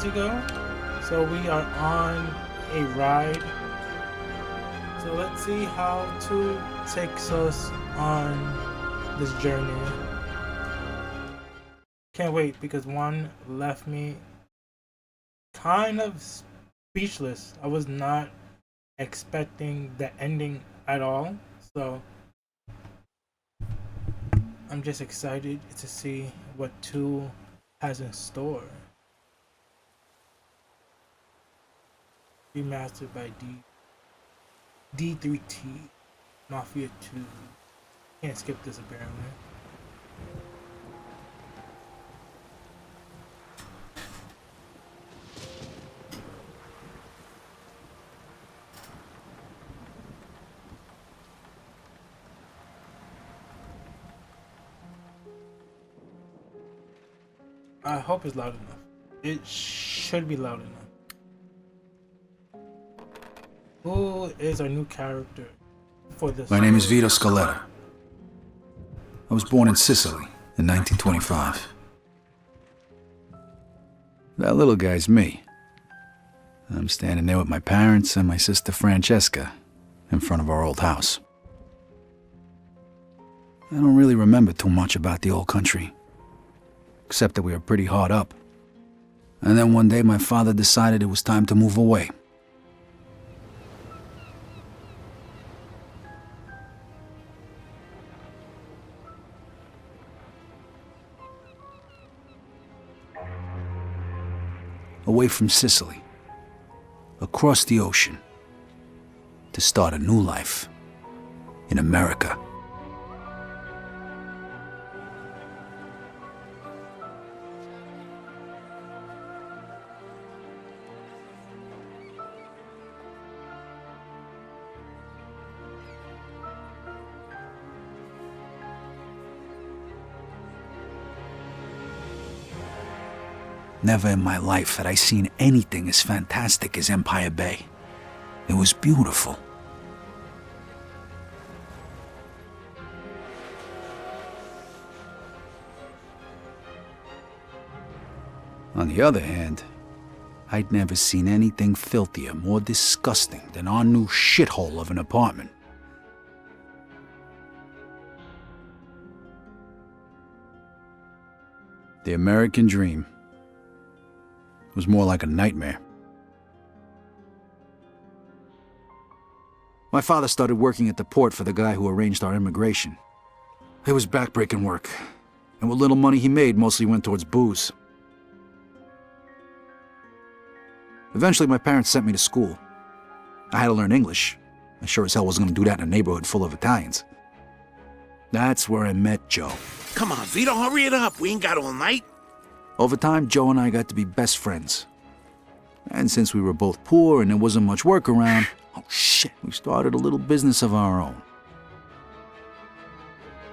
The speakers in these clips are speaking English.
ago. So we are on a ride. So let's see how 2 takes us on this journey. Can't wait because 1 left me kind of speechless. I was not expecting the ending at all. So I'm just excited to see what 2 has in store. Remastered by D3T, Mafia 2. Can't skip this apparently. I hope it's loud enough. It should be loud enough. Who is our new character for this? My name is Vito Scaletta. I was born in Sicily in 1925. That little guy's me. I'm standing there with my parents and my sister Francesca in front of our old house. I don't really remember too much about the old country, except that we were pretty hard up. And then one day my father decided it was time to move away. Away from Sicily, across the ocean, to start a new life in America. Never in my life had I seen anything as fantastic as Empire Bay. It was beautiful. On the other hand, I'd never seen anything filthier, more disgusting than our new shithole of an apartment. The American dream was more like a nightmare. My father started working at the port for the guy who arranged our immigration. It was backbreaking work, and what little money he made mostly went towards booze. Eventually, my parents sent me to school. I had to learn English. I sure as hell wasn't going to do that in a neighborhood full of Italians. That's where I met Joe. Come on, Vito, hurry it up. We ain't got all night. Over time, Joe and I got to be best friends. And since we were both poor and there wasn't much work around, oh shit, we started a little business of our own.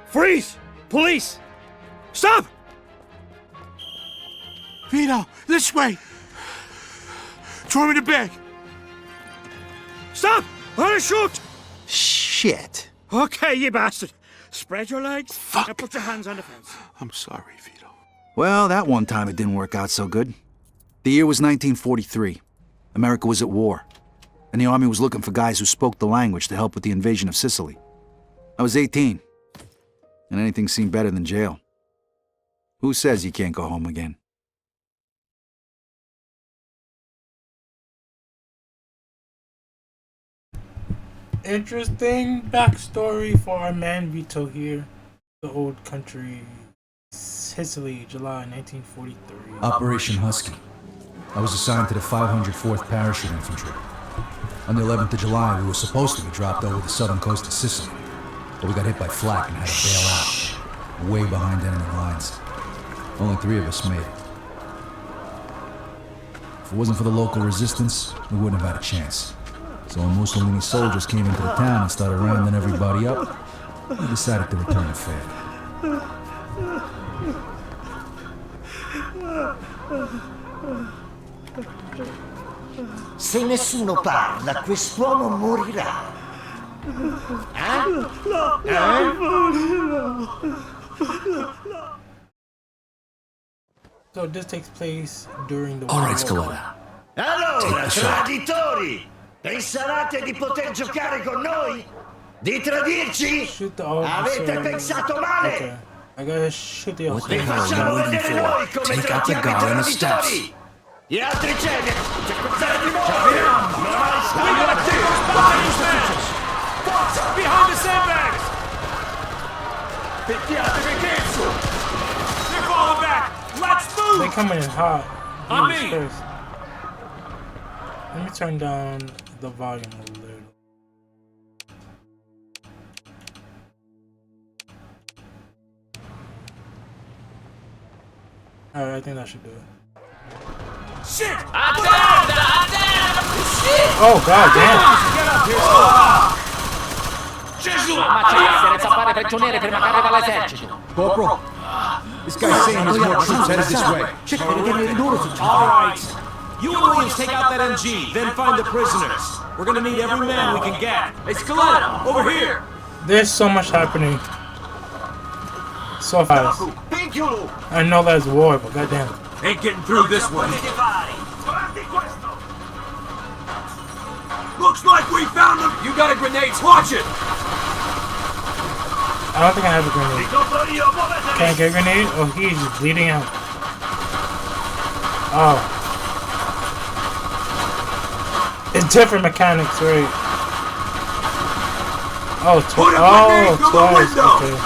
Freeze! Police! Stop! Vito, this way! Throw me the bag! Stop! I'm gonna shoot! Shit. Okay, you bastard. Spread your legs Fuck. and put your hands on the fence. I'm sorry, Vito. Well, that one time it didn't work out so good. The year was 1943. America was at war, and the army was looking for guys who spoke the language to help with the invasion of Sicily. I was 18, and anything seemed better than jail. Who says you can't go home again? Interesting backstory for our man Vito here. The old country, Sicily, July 1943. Operation Husky. I was assigned to the 504th Parachute Infantry. On the 11th of July, we were supposed to be dropped over the southern coast of Sicily, but we got hit by flak and had to bail out, way behind enemy lines. Only 3 of us made it. If it wasn't for the local resistance, we wouldn't have had a chance. So when Mussolini's soldiers came into the town and started rounding everybody up, we decided to return the favor. Se nessuno parla, quest'uomo morirà. So this takes place during the All right, World War. Scaletta. Allora, the shot. traditori! Pensavate di poter giocare con noi? Di tradirci? Shoot the officer. Avete pensato male? Okay. I gotta shoot the What officer. the hell are Facciamo you waiting vedere for? noi come Take out the trattiamo guard i on the steps. traditori! Gli altri cene! Cercate di muovere! Behind the sandbags! Picchiatevi cazzo! They're falling back! Let's They move! coming in hot. On These me. first. Let me turn down the volume a little. Alright, I think that should do it. Shit! Oh god damn! senza fare prigioniere prima che arriva l'esercito. Corporal, this guy's saying there's more troops headed this way. All right. You and Williams take out that MG, then find the prisoners. We're gonna need every man we can get. Hey, Scaletta, over here! There's so much happening. So fast. I know that's war, but goddamn. Ain't getting through this one. Looks like we found them! You got a grenade, watch it! I don't think I have a grenade. Can I get a grenade? Oh, he's just bleeding out. Oh. It's different mechanics, right? Oh, twice. Okay.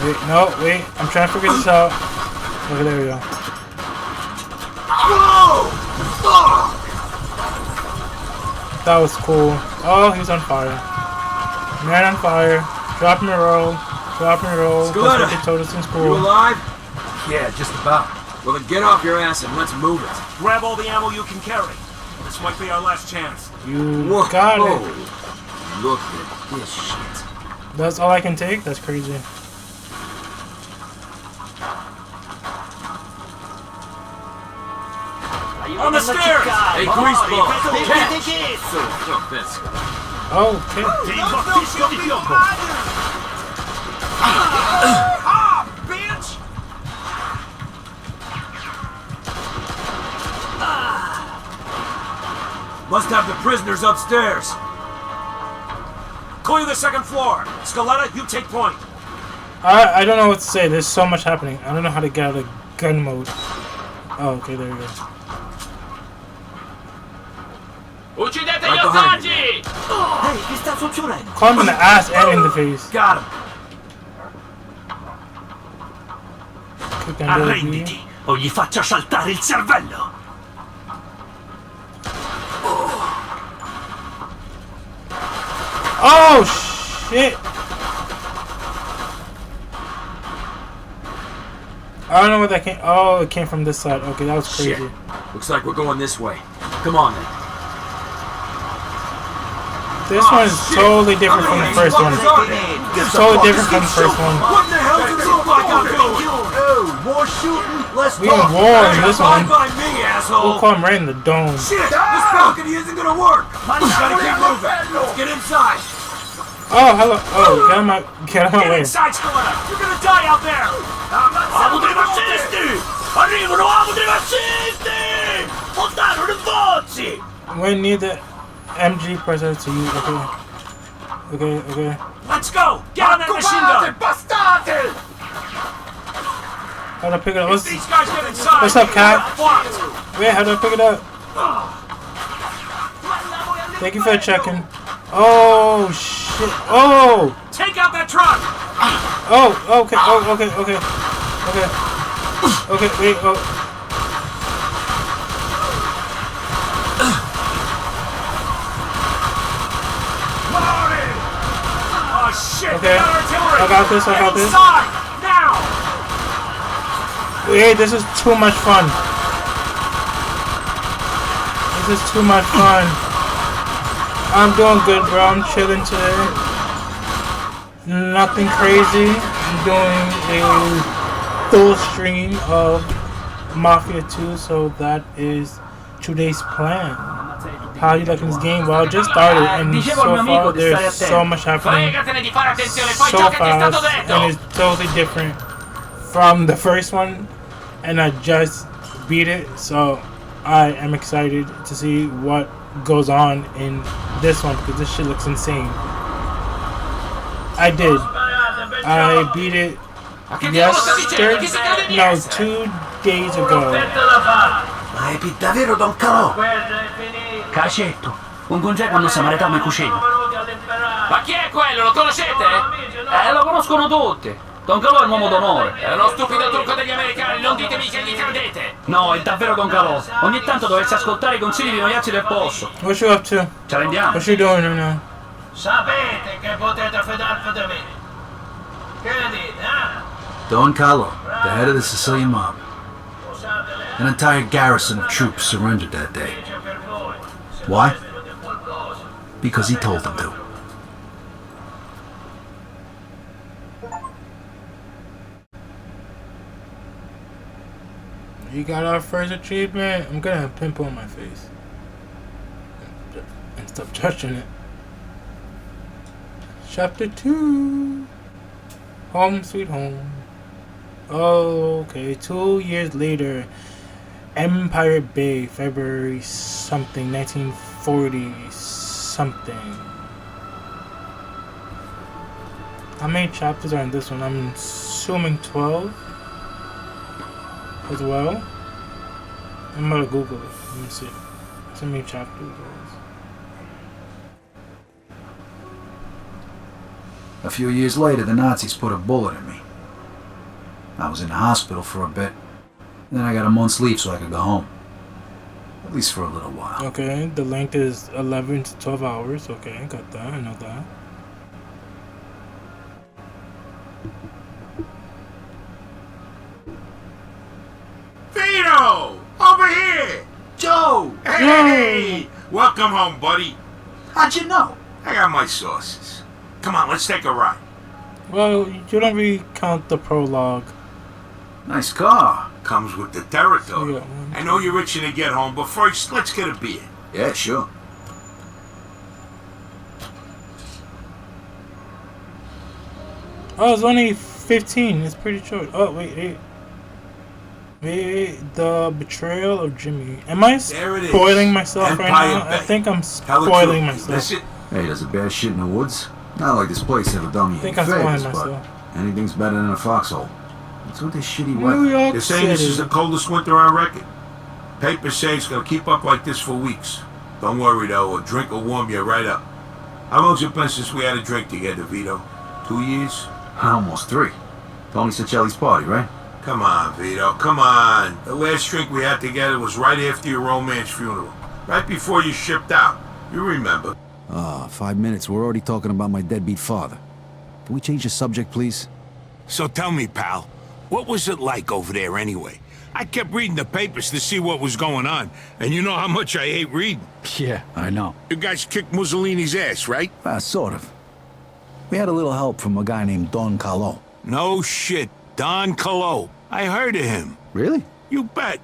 Wait, no, wait. I'm trying to figure this out. Okay, there we go. That was cool. Oh, he's on fire. Man on fire. Drop and roll. Drop and roll. That's what they told us in school. You alive? Yeah, just about. Well, then get off your ass and let's move it. Grab all the ammo you can carry. This might be our last chance. You got it. Look at this shit. That's all I can take? That's crazy. On the stairs! Hey, greaseball! Catch! Okay. Bitch! Must have the prisoners upstairs. Clear the second floor. Scaletta, you take point. I don't know what to say. There's so much happening. I don't know how to get out of gun mode. Oh, okay, there we go. Uccidete Right gli behind ostaggi! Ehi, che sta succedendo? Call him in the ass and in the face. Got him. Click on the B. o gli faccio saltare il cervello! Oh, shit. I don't know where that came. Oh, it came from this side. Okay, that was crazy. Shit. Looks like we're going this way. Come on then. This one is totally different from the first one. It's totally different from the first one. What the hell does it look like I'm doing? Oh, more shooting, less We in war in this one. By me, asshole. We'll call him right in the dome. Shit! This balcony isn't gonna work! We gotta keep moving! Let's get inside! Oh, hello. Oh, get out of my Get way. inside, Scaletta! You're gonna die out there! Amo dei fascisti! Arrivano amo dei fascisti! Portano le voci! We need the MG presser to use. Okay. Okay. Let's go! Get on that machine gun! Bastardi! How do I pick it up? If these guys get inside, What's up, Cat? Fucked. Wait, how do I pick it up? Thank you for checking. Oh, shit. Oh! Take out that truck! Oh, okay. Oh, okay. Okay, wait. Oh. Oh shit! Okay. They got artillery! I got this, Get inside! Now! Wait, this is too much fun. This is too much fun. I'm doing good, bro. I'm chilling today. Nothing crazy. I'm doing a full stream of Mafia 2, so that is today's plan. How you liking this game? Well, I just started, and so far there's so much happening Fregatene di fare attenzione, poi so ciò che ti è stato fast, detto! and it's totally different from the first one. and I just beat it, so I am excited to see what goes on in this one because this shit looks insane. I did. I beat it yesterday. No, 2 days ago. Ma è davvero Don Calò? Cacetto, un congeco samaritano in cucina. Ma chi è quello? Lo conoscete? Lo conoscono tutti. Don Calò è un uomo d'onore. È uno stupido trucco degli americani, non ditemi che gli credete! No, è davvero Don Calò. Ogni tanto dovresti ascoltare i consigli di noi ragazzi del posto. What you up to? Ce l'andiamo. What you doing right now? Sapete che potete fidarvi di me. Che ne dite, Don Carlo, the head of the Sicilian mob. An entire garrison of troops surrendered that day. Why? Because he told them to. You got our first achievement. I'm gonna have pimple on my face. And stop touching it. Chapter 2. Home sweet home. Oh, okay. 2 years later. Empire Bay, February something, 1940 something. How many chapters are in this one? I'm assuming 12 as well. I'm gonna Google it. Let me see. How many chapters there is. A few years later, the Nazis put a bullet in me. I was in the hospital for a bit. Then I got a month's leave so I could go home. At least for a little while. Okay, the length is 11 to 12 hours. Okay, got that. I know that. Vito! Over here! Joe! Hey! Welcome home, buddy. How'd you know? I got my sources. Come on, let's take a ride. Well, you don't really count the prologue. Nice car. Comes with the territory. Yeah. I know you're itching to get home, but first, let's get a beer. Yeah, sure. Oh, it's only 15. It's pretty short. Oh, wait. The betrayal of Jimmy. Am I There it is. spoiling myself Empire right now? Bay. I think I'm Tell the spoiling truth. myself. Listen, Hey, there's a bear shit in the woods. Not like this place ever done me I think any I'm spoiling favors, but myself. anything's better than a foxhole. What's with this shitty New weather? York they're saying this is the City. coldest winter on record. Papers say it's gonna keep up like this for weeks. Don't worry though, a drink will warm you right up. How long's it been since we had a drink together, Vito? 2 years? Almost 3. Tony Sicelli's party, right? Come on, Vito, come on. The last drink we had together was right after your romance funeral. Right before you shipped out. You remember. 5 minutes. We're already talking about my deadbeat father. Can we change the subject, please? So tell me, pal, what was it like over there anyway? I kept reading the papers to see what was going on, and you know how much I hate reading. Yeah, I know. You guys kicked Mussolini's ass, right? Sort of. We had a little help from a guy named Don Carlo. No shit, Don Calò. I heard of him. Really? You bet.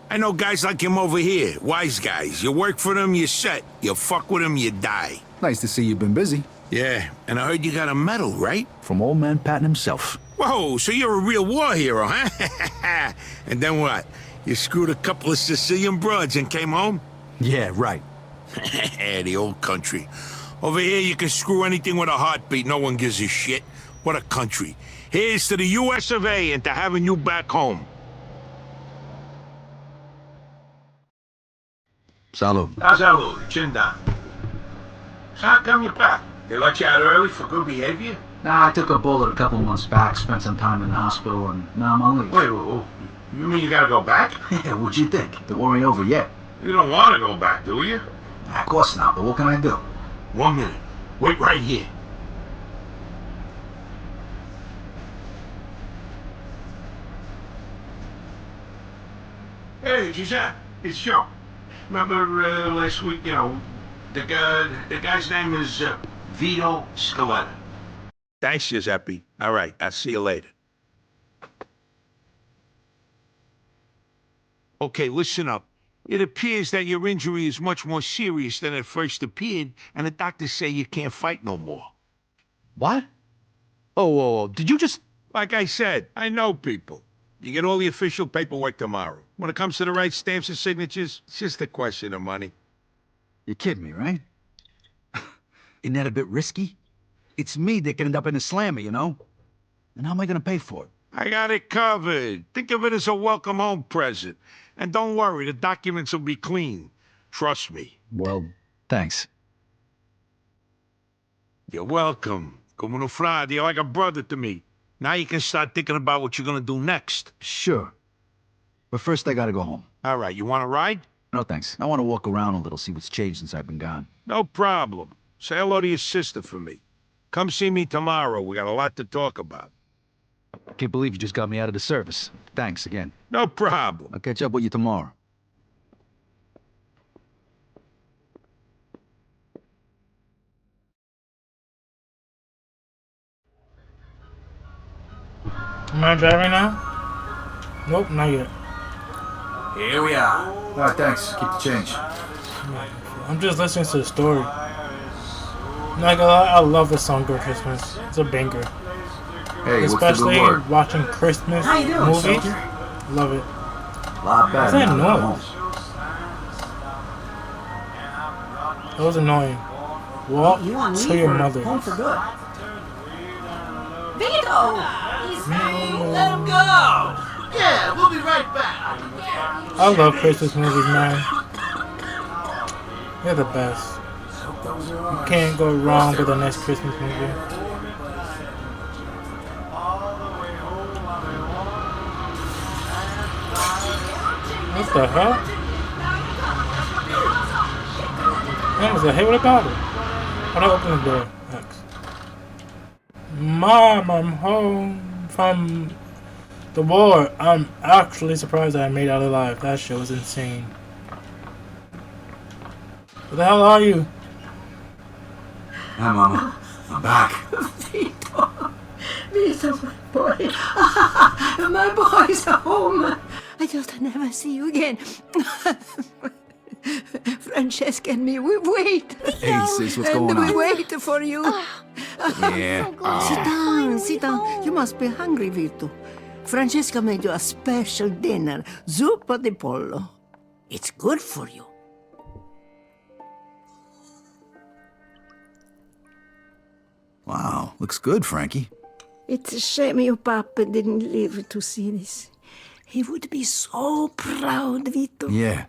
I know guys like him over here, wise guys. You work for them, you're set. You fuck with them, you die. Nice to see you've been busy. Yeah, and I heard you got a medal, right? From old man Patton himself. Whoa, so you're a real war hero, huh? And then what? You screwed a couple of Sicilian broads and came home? Yeah, right. The old country. Over here, you can screw anything with a heartbeat. No one gives a shit. What a country. Here's to the US of A and to having you back home. Salud. Salud. Chin down. So how come you're back? They let you out early for good behavior? Nah, I took a bullet a couple months back, spent some time in the hospital, and now I'm on leave. Wait, you mean you gotta go back? Yeah, what'd you think? The war ain't over yet. You don't want to go back, do you? Of course not, but what can I do? 1 minute. Wait right here. Hey, Giuseppe, it's Joe. Remember last week, the guy's name is Vito Scaletta. Thanks, Giuseppe. All right, I'll see you later. Okay, listen up. It appears that your injury is much more serious than it first appeared, and the doctors say you can't fight no more. What? Oh, did you just... Like I said, I know people. You get all the official paperwork tomorrow. When it comes to the right stamps and signatures, it's just a question of money. You're kidding me, right? Isn't that a bit risky? It's me that could end up in a slammer, you know? And how am I gonna pay for it? I got it covered. Think of it as a welcome home present. And don't worry, the documents will be clean. Trust me. Well, thanks. You're welcome. Como no frade, you're like a brother to me. Now you can start thinking about what you're gonna do next. Sure. But first I gotta go home. All right, you want to ride? No thanks. I want to walk around a little, see what's changed since I've been gone. No problem. Say hello to your sister for me. Come see me tomorrow. We got a lot to talk about. I can't believe you just got me out of the service. Thanks again. No problem. I'll catch up with you tomorrow. Am I driving now? Nope, not yet. Here we are. All right, thanks. Keep the change. I'm just listening to the story. Like, I love the song for Christmas. It's a banger. Hey, Especially what's the good word? watching Christmas How you doing, movies. soldier? Love it. Lot better. What's that now than at noise? home. That was annoying. Walk You want to me your for mother. home for good. Vito! He's me. Let him go. Yeah, we'll be right back. I love Christmas movies, man. They're the best. You can't go wrong with a nice Christmas movie. What the hell? I was like, hey, what about it? How do I open the door? X. Mom, I'm home from the war. I'm actually surprised that I made it out alive. That shit was insane. Where the hell are you? Hi, Mama. I'm back. Vito, my boy. My boy's home. I just never see you again. Francesca and me, we wait. Hey, sis, what's going And we on? wait for you. Yeah. Sit down. You must be hungry, Vito. Francesca made you a special dinner, zuppa di pollo. It's good for you. Wow, looks good, Frankie. It's a shame your papa didn't live to see this. He would be so proud, Vito. Yeah.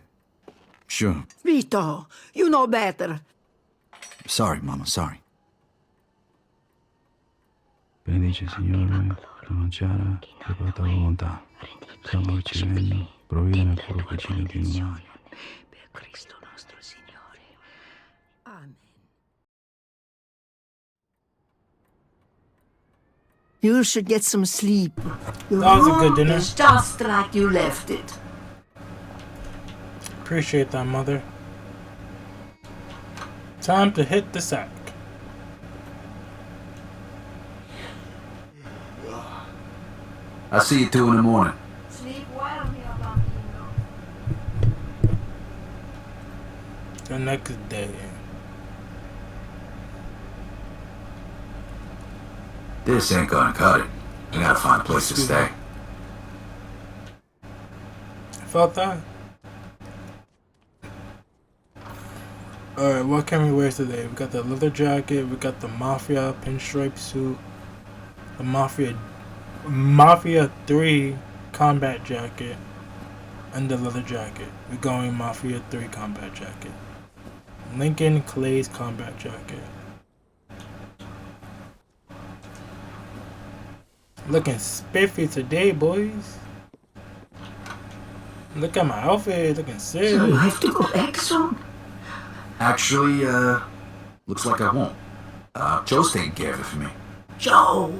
Sure. Vito, you know better. Sorry, Mama, sorry. Benedice Signore, la mangiara che fa tua volontà. Siamo al cielo, provvide nel cuore vicino di noi. Per Cristo nostro Signore. Amen. You should get some sleep. Your That was a good room dinner. is just like you left it. Appreciate that, mother. Time to hit the sack. I'll see you 2 in the morning. Sleep well, mio bambino. The next day. This ain't gonna cut it. We gotta find a place to stay. Felt that? Alright, what can we wear today? We got the leather jacket, we got the Mafia pinstripe suit, the Mafia 3 combat jacket, and the leather jacket. We're going Mafia 3 combat jacket. Lincoln Clay's combat jacket. Looking spiffy today, boys. Look at my outfit, looking So you serious. have to go back soon? Actually, looks like I won't. Joe's taking care of it for me. Joe,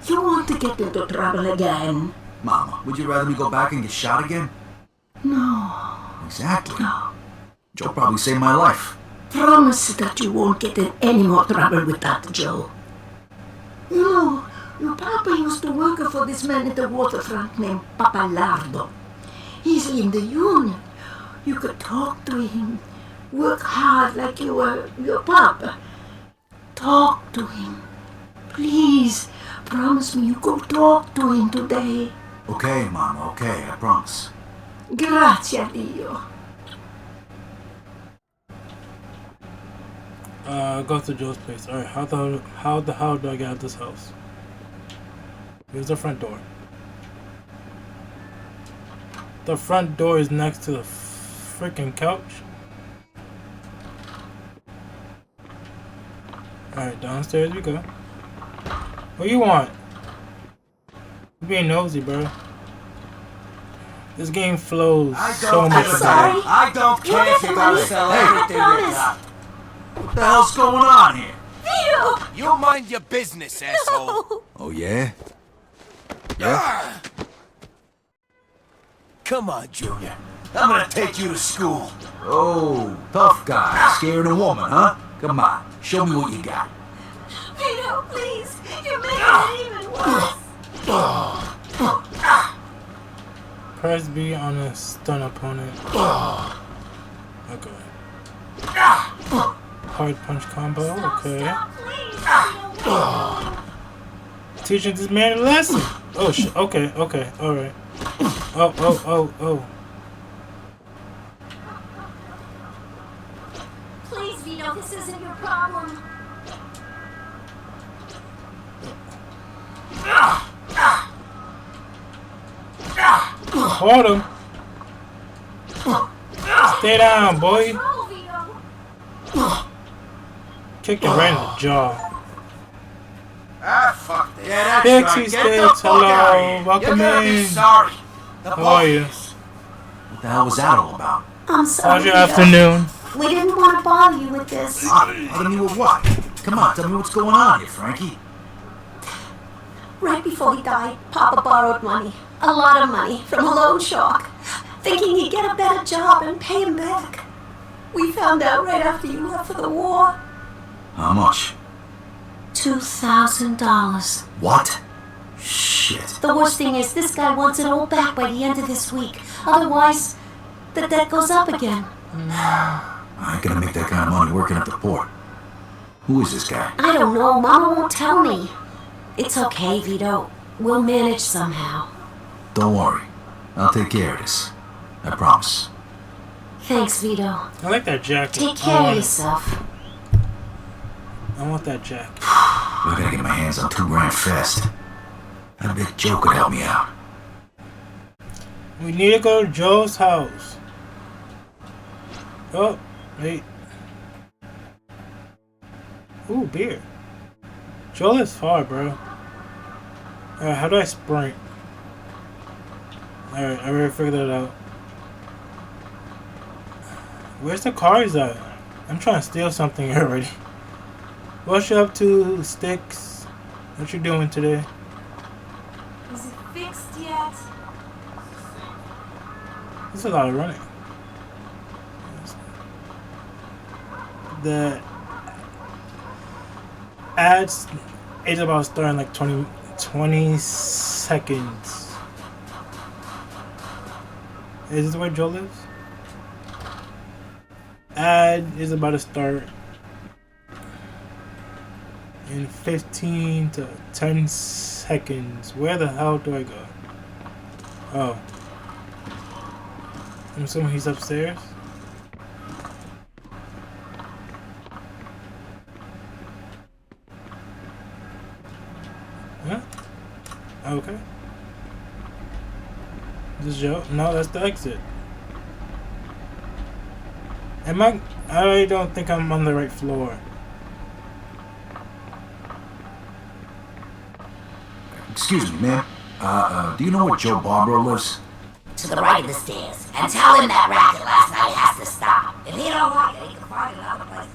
you want to get into trouble again? Mama, would you rather me go back and get shot again? No. Exactly. Joe probably saved my life. Promise that you won't get in any more trouble with that, Joe. You know, your papa used to work for this man at the waterfront named Papalardo. He's in the union. You could talk to him. Work hard like you were your papa. Talk to him. Please, promise me you go talk to him today. Okay, Mama, okay, I promise. Grazie a Dio. Go to Joe's place. Alright, how the hell do I get out of this house? Here's the front door. The front door is next to the freaking couch. Alright, downstairs we go. What you want? You being nosy, bro. This game flows so much better. I don't care if you gotta sell everything you got. What the hell's going on here? Vito! You mind your business, asshole. Oh, yeah? Yeah? Come on, Junior. I'm gonna take you to school. Oh, tough guy, scaring a woman, huh? Come on, show me what you got. Vito, please. You're making it even worse. Press B on a stun opponent. Okay. Hard punch combo. Okay. Teaching this man a lesson. Oh shit. Okay. Okay. All right. Oh. Please, Vito, this isn't your problem. Hold him. Stay down, boy. Oh, Vito. Kick him right in the jaw. Ah, fuck this. Yeah, Pixie right. Sticks, hello. Welcome in. Sorry. How are you? What the hell was that all about? I'm sorry. How's your Vito. afternoon? We didn't want to bother you with this. Bother me with what? Come on, tell me what's going on here, Frankie. Right before he died, Papa borrowed money. A lot of money from a loan shark, thinking he'd get a better job and pay him back. We found out right after you left for the war. How much? $2,000. What? Shit. The worst thing is, this guy wants it all back by the end of this week. Otherwise, the debt goes up again. I ain't gonna make that kind of money working at the port. Who is this guy? I don't know. Mama won't tell me. It's okay, Vito. We'll manage somehow. Don't worry. I'll take care of this. I promise. Thanks, Vito. I like that jacket. Take care of yourself. I want that jacket. I gotta get my hands on $2 grand fast. I bet Joe could help me out. We need to go to Joe's house. Oh, wait. Ooh, beer. Joe lives far, bro. Alright, how do I sprint? Alright, I already figured that out. Where's the cars at? I'm trying to steal something already. What's you up to, Sticks? What you doing today? Is it fixed yet? There's a lot of running. The ads is about to start in like 20 seconds. Is this where Joe lives? Ad is about to start in 15 to 10 seconds. Where the hell do I go? Oh. I'm assuming he's upstairs. Huh? Okay. This is Joe? No, that's the exit. I don't think I'm on the right floor. Excuse me, ma'am. Do you know where Joe Barbaro lives? To the right of the stairs. And tell him that racket last night has to stop. If he don't like it, he can find another place.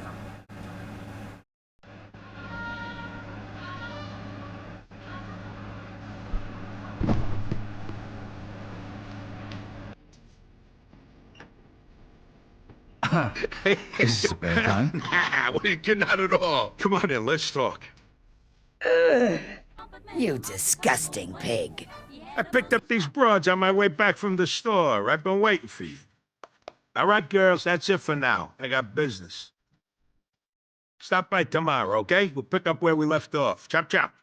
This is a bad time. Nah, not at all. Come on in, let's talk. You disgusting pig. I picked up these broads on my way back from the store. I've been waiting for you. All right, girls, that's it for now. I got business. Stop by tomorrow, okay? We'll pick up where we left off. Chop, chop.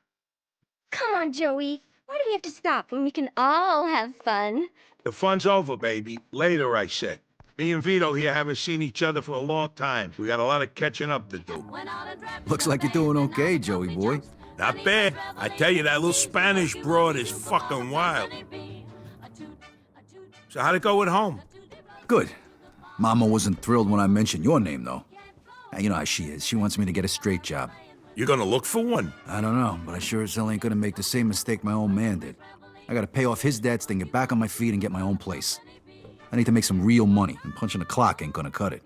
Come on, Joey. Why do we have to stop when we can all have fun? The fun's over, baby. Later, I said. Me and Vito here haven't seen each other for a long time. We got a lot of catching up to do. Looks like you're doing okay, Joey boy. Not bad. I tell you, that little Spanish broad is fucking wild. So how'd it go at home? Good. Mama wasn't thrilled when I mentioned your name, though. You know how she is. She wants me to get a straight job. You're gonna look for one? I don't know, but I sure as hell ain't gonna make the same mistake my old man did. I gotta pay off his debts, then get back on my feet and get my own place. I need to make some real money, and punching the clock ain't gonna cut it.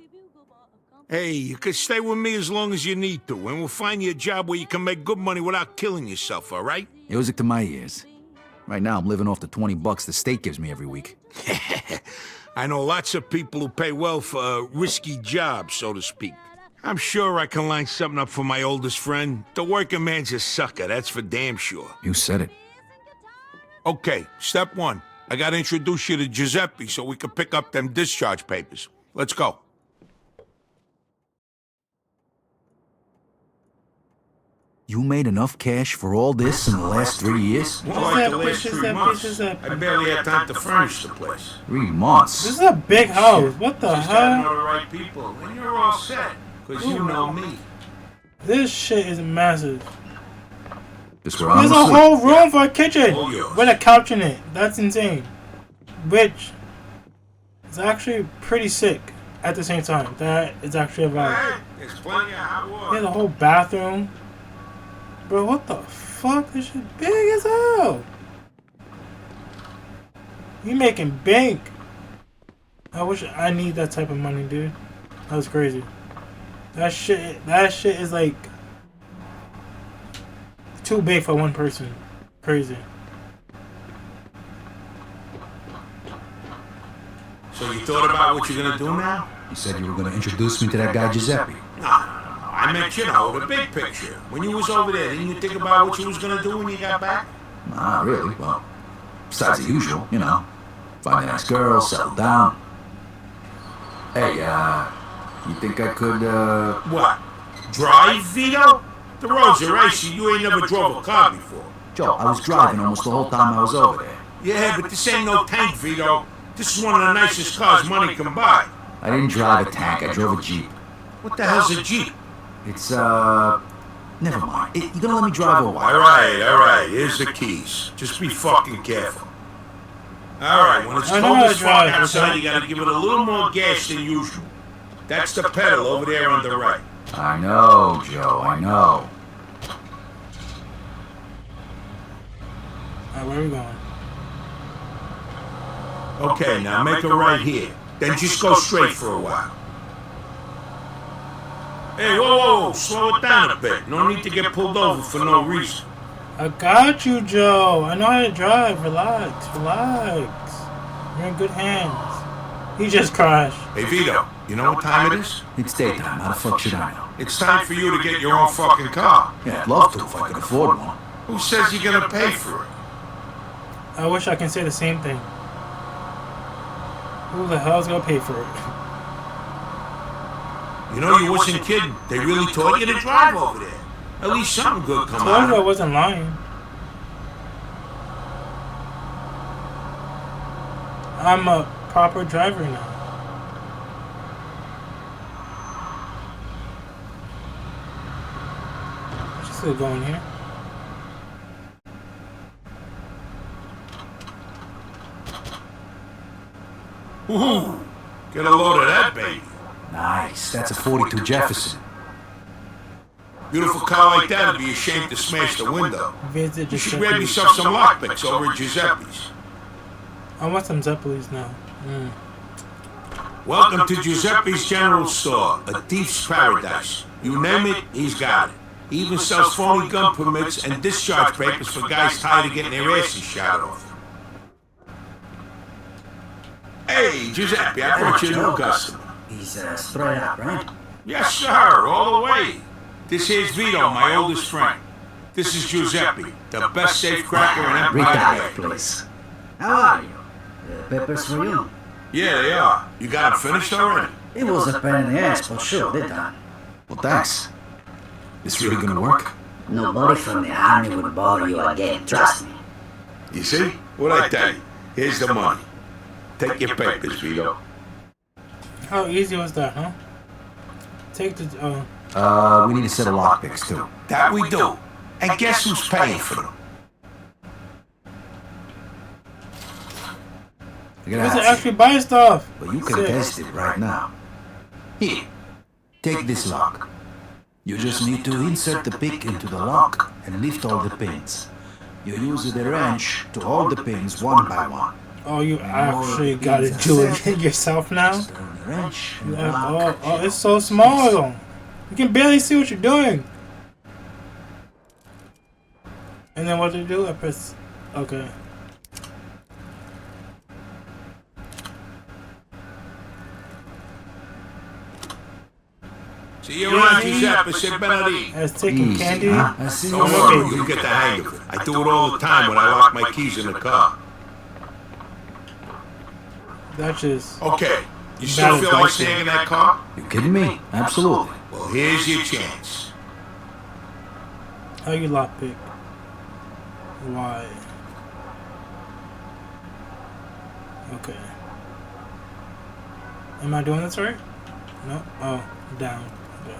Hey, you can stay with me as long as you need to, and we'll find you a job where you can make good money without killing yourself, all right? Music to my ears. Right now, I'm living off the $20 the state gives me every week. I know lots of people who pay well for a risky job, so to speak. I'm sure I can line something up for my oldest friend. The working man's a sucker, that's for damn sure. You said it. Okay, step one. I gotta introduce you to Giuseppe so we can pick up them discharge papers. Let's go. You made enough cash for all this in the last 3 years? More like the last 3 months. I barely had time to furnish the place. 3 months? This is a big house. What the Just gotta hell? know the right people, and you're all set. Because you know me. This shit is massive. This where I'm There's a asleep. whole room for a kitchen All yours. with a couch in it. That's insane. Which is actually pretty sick at the same time. That is actually a vibe. Hey, there's plenty of hot water. There's a whole bathroom. Bro, what the fuck? This shit big as hell. You making bank. I wish I need that type of money, dude. That was crazy. That shit is like too big for one person. Crazy. So you thought about what you're gonna do now? You said you were gonna introduce me to that guy Giuseppe. No. I meant, you know, the big picture. When you was over there, didn't you think about what you was gonna do when you got back? Not really. Well, besides the usual, you know. Find a nice girl, settle down. Hey, you think I could, What? Drive, Vito? The roads are icy. You ain't never drove a car before. Joe, I was driving almost the whole time I was over there. Yeah, but this ain't no tank, Vito. This is one of the nicest cars money can buy. I didn't drive a tank, I drove a Jeep. What the hell's a Jeep? It's, never mind. You gonna let me drive a while? All right. Here's the keys. Just be fucking careful. All right, when it's I know cold how as to fuck drive, outside, okay? you gotta give it a little more gas than usual. That's the pedal over there on the right. I know, Joe, I know. Alright, where are we going? Okay, now make a right here. Then just go straight for a while. Hey, whoa, slow it down a bit. No need to get pulled over for no reason. I got you, Joe. I know how to drive. Relax. You're in good hands. He just crashed. Hey, Vito, you know what time it is? It's daytime, how the fuck should I know? It's time for you to get your own fucking car. Yeah, I'd love to if I could afford one. Who says you're gonna pay for it? I wish I can say the same thing. Who the hell's gonna pay for it? You know, you wasn't kidding. They really taught you to drive over there. At least something good come I told you I out. wasn't lying. I'm a proper driver now. Just gonna go in here. Woohoo! Get a load of that, baby. Nice, that's a 42 Jefferson. Beautiful car like that would be ashamed to smash the window. Visit You should Giuseppe. grab yourself some lockpicks over at Giuseppe's. I want some Zeppelis now. Welcome to Giuseppe's General Store, a thief's paradise. You name it, he's got it. He even sells phony gun permits and discharge papers for guys tired of getting their asses shot off. Hey, Giuseppe, I brought you a new customer. He's straight up, right? Yes, sir, all the way. This here's Vito, my oldest friend. This is Giuseppe, the best safe cracker in Empire Retire, Bay. please. How are you? Papers for you. Yeah, they are. You got them finished already? It was a pain in the ass, but sure, they done. Well, thanks. This really gonna work? Nobody from the army would bother you again, trust me. You see? What'd I tell you? Here's the money. Take your papers, Vito. How easy was that, huh? Take the, we need a set of lockpicks, too. That we do. And guess who's paying for them? you have to actually buy stuff. But you can test it right now. Here, take this lock. You just need to insert the pick into the lock and lift all the pins. You use the wrench to hold the pins one by one. Oh, you actually gotta do it yourself now? Oh, it's so small. You can barely see what you're doing. And then what do you do? I press... Okay. See you around, Giuseppe. Say Benedì. As taking candy? Don't worry, you'll get the hang of it. I do it all the time when I lock my keys in the car. That's just... Okay, you still feel like staying in that car? You kidding me? Absolutely. Well, here's your chance. How you lockpick? Why? Okay. Am I doing this right? No? Oh, down. Okay.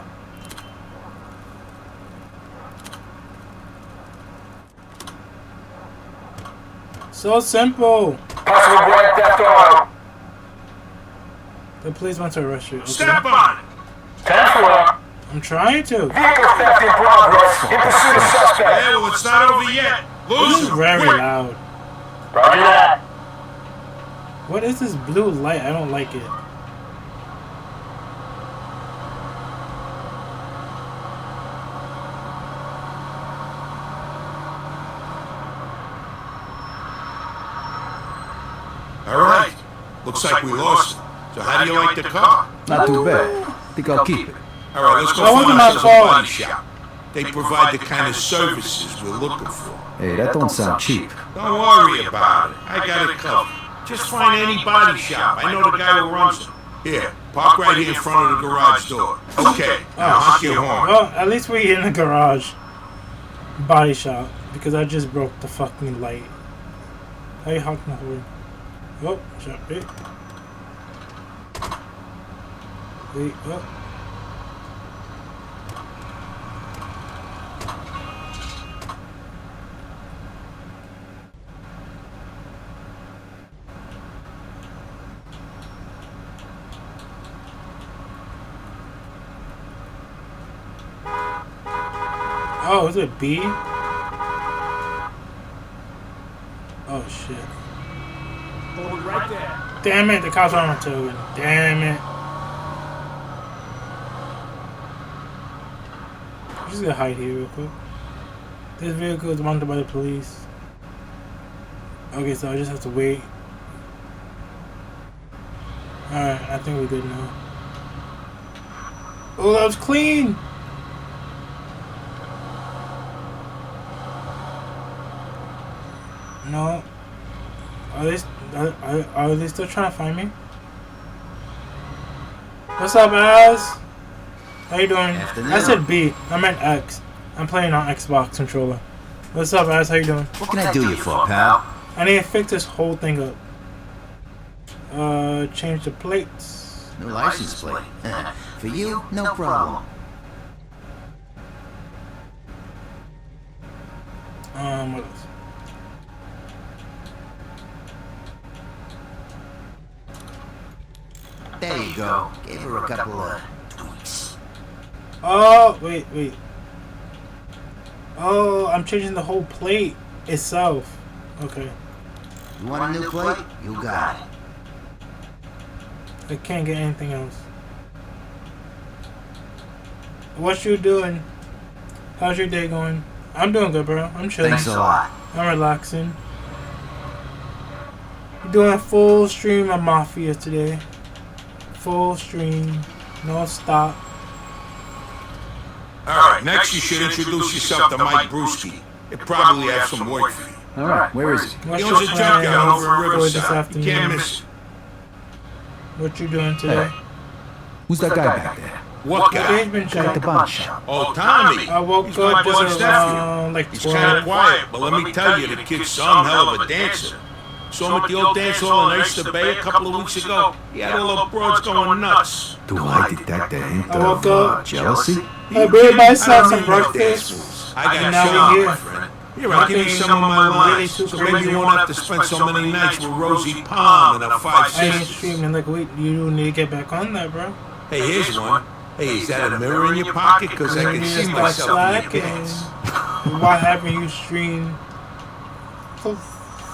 So simple! Possible grand theft auto. The police want to arrest you. Okay. Step on it! 10-4. I'm trying to. Vehicle theft in progress. In pursuit of suspect. Yeah, well, it's not over yet. This is Loser, very quick! loud. Roger that. What is this blue light? I don't like it. All right. Looks like we lost it. So how do you like the car? Not too bad. Think I'll keep it. All right, let's go That wasn't find my ourselves a fault. body shop. They provide the kind of services we're looking for. Hey, that don't sound cheap. Don't worry about it. I got it covered. Just find any body shop. I know the guy who runs them. Here, park right here in front of the garage door. Okay, now honk your horn. Well, at least we're in the garage. Body shop. Because I just broke the fucking light. How you honk my horn? Oh, shut it. Wait, oh. Oh, is it B? Oh shit. Hold it right there. Damn it, the cops are on my tail. Damn it. I'm just gonna hide here real quick. This vehicle is wanted by the police. Okay, so I just have to wait. Alright, I think we're good now. Oh, that was clean! No. Are they still trying to find me? What's up, Az? How you doing? Afternoon. I said B. I meant X. I'm playing on Xbox controller. What's up, Az? How you doing? What can I do you for, pal? I need to fix this whole thing up. Change the plates. No license plate. For you, no problem. What else? There you go. Gave her a couple of tweaks. Oh, wait. Oh, I'm changing the whole plate itself. Okay. You want a new plate? You got it. I can't get anything else. What you doing? How's your day going? I'm doing good, bro. I'm chilling. Thanks a lot. I'm relaxing. Doing a full stream of Mafia today. Full stream. No stop. Alright, next you should introduce yourself to Mike Brewski. He'll probably have some work for you. Alright, where is he? What's He your owns a junkyard plan over in for this Riverside. You can't afternoon? miss it. What you doing today? Who's that guy back there? What guy? He's been Guy at the shot. body shop. Oh, Tommy. I woke He's my up boy's just around like He's kind of 12. quiet, but let me tell you, the kid's some hell of a dancer. Saw him at the old dance hall in Oyster Bay a couple of weeks ago. He had all the broads going nuts. Do I detect a hint I woke up. jealousy? I made myself some breakfast. I And got now shut we're up, here. my friend. Here, I'll give you some of my lines, so maybe you won't have to spend so many nights with Rosie Palm and her five I ain't sisters. streaming like, wait, you need to get back on that, bro. Hey, here's one. Hey, is that a mirror in your pocket? Because I can see myself in your pants. Why haven't you streamed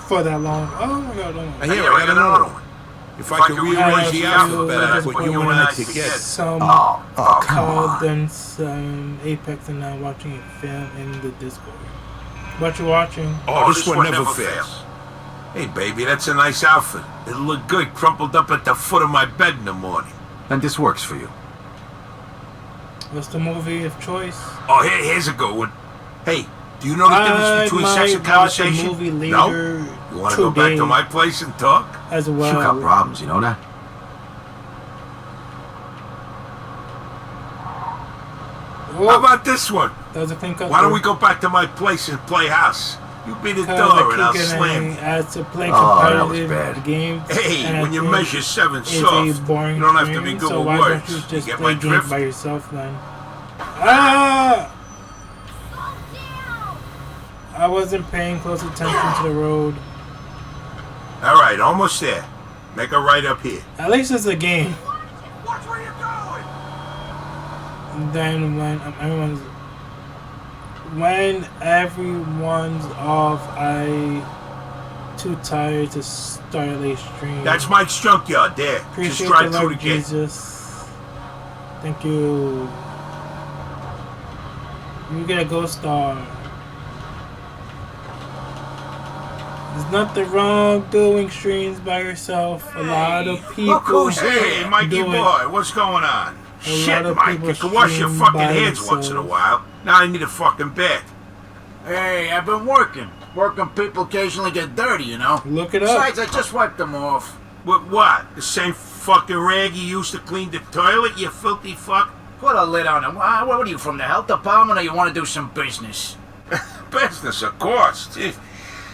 for that long? Oh my god, oh my god. Here, I got another one. If I could rearrange the alphabet, I'd put you and I together. Some come called on. them some Apex and now watching it film in the Discord. What you watching? Oh, this one never fails. Hey, baby, that's a nice outfit. It'll look good crumpled up at the foot of my bed in the morning. And this works for you. What's the movie of choice? Oh, here's a good one. Hey, do you know the difference between sex and conversation? Watch a movie later No? You want to go back to my place and talk? as well. You got problems, you know that? How about this one? That was a clean cut. Why don't we go back to my place and play house? You be the Because door and I I'll keep slam getting you. asked to play that was competitive bad. games. Hey, and I when you think measure 7 it's a soft, boring you don't have to be stream, good so with why words. don't you You just get play my games drift? by yourself then? Ah! I wasn't paying close attention to the road. All right, almost there. Make a right up here. At least it's a game. Watch where you're going! And then when everyone's off, I too tired to start a late stream. That's Mike's junkyard there. Just Appreciate drive the through the Lord gate. Jesus. Thank you. You get a gold star. There's nothing wrong doing streams by yourself. A lot of people Hey, Mikey do it. boy, what's going on? A Shit, lot of Mike, people you can wash your stream fucking by hands once in a themselves. while. Now I need a fucking bed. Hey, I've been working. Working people occasionally get dirty, you know? Look it up. Besides, I just wiped them off. What? The same fucking rag you used to clean the toilet, you filthy fuck? Put a lid on it. What are you, from the health department, or you want to do some business? Business, of course.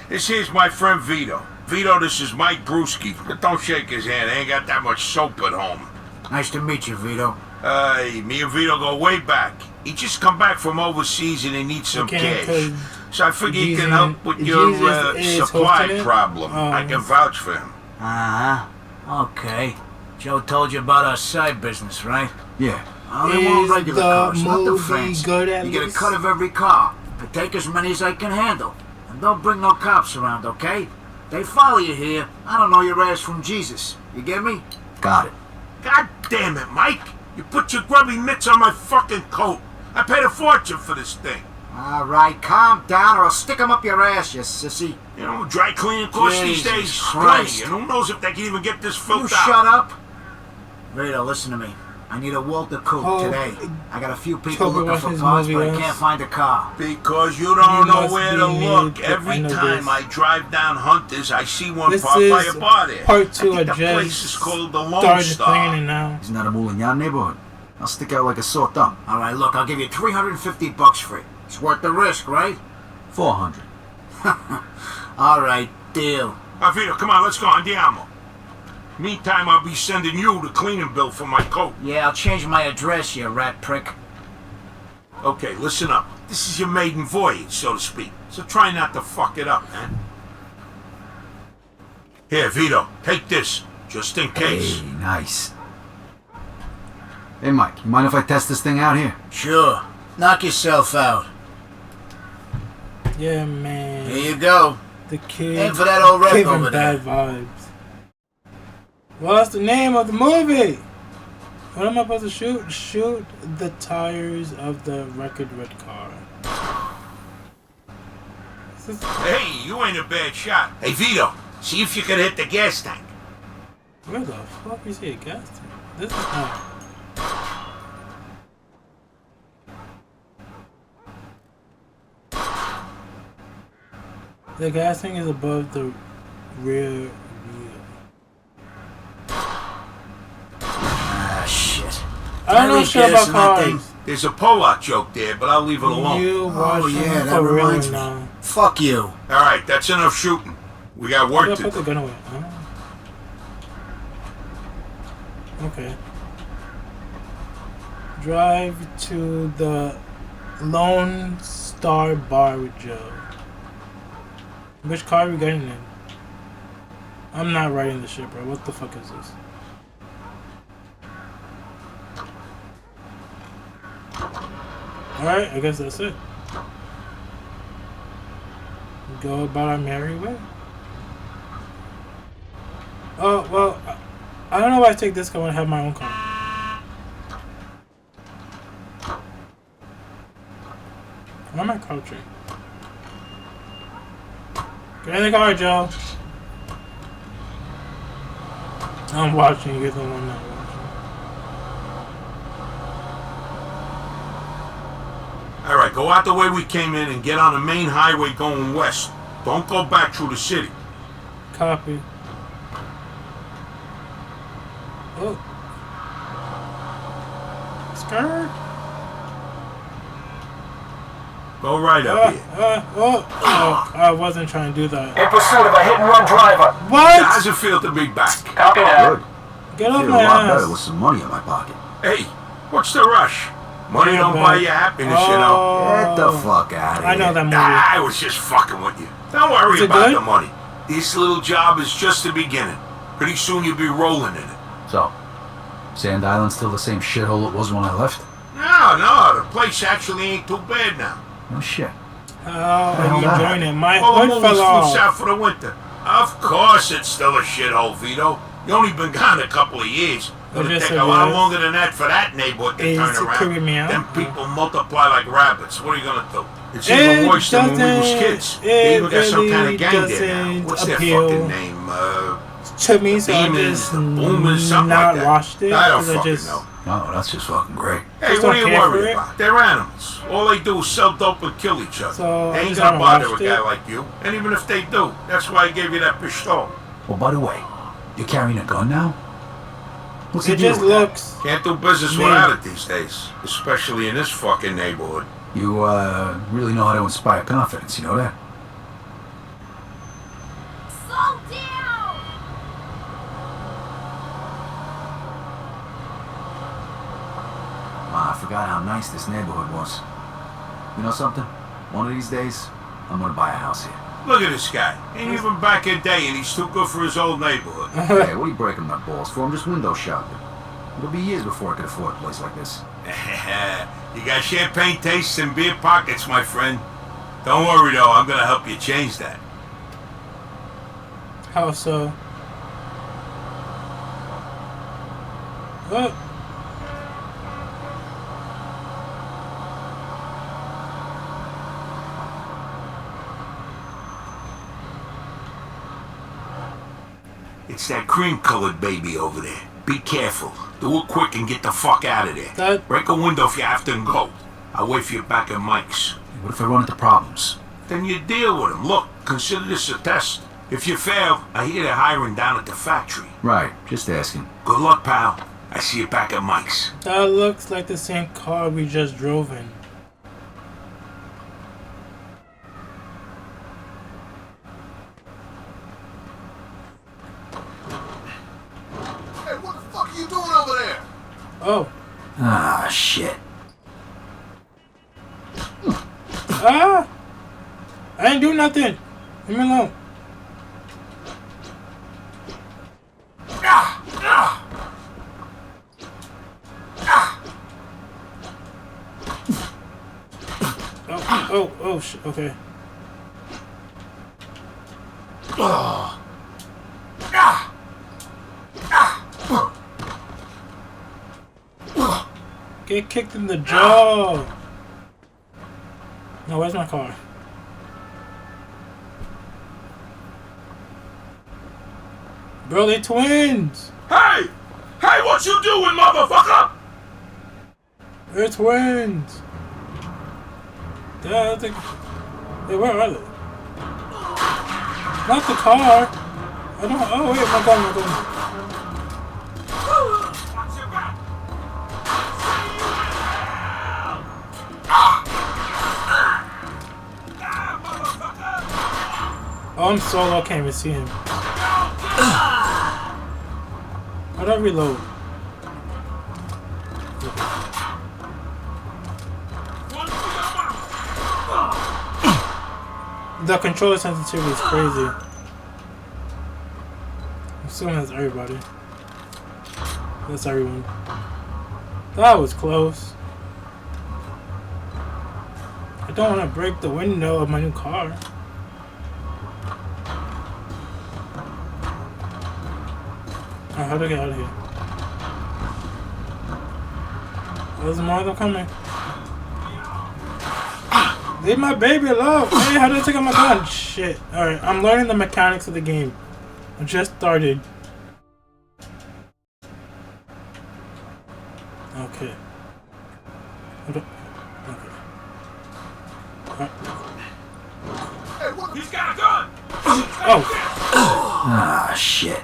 This here's my friend Vito. Vito, this is Mike Brewski. But don't shake his hand. I ain't got that much soap at home. Nice to meet you, Vito. Me and Vito go way back. He just come back from overseas and he needs some Okay, cash. 'cause So I figure he can Jesus- help with your Jesus is supply hosting it? problem. I can vouch for him. Uh-huh. Okay. Joe told you about our side business, right? Yeah. Only one Is regular the cars, not the movie fancy. good at You get a least? cut of every car. I take as many as I can handle. And don't bring no cops around, okay? They follow you here. I don't know your ass from Jesus. You get me? Got it. God damn it, Mike! You put your grubby mitts on my fucking coat. I paid a fortune for this thing. All right, calm down or I'll stick 'em up your ass, you sissy. You know, dry cleaning costs these Jesus days Christ. plenty, and who knows if they can even get this You filth out. shut up. Vito, listen to me. I need a Walter Coupe Oh, today. I got a few people Toby looking for watches parts, but I movies. can't find a car. Because you don't know must where be to look. made to- I Every know time this. I drive down Hunters, I see one This parked by a is bar there. part 2 I of think the place is just called the Lone started Star. playing it now. Isn't that a Moulignan neighborhood? I'll stick out like a sore thumb. All right, look, I'll give you $350 for it. It's worth the risk, right? 400. All right, deal. Vito, come on, let's go. Andiamo. Meantime, I'll be sending you the cleaning bill for my coat. Yeah, I'll change my address, you rat prick. Okay, listen up. This is your maiden voyage, so to speak. So try not to fuck it up, man. Here, Vito, take this, just in case. Hey, nice. Hey, Mike, you mind if I test this thing out here? Sure. Knock yourself out. Yeah, man. Here you go. The kid Aim for that old wreck giving over there. bad vibes. What's the name of the movie? What am I supposed to shoot? Shoot the tires of the record red car. Hey, you ain't a bad shot. Hey, Vito, see if you can hit the gas tank. Where the fuck is he a gas tank? This is not. The gas tank is above the rear wheel. Ah, shit. I don't know shit about cars. There's a Polak joke there, but I'll leave it alone. You watch yeah, that for real reminds me. now. Fuck you. Alright, that's enough shooting. We got work to Put the do. gun away. Okay. Drive to the Lone Star Bar with Joe. Which car are we getting in? I'm not writing this shit, bro. What the fuck is this? Alright, I guess that's it. Go about our merry way. Oh, well, I don't know why I take this car when I have my own car. Why am I crouching? Get in the car, Joe. I'm watching. You're the one not watching. Alright, go out the way we came in and get on the main highway going west. Don't go back through the city. Copy. Oh. Skirt. Go right up here. Oh, I wasn't trying to do that. In pursuit of a hit-and-run driver. What? How's it feel to be back? Copy that. Good. Get off Feel my a lot better ass. with some money in my pocket. Hey, what's the rush? Money Yeah, don't man. buy you happiness, you know. Get the fuck out of here. I know that movie. I was just fucking with you. Don't Is worry it about good? the money. This little job is just the beginning. Pretty soon you'll be rolling in it. So, Sand Island's still the same shithole it was when I left? No, the place actually ain't too bad now. No shit. Oh, are you enjoying it? My All the hood movers fell flew off. south for the winter. Of course it's still a shithole, Vito. You only been gone a couple of years. It'll just take said a lot yes. longer than that for that neighborhood to Is turn it around. creeping me out? Then people multiply like rabbits. What are you gonna do? It's It even worse than when we was doesn't- kids. They even got some really kind of gang there doesn't now. What's their appeal fucking name? To me, so I Demons, just the Boomers, something not like that. watched it. I don't 'cause I fucking just, know. Oh, that's just fucking great. Hey, Just what don't are you care for worried it. about? They're animals. All they do is sell dope and kill each other. So, they I ain't just gonna haven't bother a watched guy it. like you. And even if they do, that's why I gave you that pistol. Well, by the way, you're carrying a gun now? What's the it deal just with that? looks. Can't do business Man. without it these days. Especially in this fucking neighborhood. You, really know how to inspire confidence, you know that? Slow down! Ma, I forgot how nice this neighborhood was. You know something? One of these days, I'm gonna buy a house here. Look at this guy. Ain't even back in day and he's too good for his old neighborhood. Hey, what are you breaking my balls for? I'm just window shopping. It'll be years before I could afford a place like this. You got champagne tastes and beer pockets, my friend. Don't worry though, I'm gonna help you change that. How so? Oh. It's that cream-colored baby over there. Be careful. Do it quick and get the fuck out of there. Break a window if you have to and go. I'll wait for you back at Mike's. What if I run into problems? Then you deal with them. Look, consider this a test. If you fail, I hear they're hiring down at the factory. Right, just asking. Good luck, pal. I see you back at Mike's. That looks like the same car we just drove in. Hey, what the fuck are you doing over there? Oh. Ah, shit. Ah! I ain't do nothing. Leave me alone. Oh, shit, okay. Get kicked in the jaw. No, where's my car? Bro, they twins. Hey! Hey, what you doing, motherfucker? They're twins. Yeah, I think. Hey, where are they? Not the car. I don't. Oh wait, my gun, my gun. Oh, I'm so low, I can't even see him. How do I reload? The controller sensitivity is crazy. I'm assuming that's everybody. That's everyone. That was close. I don't want to break the window of my new car. Oh, how do I get out of here? There's more of them coming. Leave my baby alone! Hey, how did I take out my gun? Shit. Alright, I'm learning the mechanics of the game. I just started. Okay. Hold up. Okay. He's got a gun! Oh! Ah, shit.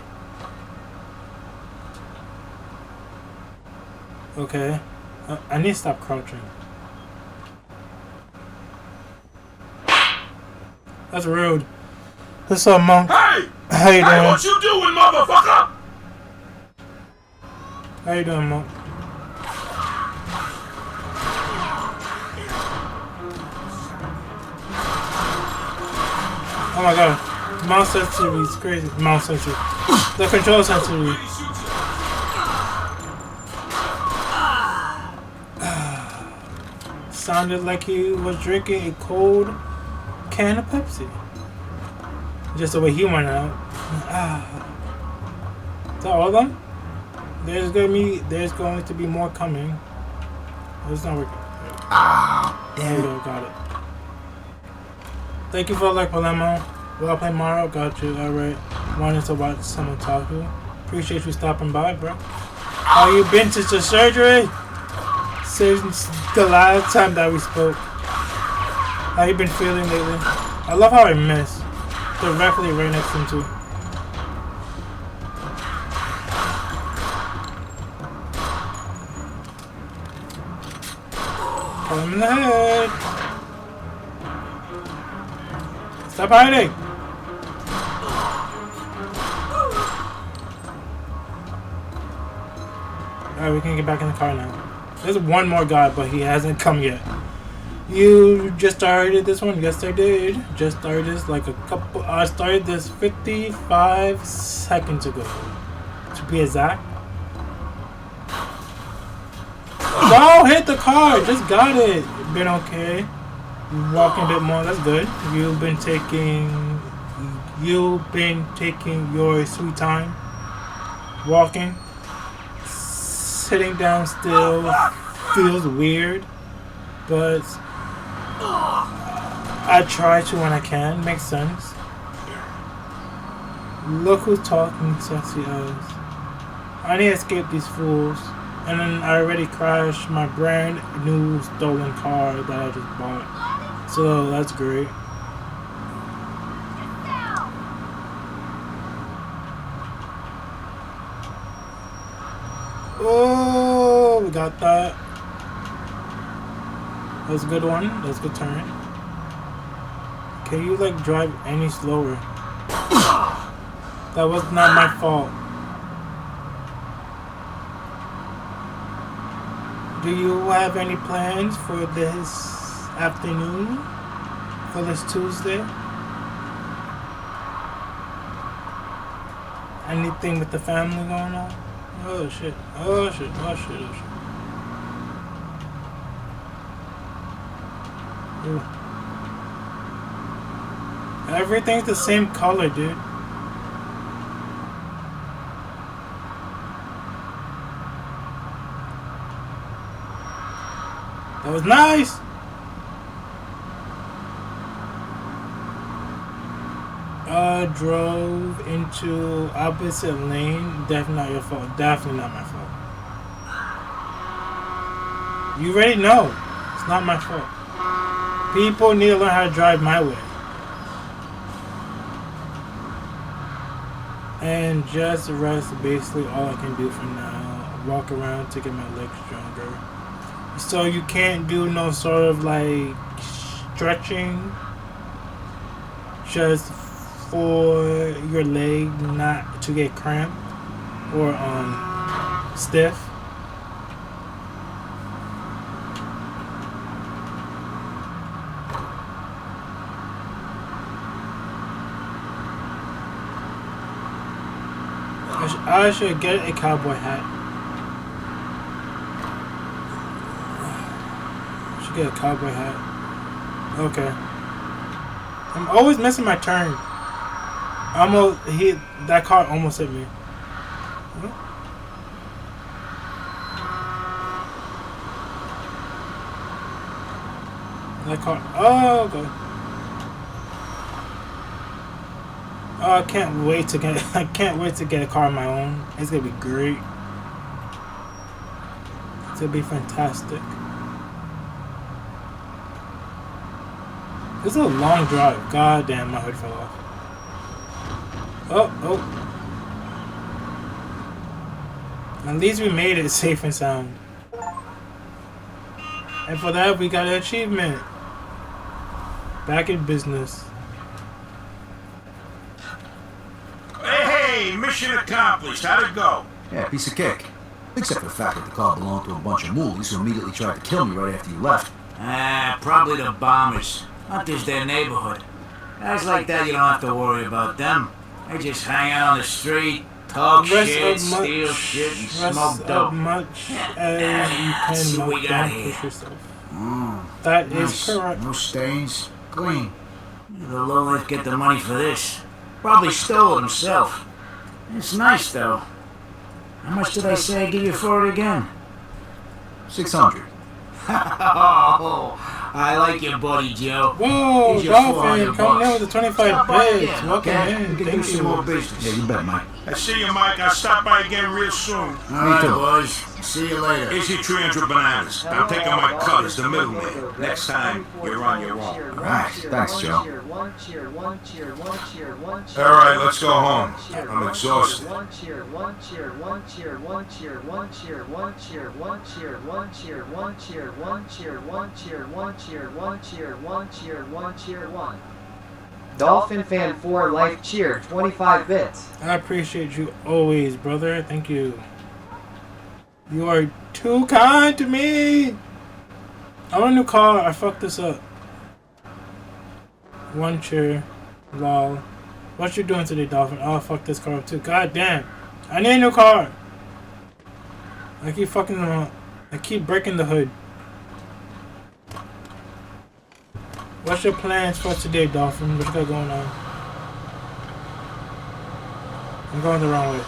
Okay. I need to stop crouching. That's rude. What's up, Monk? Hey! How you doing? Hey, what you doing, motherfucker? How you doing, Monk? Oh my god. Mouse sensitivity is crazy. Mouse sensitivity. The control sensitivity. Sounded like he was drinking a cold can of Pepsi. Just the way he went out. Is that all of them? There's going to be more coming. Oh, it's not working. There you go, got it. Thank you for the like, Palermo. Well, I'll play Mario. Got you. Alright. Wanted to watch someone talk to. Appreciate you stopping by, bro. How you been since the surgery? Since the last time that we spoke. How you been feeling lately? I love how I miss. Directly right next to him too. Call him in the head. Stop hiding. Alright, we can get back in the car now. There's one more guy, but he hasn't come yet. You just started this one? Yes, I did. Just started this like a couple. I started this 55 seconds ago, to be exact. Don't hit the car. Just got it. Been okay. Walking a bit more. That's good. You've been taking your sweet time. Walking. Sitting down still feels weird, but I try to when I can. Makes sense. Look who's talking, sexy eyes. I need to escape these fools. And then I already crashed my brand new stolen car that I just bought. So that's great. Oh, we got that. That was a good one. That was a good turn. Can you like drive any slower? That was not my fault. Do you have any plans for this afternoon? For this Tuesday? Anything with the family going on? Oh shit. Oh shit. Oh shit. Oh shit. Ooh. Everything's the same color, dude. That was nice. Drove into opposite lane. Definitely not your fault. Definitely not my fault. You already know. It's not my fault. People need to learn how to drive my way. And just rest basically all I can do for now. Walk around to get my legs stronger. So you can't do no sort of like stretching. Just for your leg not to get cramped or stiff. I should get a cowboy hat. I should get a cowboy hat. Okay. I'm always missing my turn. That car almost hit me. That car. Oh, okay. Oh, I can't wait to get. I can't wait to get a car of my own. It's gonna be great. It's gonna be fantastic. This is a long drive. God damn, my hood fell off. Oh. At least we made it safe and sound. And for that, we got an achievement. Back in business. Hey, mission accomplished. How'd it go? Yeah, piece of cake. Except for the fact that the car belonged to a bunch of moolies who immediately tried to kill me right after you left. Probably the bombers. Not this their neighborhood. Guys like that, you don't have to worry about them. They just hang out on the street, talk shit, steal shit, and smoke dope. Much as you can, we got here. That is correct. No stains, clean. The lowlife get the money for this. Probably stole it himself. It's nice though. How much did I say I'd give you for it again? 600. Oh, I like your buddy, Joe. Whoa, Dolphin, coming in with the 25 bids. Welcome in. We can do some more business. Yeah, you bet, Mike. I see you, Mike. I'll stop by again real soon. All right, boys. See you later. Here's your 300 bananas. I'm taking my cut as the middleman. Next time, you're on your own. All right, thanks, Joe. All right, let's go home. I'm exhausted. Dolphin Fan 4 Life Cheer, 25 bits. I appreciate you always, brother. Thank you. You are too kind to me. I want a new car. I fucked this up. One cheer. Lol. What you doing today, Dolphin? Oh, fuck this car up too. God damn. I need a new car. I keep fucking them up. I keep breaking the hood. What's your plans for today, Dolphin? What you got going on? I'm going the wrong way.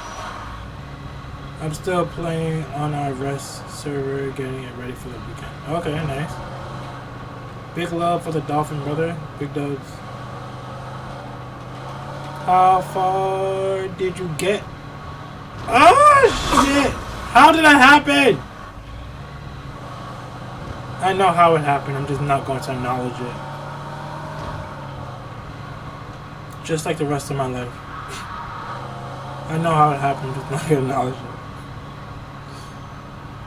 I'm still playing on our rest server, getting it ready for the weekend. Okay, nice. Big love for the Dolphin, brother. Big dubs. How far did you get? Oh, shit! How did that happen? I know how it happened. I'm just not going to acknowledge it. Just like the rest of my life. I know how it happened, just not going to acknowledge it.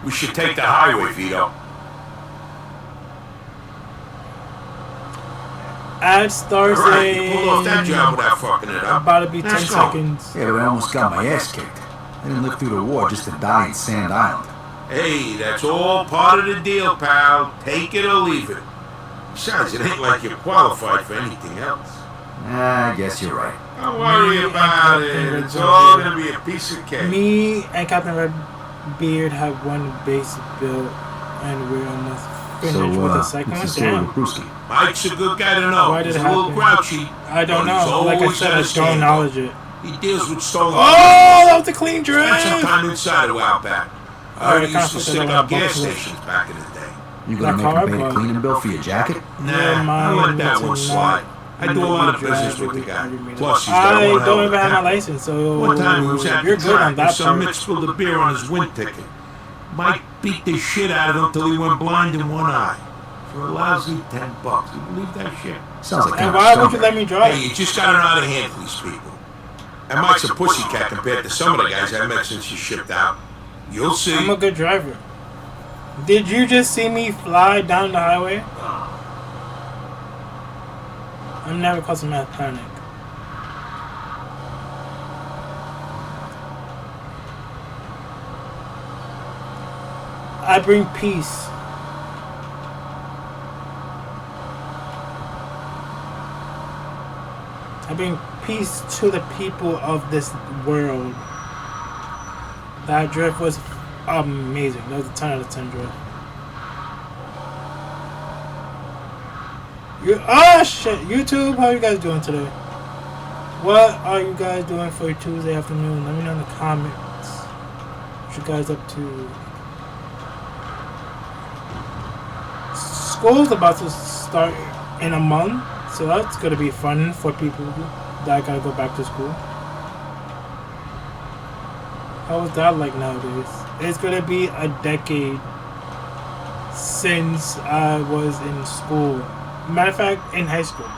We should take the highway, Vito. Add stars Alright, you pulled off that job without fucking it up. About to be 10 Let's go. seconds. Yeah, but I almost got my ass kicked. I didn't live through the war just to die in Sand Island. Hey, that's all part of the deal, pal. Take it or leave it. Besides, it ain't like you're qualified for anything else. I guess you're right. Don't worry about it. It's all gonna be a piece of cake. Me and Captain Redbeard have one base built, and we're almost finished with the second one. Damn. Mike's a good guy to know. Why did He's it a little happen? grouchy. I don't but he's know. Like I always said, got I his don't stand acknowledge it. He deals with stolen Oh, that was a clean drive. Spent some time inside a while back. I heard he used to stick up gas Alright, stations back in the day. You gonna make him pay a cleaning bill for your jacket? Nah, I let that one slide. I do a lot of business with the guy. Plus, he's got I one hell don't of even a have my temper. license, so One time he was at you're the good on track and that some part. Mitch spilled a beer on his wind ticket. Mike beat the shit out of him till he went blind in one eye. For a lousy $10. You believe that shit? Sounds like And why would you let me drive? Hey, you just gotta know how to handle these people. And Mike's a pussycat compared to some of the guys I met since he shipped out. You'll see. I'm a good driver. Did you just see me fly down the highway? I'm never causing mass panic. I bring peace. I bring peace to the people of this world. That drift was amazing. That was a 10 out of 10 drift. Shit, YouTube, how are you guys doing today? What are you guys doing for your Tuesday afternoon? Let me know in the comments. What you guys up to? School's about to start in a month, so that's gonna be fun for people that gotta go back to school. How is that like nowadays? It's gonna be a decade since I was in school. Matter of fact, in high school.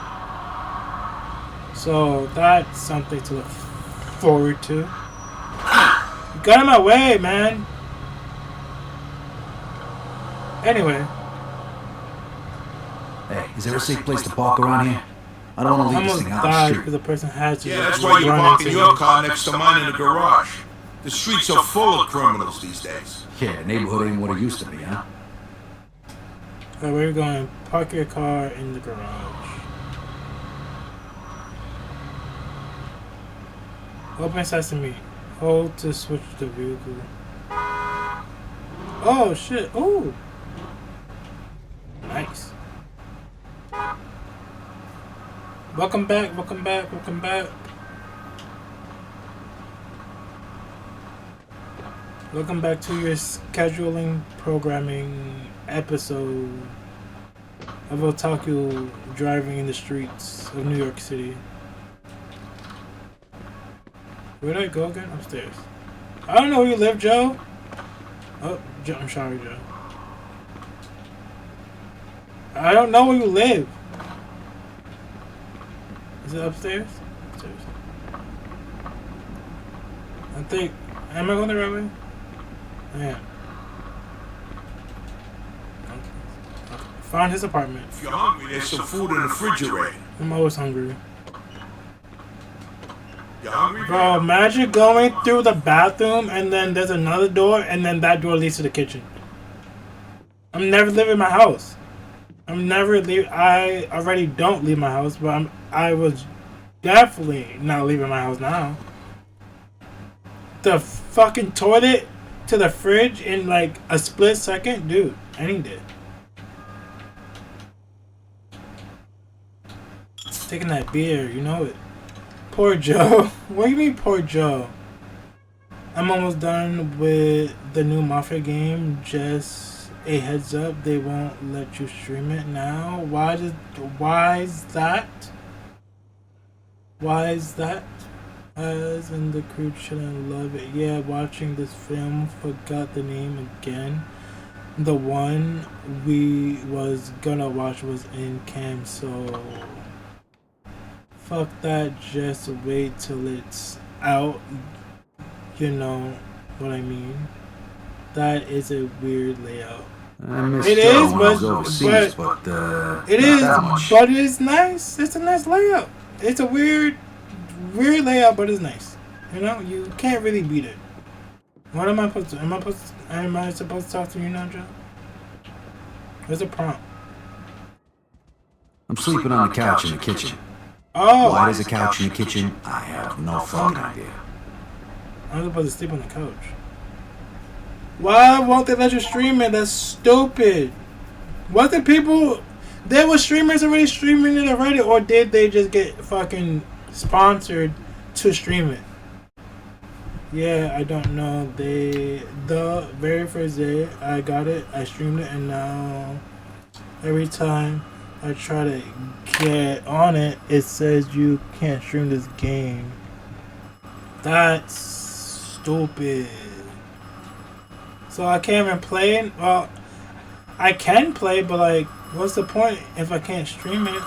So that's something to look forward to. You got in my way, man. Anyway. Hey, is there a safe place to park around here? I don't want to leave this thing out the street. Because the person had to. Yeah, that's why you're parking your car next to mine in the garage. The streets are full of criminals these days. Yeah, neighborhood ain't what it used to be, huh? Alright, where are you going? Park your car in the garage. Open sesame. Hold to switch the vehicle. Oh shit. Oh. Nice. Welcome back, welcome back, welcome back. Welcome back to your scheduling programming episode of Otaku driving in the streets of New York City. Where did I go again? Upstairs. I don't know where you live, Joe. Oh, I'm sorry, Joe. I don't know where you live. Is it upstairs? Upstairs. I think... Am I going the right way? I am. Found his apartment. If you're hungry, there's some food in the refrigerator. I'm always hungry. You hungry? Bro, imagine going through the bathroom and then there's another door and then that door leads to the kitchen. I'm never leaving my house. I already don't leave my house, but I was definitely not leaving my house now. The fucking toilet to the fridge in like a split second? Dude, I need it. Taking that beer, you know it. Poor Joe. What do you mean, poor Joe? I'm almost done with the new Mafia game. Just a heads up, they won't let you stream it now. Why is that? Why is that? As in the crew shouldn't love it. Yeah, watching this film, forgot the name again. The one we was gonna watch was in cam, so fuck that, just wait till it's out. You know what I mean? That is a weird layout. It is, but it is, but it is nice. It's a nice layout. It's a weird layout, but it's nice. You know, you can't really beat it. What am I supposed to? Am I supposed to talk to you now, Joe? Where's the prompt? I'm sleeping on the couch in the kitchen. Oh! Why there's a couch in the kitchen? I have no fucking idea. I'm supposed to sleep on the couch. Why won't they let you stream it? That's stupid. Wasn't people... There were streamers already streaming it already, or did they just get fucking sponsored to stream it? Yeah, I don't know. The very first day I got it, I streamed it, and now every time I try to get on it, it says you can't stream this game. That's stupid. So I can't even play it? Well, I can play, but like, what's the point if I can't stream it?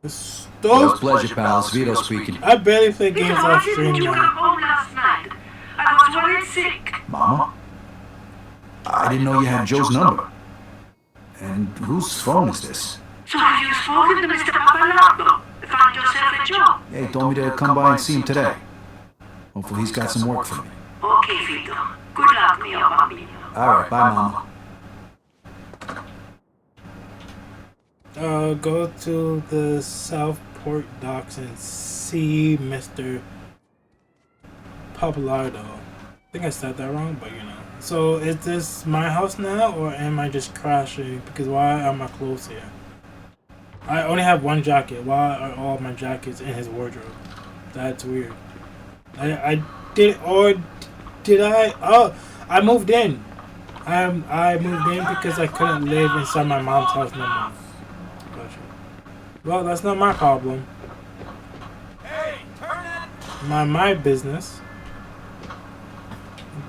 It's stupid. Pleasure, pals. Vito speaking. I barely play games off stream now. Last night. I was worried sick. Mama? I didn't know you had Joe's number. And whose phone is this? So have you spoken to Mr. Papalardo? Find yourself a job? Yeah, he told me to come by and see him today. Hopefully he's got some work for me. Okay, Vito. Good luck, mio bambino. Alright, bye, Mama. Go to the Southport docks and see Mr. Papalardo. I think I said that wrong, but you know. So is this my house now, or am I just crashing? Because why are my clothes here? I only have one jacket. Why are all my jackets in his wardrobe? That's weird. I did, or did I? Oh, I moved in. I moved in because I couldn't live inside my mom's house no more. Gotcha. Well, that's not my problem. My business.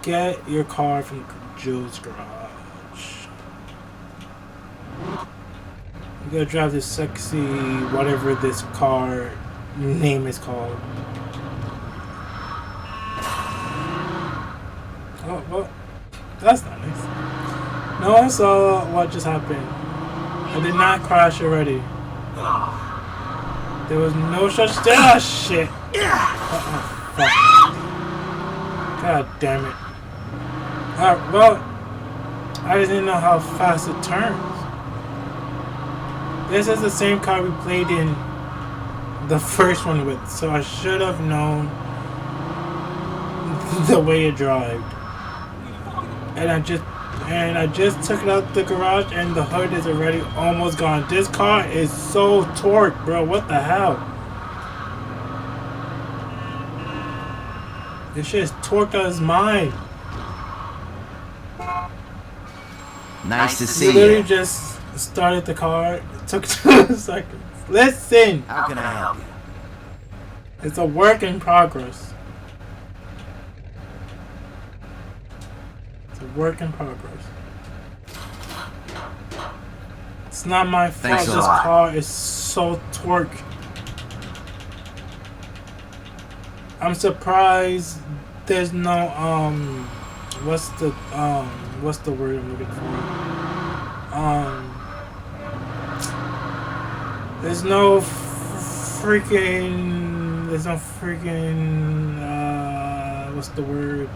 Get your car from Joe's garage. You gotta drive this sexy, whatever this car name is called. Oh, well, that's not nice. No one saw what just happened. I did not crash already. There was no such thing. Ah, shit. Fuck. God damn it. Well, I just didn't know how fast it turns. This is the same car we played in the first one with, so I should have known the way it drives. And I just took it out the garage and the hood is already almost gone. This car is so torqued, bro. What the hell? This shit is torqued out of his mind. Nice to see you. Literally you. just started the car. It took 2 seconds. Listen. How can I help you? It's a work in progress. It's a work in progress. It's not my fault. Thanks a this lot. car is so torqued. I'm surprised there's no what's the word I'm looking for? There's no freaking what's the word?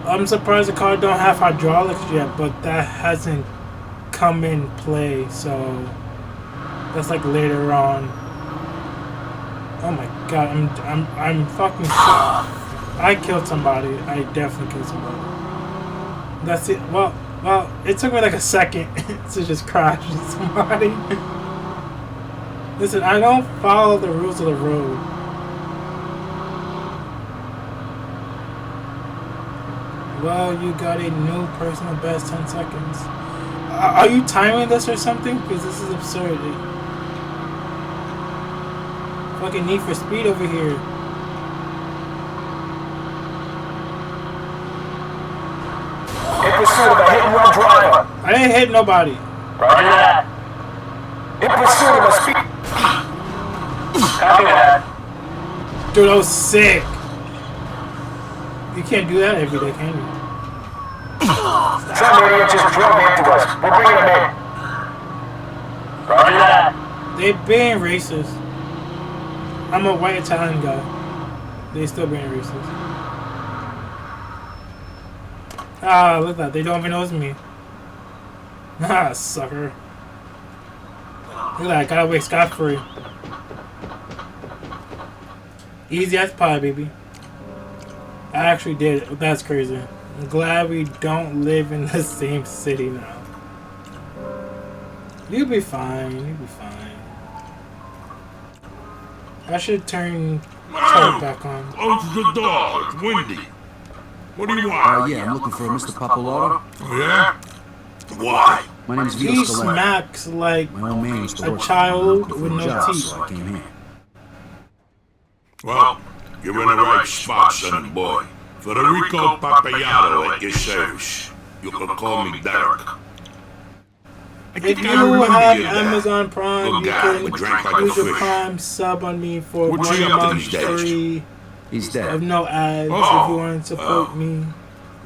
I'm surprised the car don't have hydraulics yet, but that hasn't come in play, so that's like later on. Oh my god, I'm fucking shot. I killed somebody. I definitely killed somebody. That's it. Well, it took me like a second to just crash somebody. Listen, I don't follow the rules of the road. Well, you got a new personal best 10 seconds. Are you timing this or something? Because this is absurd. Fucking Need for Speed over here. In pursuit of a hit-and-run driver. I didn't hit nobody. Roger that. In pursuit of a speed... Copy that. Dude, that was sick. You can't do that every day, can you? Some idiot just drove into us. We're bringing him in. Roger that. They being racist. I'm a white Italian guy. They still being racist. Ah, look at that. They don't even know it's me. Ah, sucker. Look at that. I got away scot-free. Easy as pie, baby. I actually did it. That's crazy. I'm glad we don't live in the same city now. You'll be fine. You'll be fine. I should turn back on. Close the door. It's windy. What do you want? Yeah, I'm looking for Mr. Pappalardo. Oh, yeah? Why? My name's Vito He Scalera. smacks like My old man used to a work child for with a no job, teeth. so I came here. Well, you're in the right spot, sonny boy. Federico Papagliaro at your service. You can call me Derek. If you have Amazon Prime, you can use your Prime sub on me for What's 1 he up to month these days? free He's dead. of no ads if you want to support me.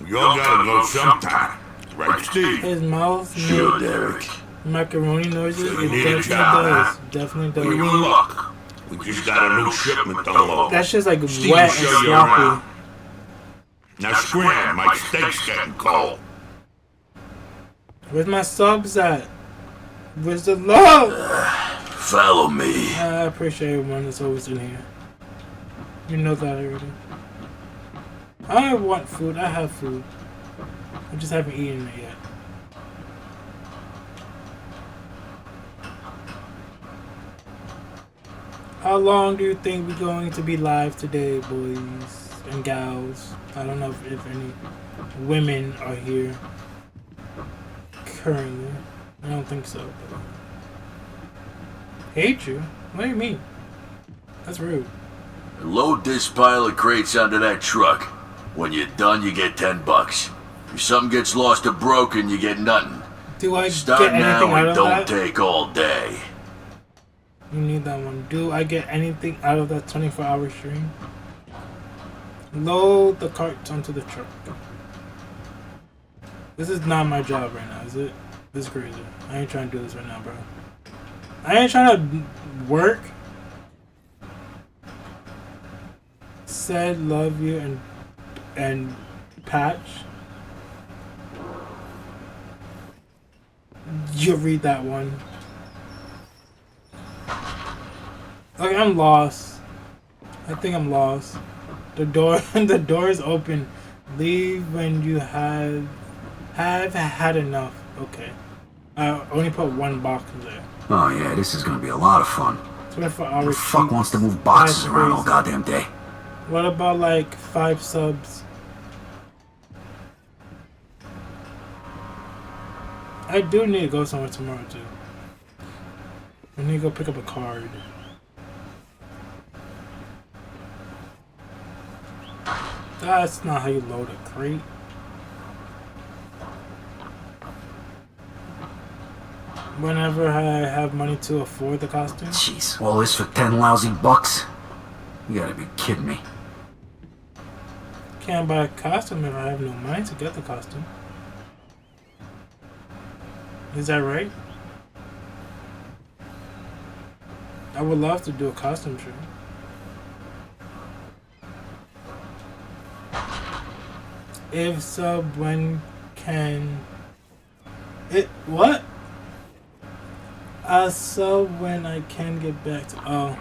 You all gotta go sometime. Right, Steve? His mouth Sure, makes Derek. macaroni noises. So It you need a definitely job, does. huh? Definitely Well, you're in does. luck. We just got a new shipment to unload. That shit's like Steve wet will and show you sloppy. around. Now scram, my steak's getting cold. Where's my subs at? Where's the love? Follow me. I appreciate everyone that's always in here. You know that already. I want food. I have food. I just haven't eaten it yet. How long do you think we're going to be live today, boys and gals? I don't know if any women are here currently. I don't think so. But... Hate you? What do you mean? That's rude. Load this pile of crates onto that truck. When you're done, you get $10. If something gets lost or broken, you get nothing. Do I Start get anything now out and of don't that? take all day. You need that one. Do I get anything out of that 24-hour stream? Load the carts onto the truck. This is not my job right now, is it? This is crazy. I ain't trying to do this right now, bro. I ain't trying to work. Said love you and Patch. You read that one. Okay, I'm lost. I think I'm lost. The door is open. Leave when you have had enough. Okay. I only put one box there. Oh yeah, this is gonna be a lot of fun. 24 Who hours. the fuck wants to move boxes around all goddamn day? What about like 5 subs? I do need to go somewhere tomorrow too. I need to go pick up a card. That's not how you load a crate. Whenever I have money to afford the costume. Jeez, all this for 10 lousy bucks? You gotta be kidding me. Can't buy a costume if I have no money to get the costume. Is that right? I would love to do a costume show. If so, when can it what? So when I can get back to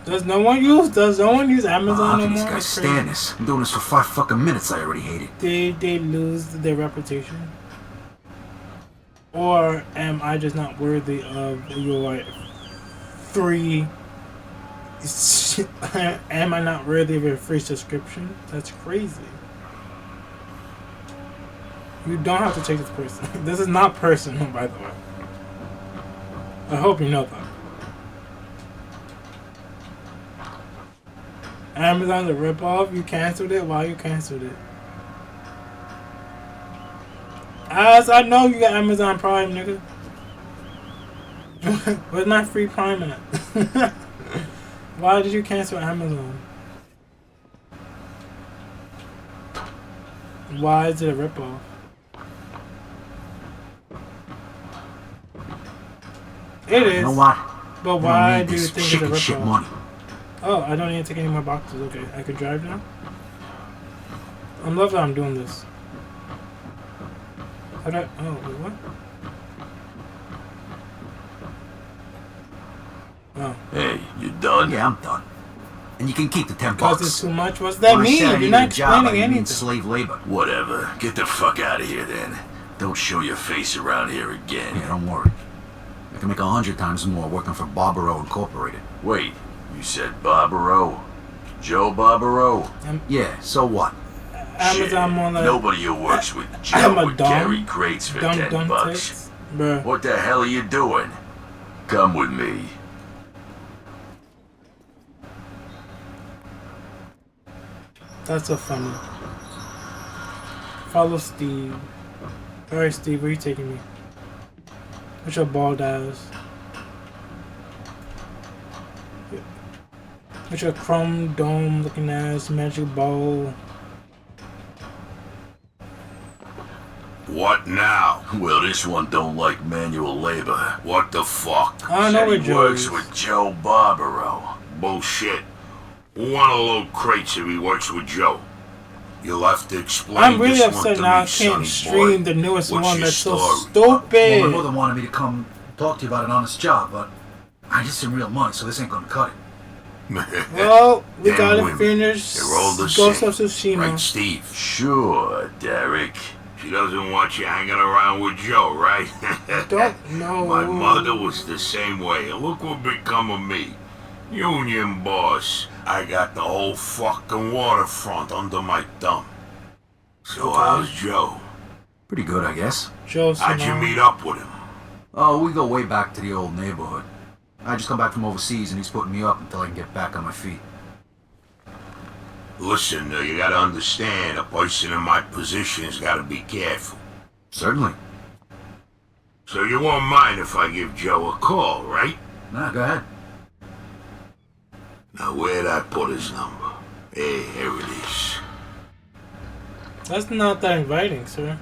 Does no one use Amazon How no can these more? guys stand this? I'm doing this for 5 fucking minutes. I already hate it. They lose their reputation? Or am I just not worthy of your free... Am I not worthy of a free subscription? That's crazy. You don't have to take this personal. This is not personal, by the way. I hope you know that. Amazon's a ripoff? You canceled it? Why you canceled it? As I know you got Amazon Prime, nigga. Where's my free Prime at? Why did you cancel Amazon? Why is it a ripoff? It is. You know what? But why do you think it's a chicken shit ripoff? money. Oh, I don't need to take any more boxes. Okay, I can drive now? I love that I'm doing this. How do I... Oh, wait, what? Oh. Hey, you done? Yeah, I'm done. And you can keep the 10 Because bucks. it's too much? What's that mean? You're not explaining anything. Slave labor. Whatever. Get the fuck out of here then. Don't show your face around here again. Yeah, don't worry. I can make 100 times more working for Barbaro Incorporated. Wait, you said Barbaro? Joe Barbaro? Yeah, so what? Amazon more like... Nobody who works with Joe I'm a would dumb, carry crates for 10 bucks. tits. Bruh. What the hell are you doing? Come with me. That's so funny. Follow Steve. Alright, Steve, where you taking me? What's your bald ass? What's your chrome dome looking ass, magic ball? What now? Well, this one don't like manual labor. What the fuck? I know Said what he Joe works is. with Joe Barbaro. Bullshit. Who wanna load crates if he works with Joe? You'll have to explain I'm really this one upset to now. me, I sonny can't stream boy. the newest What's one. your That's so story? Well, stupid. my mother wanted me to come talk to you about an honest job, but I need some real money, so this ain't gonna cut it. Well, we Damn gotta women. finish They're all the Ghost of same. Tsushima. Right, Steve? Sure, Derek. She doesn't want you hanging around with Joe, right? Don't know. My mother was the same way, and look what become of me. Union boss. I got the whole fucking waterfront under my thumb. So how's Joe? Pretty good, I guess. Joe's How'd you meet up with him? Oh, we go way back to the old neighborhood. I just come back from overseas, and he's putting me up until I can get back on my feet. Listen, you gotta understand, a person in my position's gotta be careful. Certainly. So you won't mind if I give Joe a call, right? Nah, go ahead. Now where'd I put his number? Hey, here it is. That's not that inviting, sir.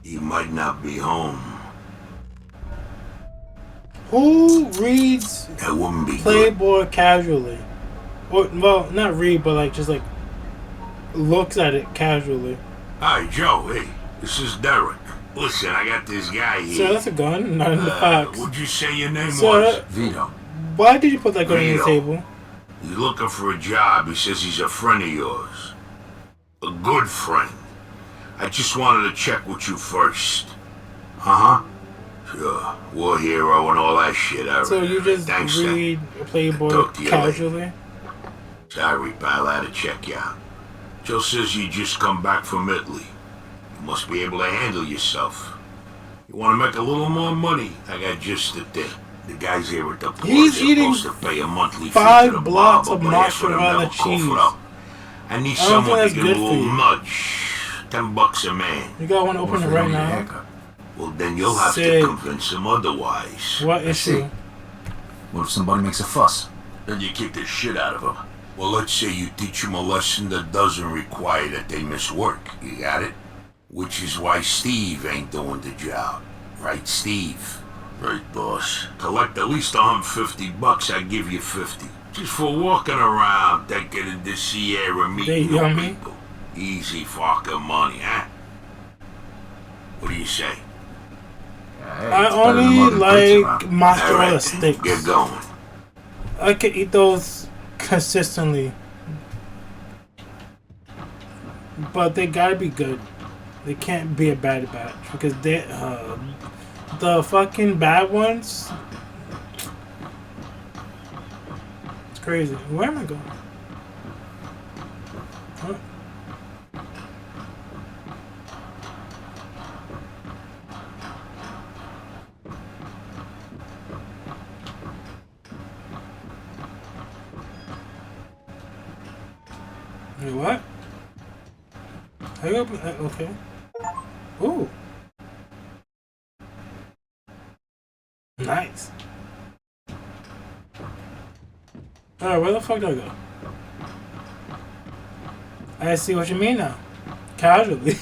He might not be home. Who reads That wouldn't be good. Playboy casually? Or, well, not read, but like just like looks at it casually. Hi, Joe. Hey, this is Derek. Listen, I got this guy here. So that's a gun, not in the box. What'd you say your name So, was? Vito. Why did you put that gun on the Vito. table? He's looking for a job. He says he's a friend of yours. A good friend. I just wanted to check with you first. Uh-huh. Sure. War hero and all that shit. All So right. you just Thanks, read Playboy Talk to you casually? Sorry, pal. I had to check you out. Joe says you just come back from Italy. You must be able to handle yourself. You want to make a little more money? I got just the thing. The guys here at the port, He's they're eating supposed to pay a monthly fee 5 to the blocks barber, of but half of them mozzarella never cough cheese. it up. I need I don't someone think to that's give a good for little you. nudge. $10 a man. You got one open it right now? Well, then you'll have Sick. to convince him otherwise. What issue? What if somebody makes a fuss? Then you kick the shit out of him. Well, let's say you teach them a lesson that doesn't require that they miss work. You got it? Which is why Steve ain't doing the job. Right, Steve? Right, boss. Collect at least $150, I give you 50. Just for walking around, taking in the Sierra, They meeting new yummy? people. Easy fucking money, huh? What do you say? I only like mozzarella Alright, sticks. get going. I can eat those consistently. But they gotta be good. They can't be a bad batch. Because they, the fucking bad ones, it's crazy. Where am I going? Huh? Wait, what? I open. Okay. Ooh. Nice. Alright, where the fuck do I go? I see what you mean now. Casually.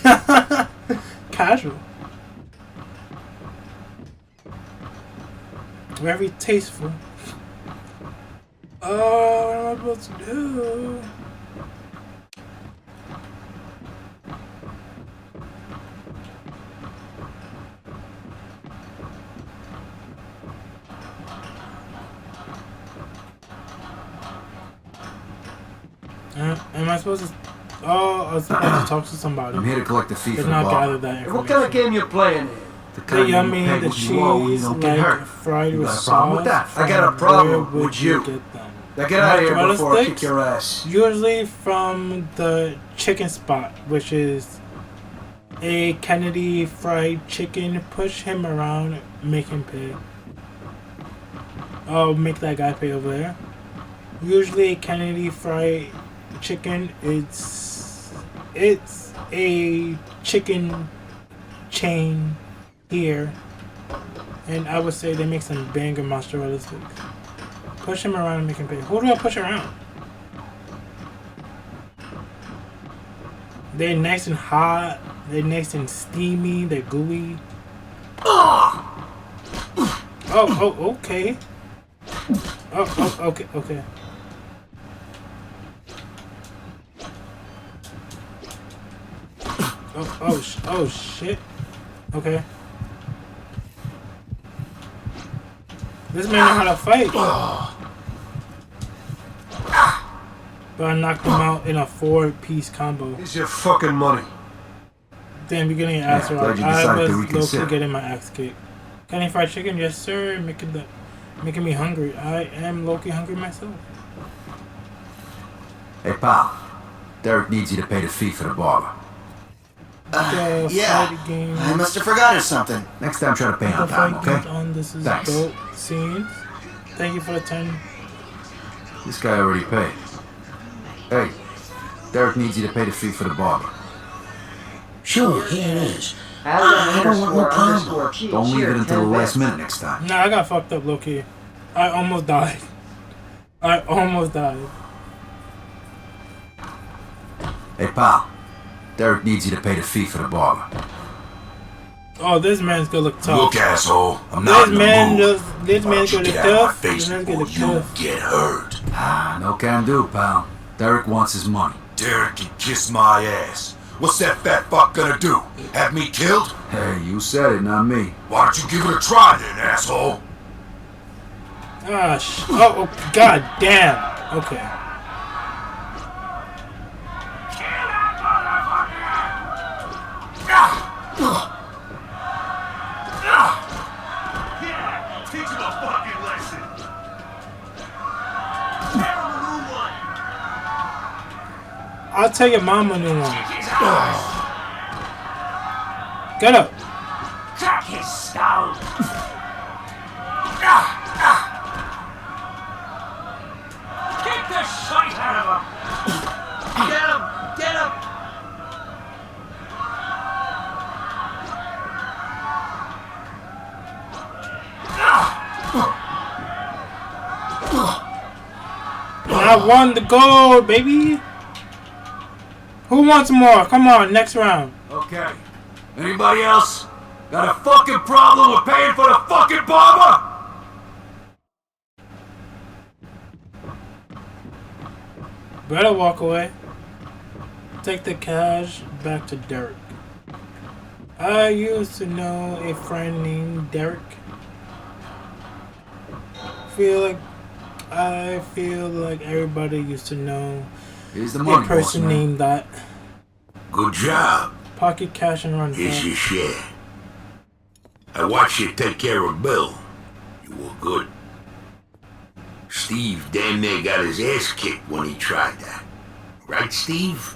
Casual. Very tasteful. Oh, what am I supposed to do? Am I supposed to? Oh, I was supposed to talk to somebody. I'm here to collect a fee Did for the not bar. gather that information. What kind of game you playing here? The The kind you yummy, pay the what you owe when you cheese, don't get like hurt. fried You with got a sauce. problem with that? I got a from problem where with would you. Get them? Now get out of here Mozzarella before I kick sticks? your ass. Usually from the chicken spot, which is a Kennedy fried chicken. Push him around, make him pay. I'll make that guy pay over there. Usually Kennedy fried chicken, it's a chicken chain here, and I would say they make some banger mozzarella sticks. Push him around and make him pay. Who do I push around? They're nice and hot. They're nice and steamy. They're gooey. Oh, okay. Oh, okay. Oh, shit. Okay. This man know how to fight. But I knocked him out in a 4-piece combo. Here's your fucking money. Damn, you're getting your ass glad rocked. you I decided to was reconsider. low-key getting my ass kicked. Can I fried chicken? Yes, sir. Making me hungry. I am low-key hungry myself. Hey, pal. Derek needs you to pay the fee for the barber. Yeah. I must have forgotten something. Next time, try to pay on time, okay? This is Thanks. dope scenes. Thank you for the 10. This guy already paid. Hey, Derek needs you to pay the fee for the barber. Sure, here it is. As I don't want no problem. Don't leave it until the last minute next time. Nah, I got fucked up, low-key. I almost died. Hey, pal. Derek needs you to pay the fee for the barber. Oh, this man's gonna look tough. Look, asshole, I'm not in the mood. This man's gonna look Get out of my tough. face This man's gonna before look you tough. get hurt. No can do, pal. Derek wants his money. Derek can kiss my ass. What's that fat fuck gonna do? Have me killed? Hey, you said it, not me. Why don't you give it a try then, asshole? Oh, god damn. Okay. Teach him a fucking lesson. I'll tell your mom a new one. Get up. Crack his skull. Kick the shite out of him. Get him. Get him. I won the gold, baby. Who wants more? Come on, next round. Okay. Anybody else got a fucking problem with paying for the fucking barber? Better walk away. Take the cash back to Derek. I used to know a friend named Derek. I feel like everybody used to know Here's the a money, person boss man. named that. Good job. Pocket cash and run Here's fast. your share. I watched you take care of Bill. You were good. Steve damn near got his ass kicked when he tried that. Right, Steve?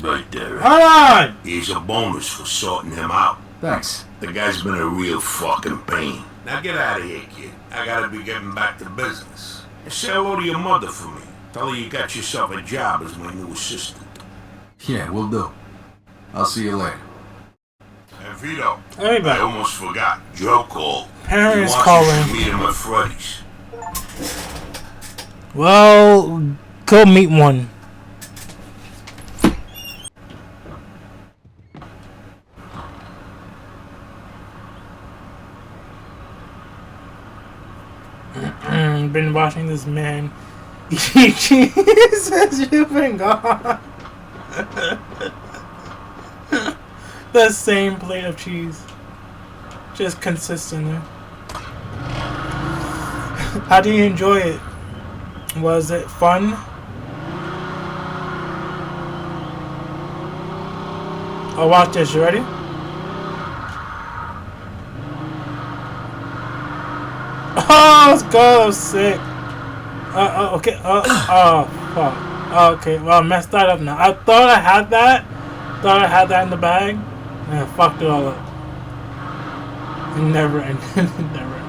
Right there. Hold on! Here's a bonus for sorting him out. Thanks. The guy's been a real fucking pain. Now get out of here, kid. I gotta be getting back to business. Say hello to your mother for me. Tell her you got yourself a job as my new assistant. Yeah, we'll do. I'll see you later. And Vito, Everybody. I almost forgot. Joe called. Parents He wants calling. you to meet him at Freddy's. Well, go meet one. Been watching this man eat cheese since you've been gone. The same plate of cheese. Just consistently. How do you enjoy it? Was it fun? Oh, watch this. You ready? Oh, let's go. Sick. Okay. Oh, fuck. Okay. Well, I messed that up now. I thought I had that. Thought I had that in the bag. And I fucked it all up. It never ended. It never ended.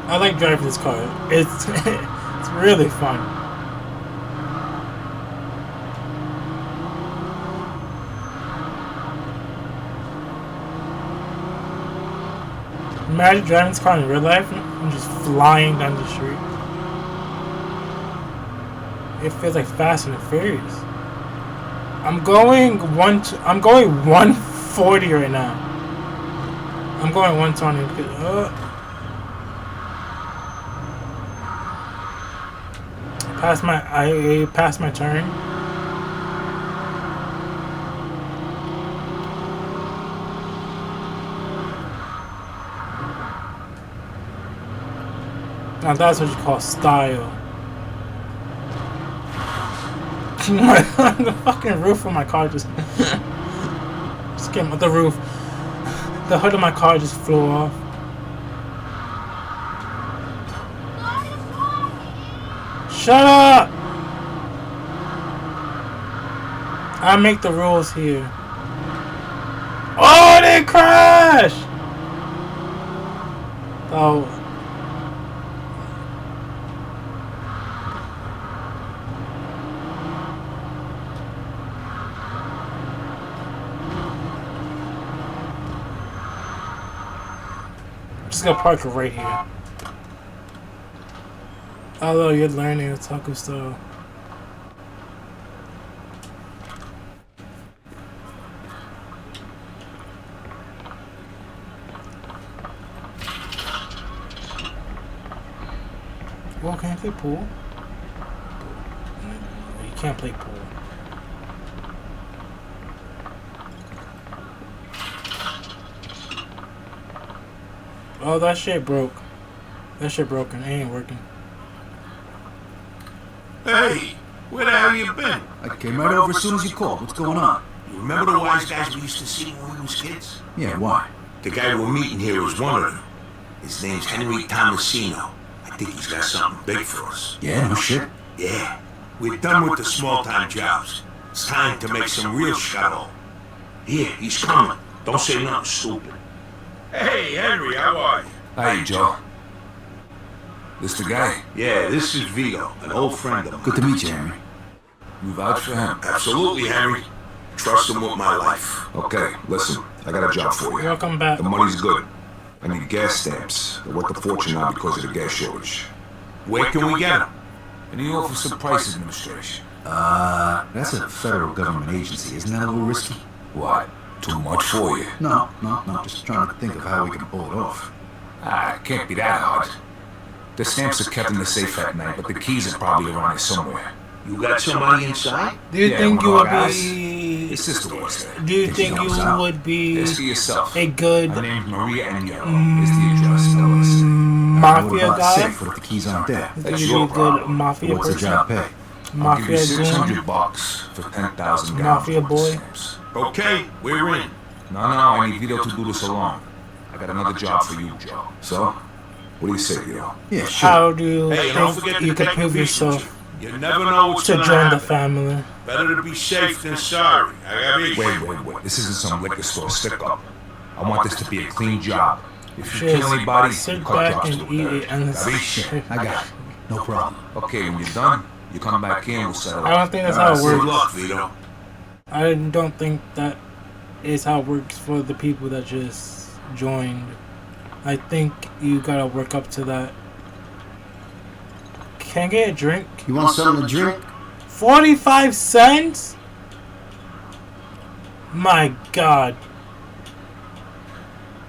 I like driving this car. It's it's really fun. Imagine driving this car in real life and just flying down the street. It feels like Fast and Furious. I'm going 140 right now. I'm going 120 because I passed my turn. Now that's what you call style. The fucking roof of my car just came off the roof. The hood of my car just flew off. Shut up! I make the rules here. Oh, they crashed! Oh. Just gonna park right here. Although you're learning the taco style. Well, can I play pool? You can't play pool. Oh, that shit broke. That shit broken. It ain't working. Hey, where the hell you been? I came right over as soon as you called. What's going on? You remember the wise guys we used to see when we was kids? Yeah, why? The guy we're meeting here is one of them. His name's Henry Tomasino. I think he's got something big for us. Yeah, no shit. Yeah. We're done with the small-time jobs. It's time to make some real shuttle. Here, he's coming. Don't say nothing stupid. Hey, Henry, how are you? Hi, Joe. This the guy? Yeah, this is Vito, an old friend of mine. Good to meet you, Henry. You vouch for him? Absolutely, Henry. Trust him with my life. Okay, listen, I got a job for you. Welcome back. The money's good. I need gas stamps. They're worth a fortune now because of the gas shortage. Where can we get them? In the Office of Price Administration. That's a federal government agency. Isn't that a little risky? What? Too much for you? No. Just trying to think of how we can pull it off. It can't be that hard. The stamps are kept in the safe at night, but the keys are probably around here somewhere. You got somebody inside? Do you think you would be... His sister works there. Do you think you would be Ask yourself. a good My name's Maria Agnello. Is the address. Tell us. Mafia guy? Safe, what if the keys aren't there? Think you'd be a good mafia What's the person? job pay? I'll give you Mafia $600 for 10,000 gallons. Mafia boy? Stamps. Okay, we're in. No, I need Vito to do this alone. I got another job for you, Joe. So, what do you say, Vito? Yeah, sure. How do you Hey, don't think forget you to could take prove the yourself You never know what's to gonna join the happen. family? Better to be safe than sorry. I gotta be. Wait. This isn't some liquor store stick-up. I want this to be a clean job. If you Just kill anybody, sit you cut back jobs and to eat a it and Got me? shit. I got it. No problem. Okay, when you're done, you come back in, we'll settle I don't think that's how it Good works. luck, Vito. I don't think that is how it works for the people that just joined. I think you gotta work up to that. Can I get a drink? You want something to drink? 45 cents? My God.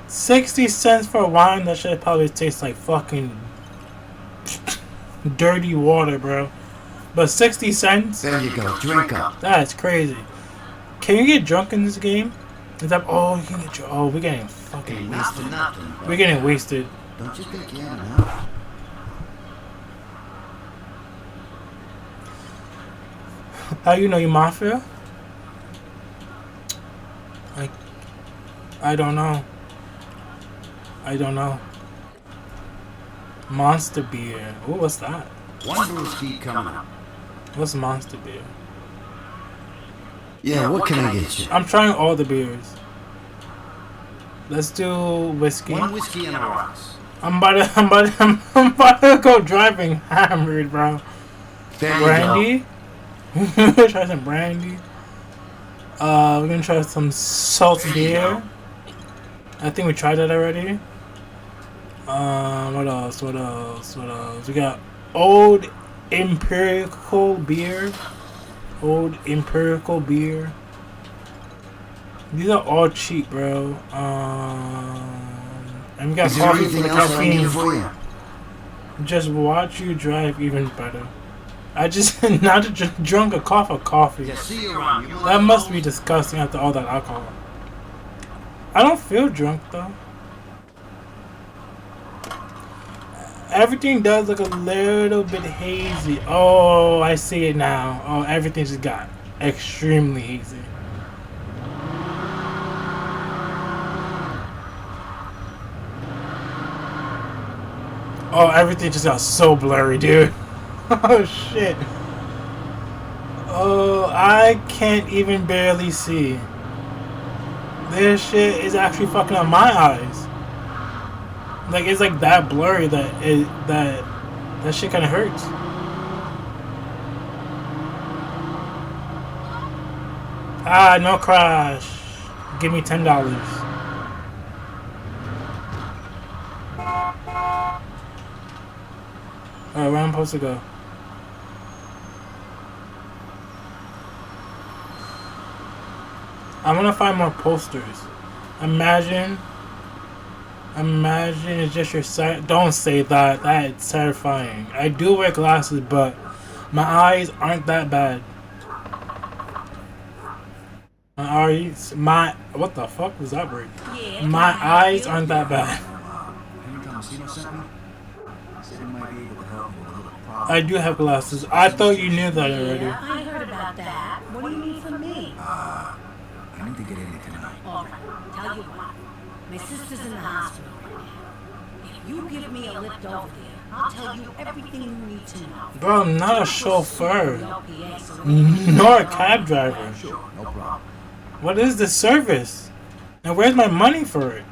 60 cents for wine? That shit probably tastes like fucking dirty water, bro. But 60 cents? There you go. Drink up. That's crazy. Can you get drunk in this game? Is that, oh, you can get drunk. Oh, we're getting fucking wasted. We're getting wasted. Don't you think you had enough? How you know you Mafia? I don't know. Monster beer. Ooh, what's that? One brewski coming up. What's monster beer? Yeah, what can I get you? I'm trying all the beers. Let's do whiskey. One whiskey and a rocks. I'm about to go driving hammered, bro. There you Brandy? We're gonna try some brandy. We're gonna try some salt beer. I think we tried that already. What else? What else? What else? We got Old Empirical Beer. Old Empirical Beer. These are all cheap, bro. And we got coffee for the caffeine. Just watch you drive even better. I just not drunk a cup of coffee. That must be disgusting after all that alcohol. I don't feel drunk though. Everything does look a little bit hazy. Oh, I see it now. Oh, everything just got extremely hazy. Oh, everything just got so blurry, dude. Oh, shit. Oh, I can't even barely see. This shit is actually fucking on my eyes. Like, it's like that blurry that that shit kind of hurts. Ah, no crash. Give me $10. Alright, where am I supposed to go? I want to find more posters. Imagine it's just your sight. Don't say that. That's terrifying. I do wear glasses, but my eyes aren't that bad. What the fuck was that word? Yeah, my eyes aren't that bad. I do have glasses. I thought you knew that already. Yeah, I heard about that. What do you need from me? I need to get in tonight. All right, tell you what. My sister's in the hospital right now. If you give me a lift over there, I'll tell you everything you need to know. Bro, I'm not a chauffeur. Nor a cab driver. Sure, no problem. What is this service? And where's my money for it?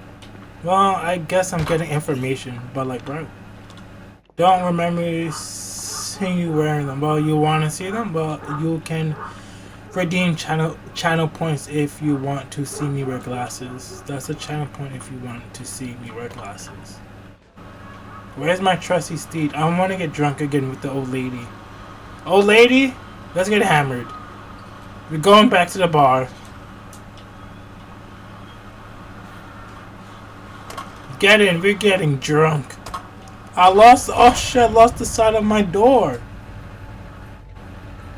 Well, I guess I'm getting information, but like, bro, don't remember seeing you wearing them. Well, you want to see them? Well, you can redeem channel points if you want to see me wear glasses. That's a channel point if you want to see me wear glasses. Where's my trusty steed? I want to get drunk again with the old lady. Old lady, let's get hammered. We're going back to the bar. Get in, we're getting drunk. Oh shit, I lost the side of my door.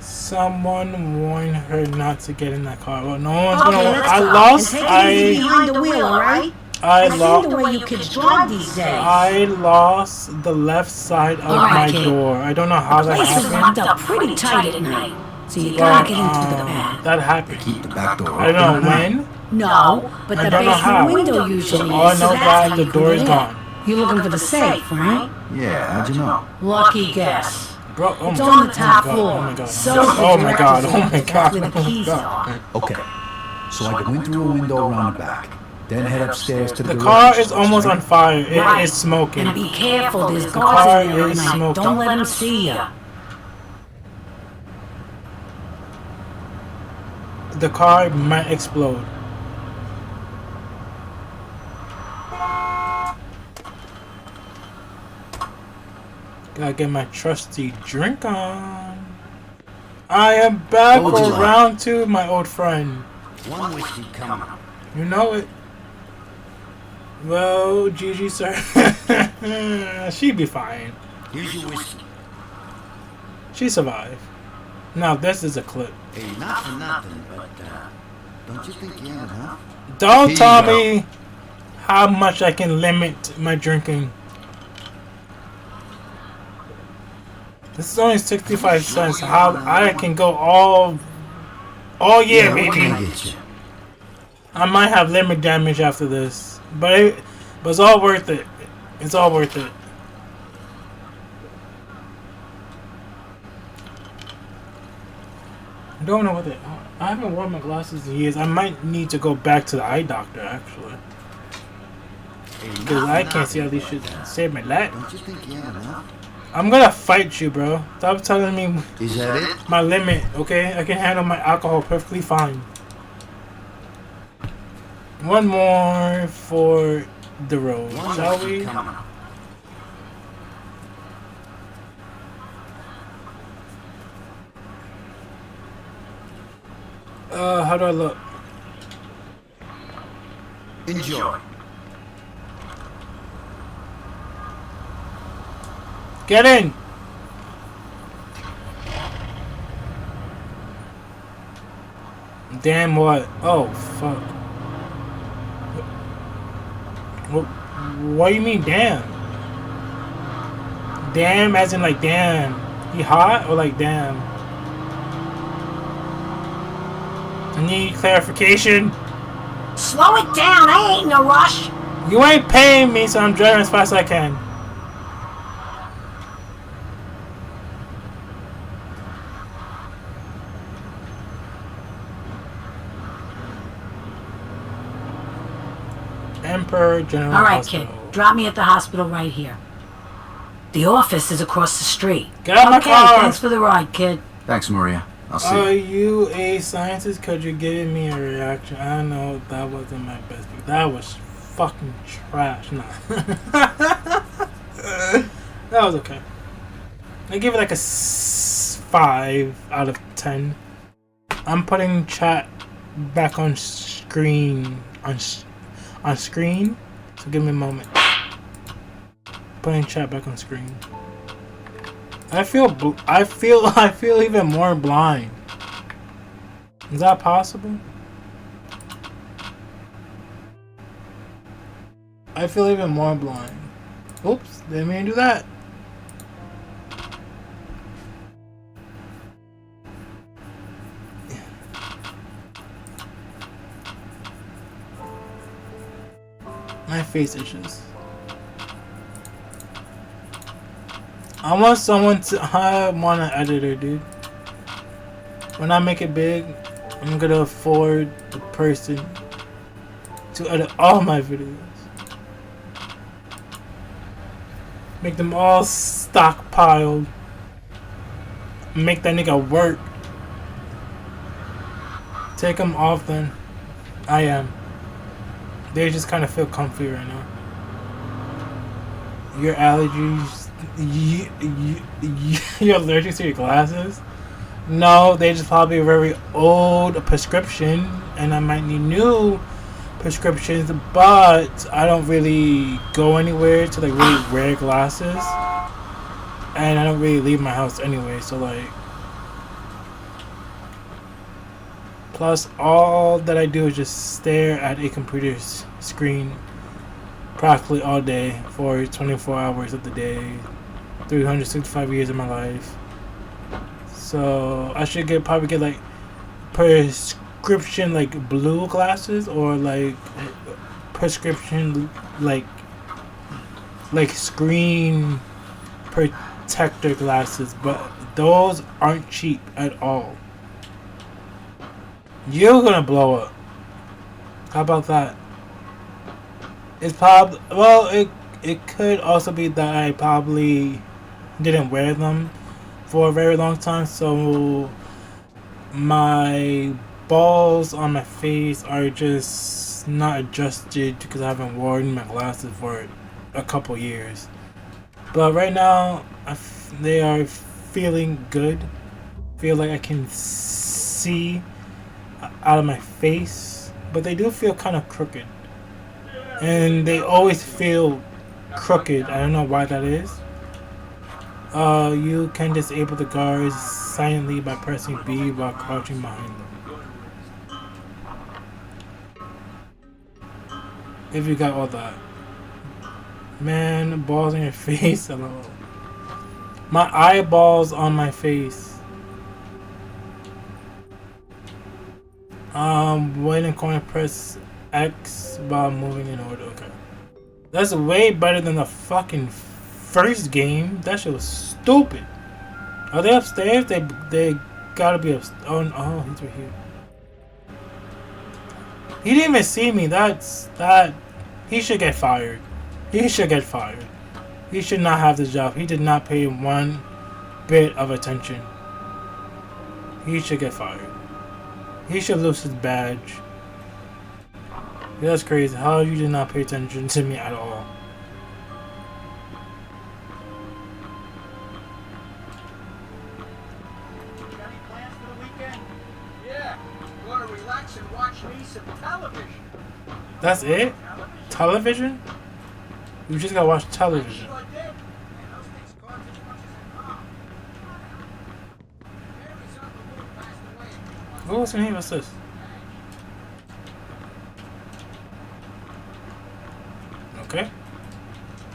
Someone warned her not to get in that car. Well, no one's gonna. I lost. Behind the wheel, all right? I lost. The way you kids drive these days. I lost the left side of my door. I don't know how that happened. The place is locked up pretty tight at night, so you gotta get into the back. That happened. Keep the back door open. I don't know when. No, but the basement window usually is. All I know that the door is gone. You're looking for the safe, right? Yeah, how'd you know? Lucky guess. Bro, it's on the top floor. Oh my god. So oh my god. Oh my god. Where the keys are. Okay, so I go in through a window around the back, then head upstairs to the garage. The car is almost on fire. It is smoking. And be careful, there's guards in there at night. Don't let them see you. The car might explode. Gotta get my trusty drink on. I am back for round 2, my old friend. One whiskey coming. You know it. Well, GG, sir. She'd be fine. Here's your whiskey. She survived. Now this is a clip. Hey, not for nothing, but don't you think you have enough? Don't tell me how much I can limit my drinking. This is only 65 cents. How I can go all year, baby. I might have limit damage after this, but it's all worth it. It's all worth it. I don't know what I haven't worn my glasses in years. I might need to go back to the eye doctor actually, because I can't see how these shit save my life. Don't you think you have enough? I'm gonna fight you, bro. Stop telling me Is that it? my limit, okay? I can handle my alcohol perfectly fine. One more for the road, shall we? How do I look? Enjoy. Get in! Damn what? Oh, fuck. What do you mean, damn? Damn as in like, damn. He hot or like, damn? I need clarification. Slow it down, I ain't in a rush. You ain't paying me, so I'm driving as fast as I can. Emperor General All right, Hospital. kid. Drop me at the hospital right here. The office is across the street. Get out of my car! Okay, thanks for the ride, kid. Thanks, Maria. I'll see Are you. you a scientist? Could you give me a reaction? I know that wasn't my best. That was fucking trash. Nah. That was okay. I give it like a 5 out of 10. I'm putting chat back on screen. On screen. So give me a moment. Putting chat back on screen. I feel even more blind. Is that possible? I feel even more blind. Oops, didn't mean to do that. My face itches. I want someone to. I want an editor, dude. When I make it big, I'm gonna afford the person to edit all my videos. Make them all stockpiled. Make that nigga work. Take them off then. I am. They just kind of feel comfy right now. Your allergies. You're allergic to your glasses? No, they just probably a very old prescription, and I might need new prescriptions, but I don't really go anywhere to like really wear glasses, and I don't really leave my house anyway, so like, plus all that I do is just stare at a computer screen practically all day for 24 hours of the day, 365 years of my life. So I should probably get like prescription like blue glasses, or like prescription like screen protector glasses, but those aren't cheap at all. You're gonna blow up. How about that? It's probably, well, it could also be that I probably didn't wear them for a very long time, so my balls on my face are just not adjusted because I haven't worn my glasses for a couple years. But right now, they are feeling good. Feel like I can see out of my face, but they do feel kind of crooked. And they always feel crooked. I don't know why that is. You can disable the guards silently by pressing B while crouching behind them. If you got all that. Man, balls on your face. Hello. My eyeballs on my face. When in corner, press X while moving in order. Okay. That's way better than the fucking first game. That shit was stupid. Are they upstairs? They gotta be upstairs. Oh, he's right here. He didn't even see me. That. He should get fired. He should get fired. He should not have this job. He did not pay one bit of attention. He should get fired. He should lose his badge. That's crazy. How you did not pay attention to me at all? Yeah, going to That's it? Television? You just gotta watch television. Oh, what's in here? What's this? Okay.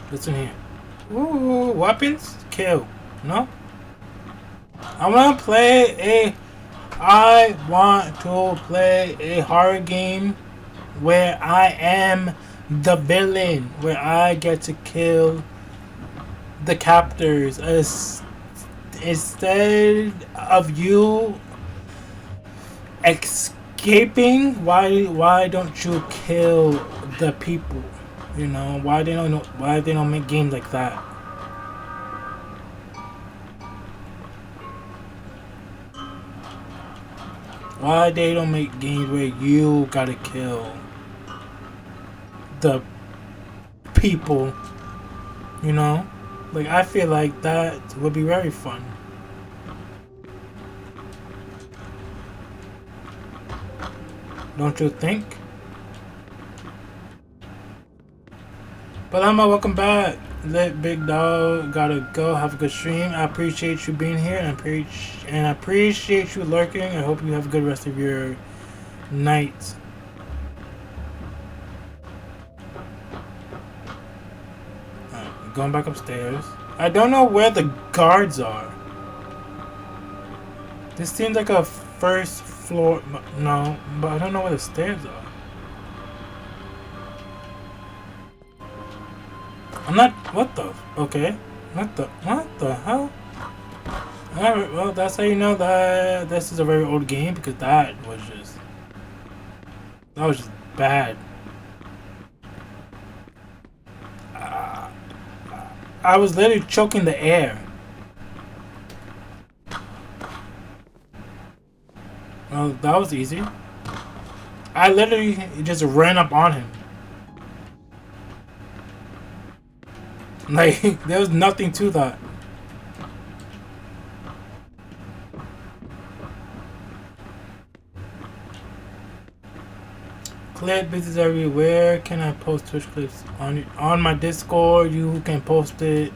What's in here? Ooh, weapons? Kill. No? I want to play a horror game where I am the villain, where I get to kill the captors instead of you escaping. Why don't you kill the people? You know, why they don't make games like that? Why they don't make games where you gotta kill the people? You know? Like, I feel like that would be very fun. Don't you think? But welcome back. Lit Big Dog, gotta go. Have a good stream. I appreciate you being here and I appreciate you lurking. I hope you have a good rest of your night. Going back upstairs. I don't know where the guards are. This seems like a first floor. No, but I don't know where the stairs are. I'm not. What the? Okay. What the hell? Alright, well, that's how you know that this is a very old game, because that was just bad. I was literally choking the air. Well, that was easy. I literally just ran up on him. Like, there was nothing to that. Clip business everywhere. Can I post Twitch clips on my Discord? You can post it.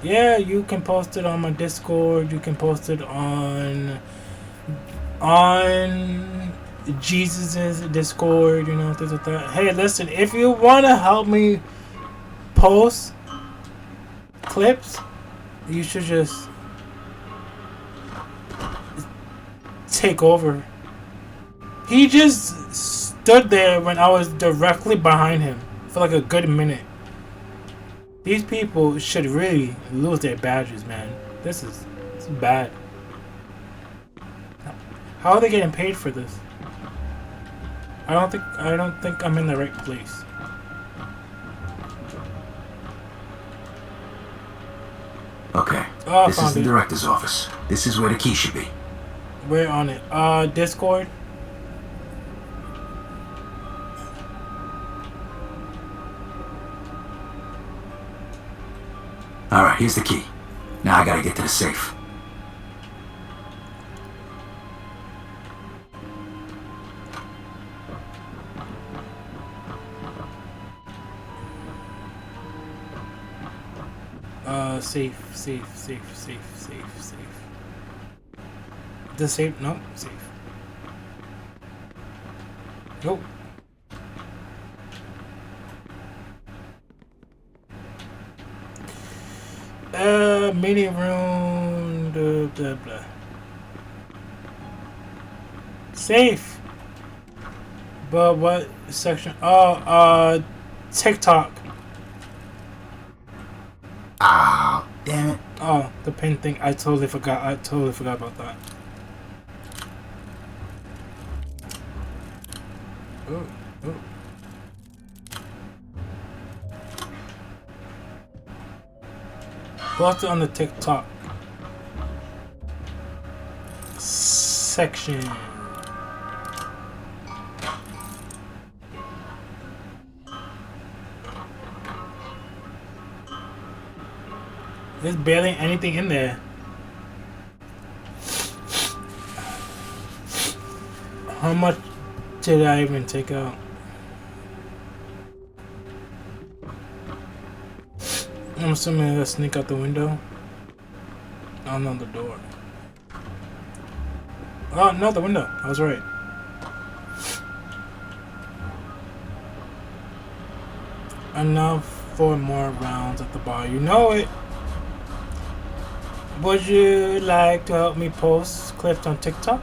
Yeah, you can post it on my Discord. You can post it on Jesus's Discord. You know, things like that. Hey, listen, if you wanna help me post clips, you should just take over. He just stood there when I was directly behind him for like a good minute. These people should really lose their badges, man. This is bad. How are they getting paid for this? I don't think I'm in the right place. Okay. Oh, this is the director's office. This is where the key should be. Where on it? Discord. Alright, here's the key. Now I gotta get to the safe. Safe. The safe? No, safe. Nope. Meeting room, blah, blah. Safe. But what section? Oh, TikTok. Ah, damn it. Oh, the pin thing. I totally forgot about that. Oh. Post it on the TikTok section. There's barely anything in there. How much did I even take out? I'm assuming I gotta sneak out the window. Oh no, the door. Oh no, the window. I was right. Enough for more rounds at the bar. You know it. Would you like to help me post clips on TikTok?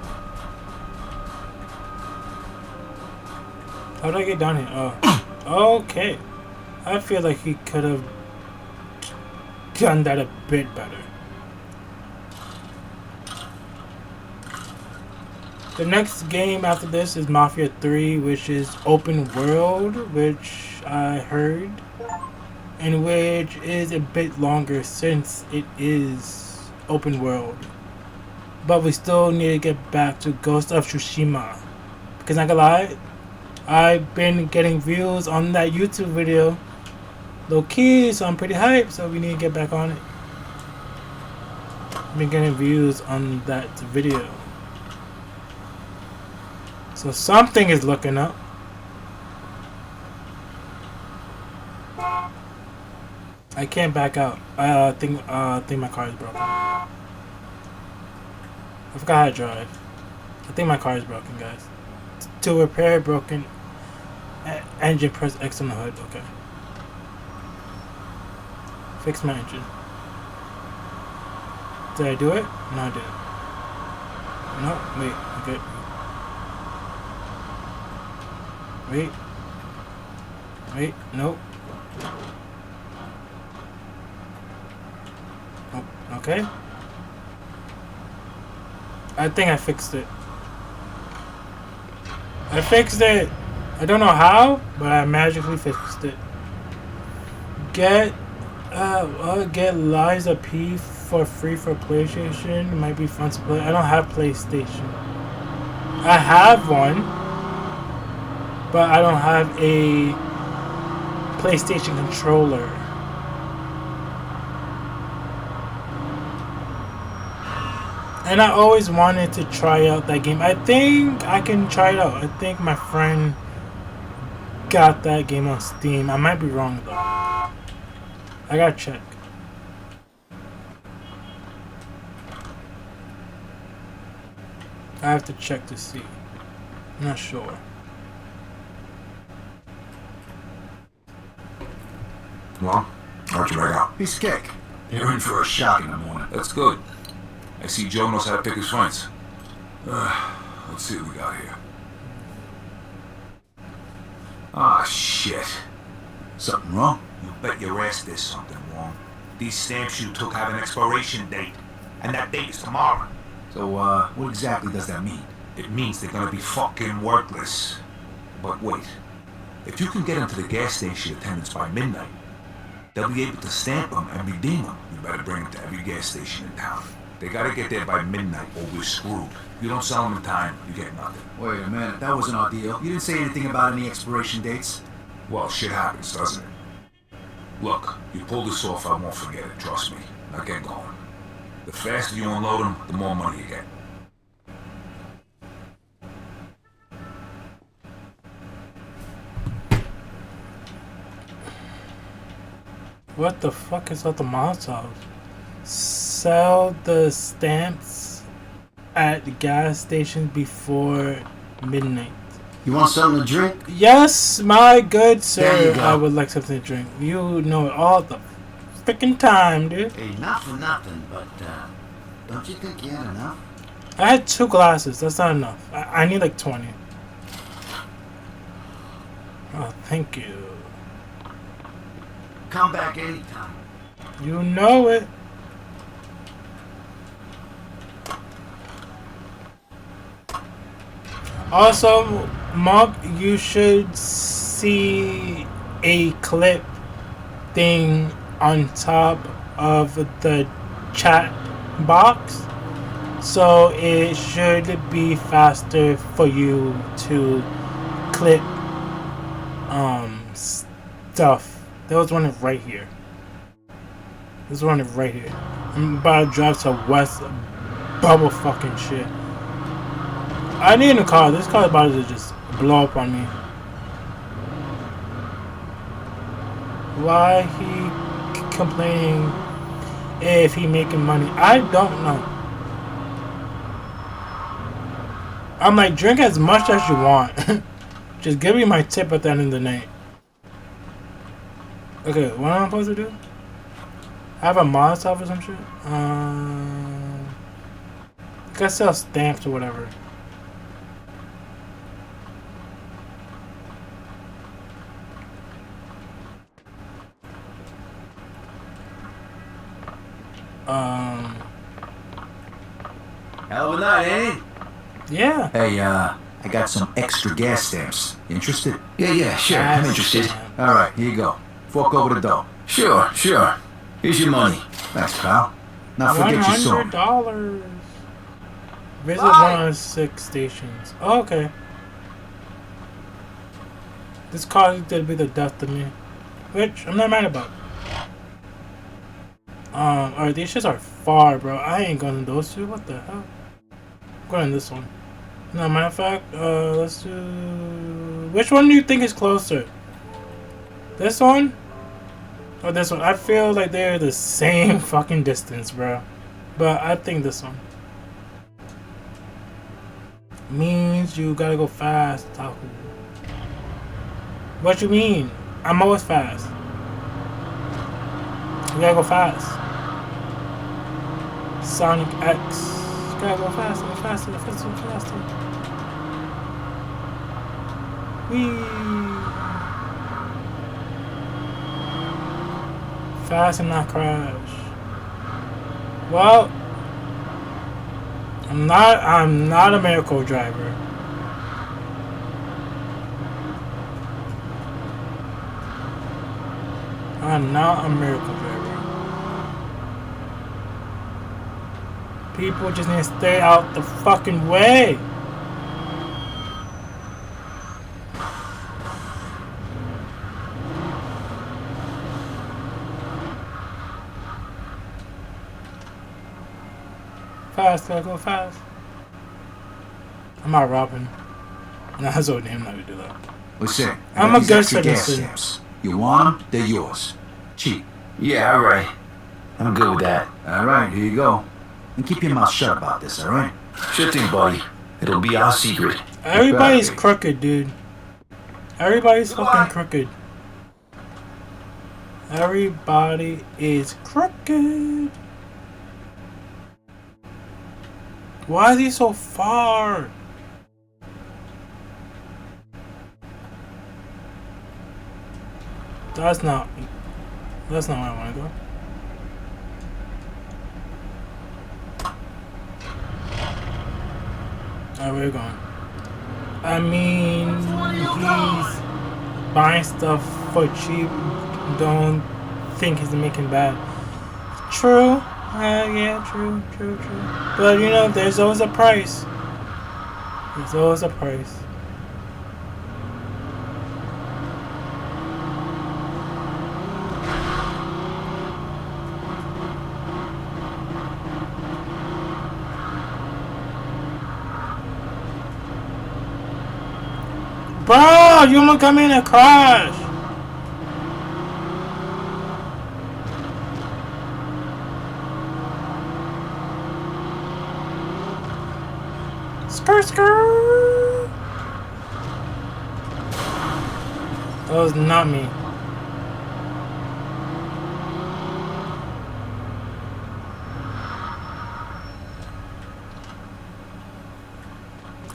How do I get down here? Oh, okay. I feel like he could have done that a bit better. The next game after this is Mafia 3, which is open world, which I heard, and which is a bit longer since it is open world. But we still need to get back to Ghost of Tsushima. Because not gonna lie, I've been getting views on that YouTube video low key, so I'm pretty hyped, so we need to get back on it. I've been getting views on that video. So something is looking up. I can't back out. I think my car is broken. I forgot how to drive. I think my car is broken, guys. To repair broken engine, press X on the hood. Okay. Fix my engine. Did I do it? No, I didn't. No, wait. Okay. Wait, nope. Oh, okay. I think I fixed it. I fixed it! I don't know how, but I magically fixed it. Get Liza P for free for PlayStation. It might be fun to play. I don't have PlayStation. I have one, but I don't have a PlayStation controller. And I always wanted to try out that game. I think I can try it out. I think my friend got that game on Steam. I might be wrong though. I gotta check. I have to check to see. I'm not sure. Well, how'd you break out? He's kick. You're in for a shock in the morning. That's good. I see Joe knows how to pick his fights. Let's see what we got here. Ah, shit. Something wrong? You bet your ass there's something wrong. These stamps you took have an expiration date, and that date is tomorrow. So, what exactly does that mean? It means they're gonna be fucking worthless. But wait, if you can get them to the gas station attendants by midnight, they'll be able to stamp them and redeem them. You better bring them to every gas station in town. They gotta get there by midnight or we're screwed. If you don't sell them in time, you get nothing. Wait a minute, that wasn't our deal. You didn't say anything about any expiration dates. Well, shit happens, doesn't it? Look, you pull this off, I won't forget it, trust me. Now get going. The faster you unload them, the more money you get. What the fuck is all the Molotovs? Sell the stamps at the gas station before midnight. You want something to drink? Yes, my good sir. There you go. I would like something to drink. You know it all the freaking time, dude. Hey, not for nothing, but don't you think you had enough? I had 2 glasses. That's not enough. I need like 20. Oh, thank you. Come back anytime. You know it. Also, Mark, you should see a clip thing on top of the chat box. So it should be faster for you to clip stuff. There was one right here. There's one right here. I'm about to drive to West Bubble fucking shit. I need a car. This car is about to just blow up on me. Why he complaining if he making money? I don't know. I'm like, drink as much as you want. Just give me my tip at the end of the night. Okay, what am I supposed to do? I have a Molotov or some shit? I gotta sell stamps or whatever. Hell of a night, ain't it? Yeah. Hey, I got some extra gas stamps. Interested? Yeah, sure. I'm interested. All right, here you go. Fork over the dough. Sure. Here's your money. Thanks, pal. Now forget you saw me. $100. Visit one of the 6 stations. Oh, okay. This car did be the death to me, which I'm not mad about. Alright, these shits are far, bro. I ain't going to those two. What the hell? I'm going to this one. No, matter of fact, let's do. Which one do you think is closer? This one? Or this one? I feel like they're the same fucking distance, bro. But I think this one. Means you gotta go fast, Taku. What you mean? I'm always fast. You gotta go fast. Sonic X. You gotta go faster, faster. Whee! Fast and not crash. Well, I'm not a miracle driver. I'm not a miracle driver. People just need to stay out the fucking way. Fast, gotta go fast. I'm not robbing. Nah, that's what him not to do that. Listen, I'm a good gas citizen. stamps. You want them? They're yours. Cheap. Yeah, alright. I'm good with that. All right, here you go. And keep your mouth shut about this, all right? Sure thing, buddy. It'll be our secret. Everybody's crooked, dude. Everybody's fucking crooked. Everybody is crooked. Why is he so far? That's not where I want to go. Alright, where are we going? I mean, he's buying stuff for cheap. Don't think he's making bad. True. Yeah, true. But you know, there's always a price. There's always a price. Bro, you almost got me in a crash. Skirt. That was not me.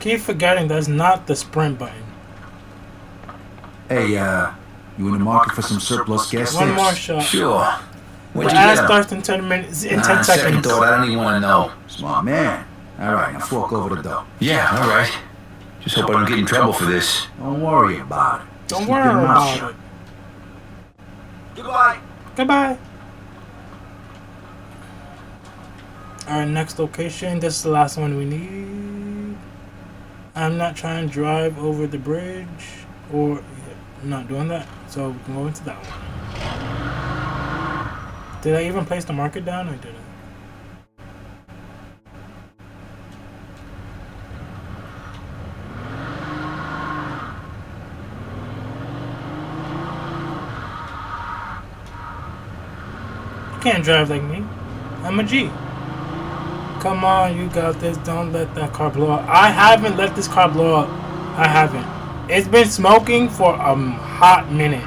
Keep forgetting that's not the sprint button. Hey, you in the market for some surplus gas stamps? One more shot. Sure. When'd The you ad get 'em? starts in 10 minutes. In 10 Second seconds. thought, I don't even want to know. Smart man. All right, now fork over the dough. Yeah, alright. Just hope I don't get in trouble for this. Don't worry about it. Just Don't keep worry your mouth about shut. it. Goodbye. Goodbye. Alright, next location. This is the last one we need. I'm not trying to drive over the bridge. Or, I'm not doing that. So we can go into that one. Did I even place the marker down? I didn't. can't drive like me. I'm a G. Come on, you got this. Don't let that car blow up. I haven't let this car blow up. I haven't. It's been smoking for a hot minute.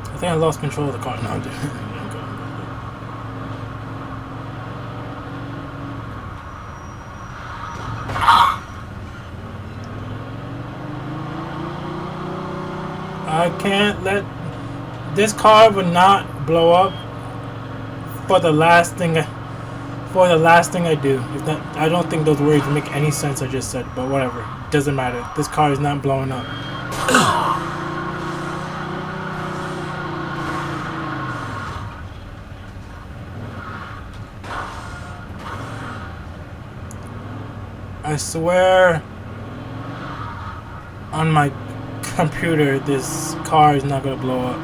I think I lost control of the car. No, I didn't. I can't let this car would not blow up for the last thing I do. If that, I don't think those words make any sense I just said, but whatever. Doesn't matter. This car is not blowing up. I swear on my computer this car is not gonna blow up.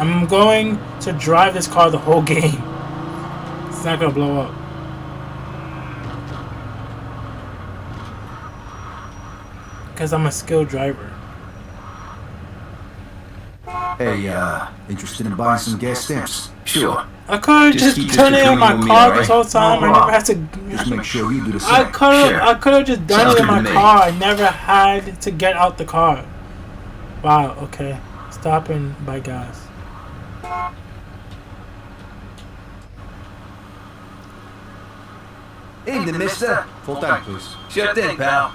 I'm going to drive this car the whole game. It's not gonna blow up. Because I'm a skilled driver. Hey, interested in buying some gas stamps? Sure. I could have just done it in my car this whole time. I never had to. Just make sure you do the same. I could have just done it in my car. I never had to get out the car. Wow. Okay. Stop and buy gas. Evening, mister. Full tank, please. Sure thing, pal.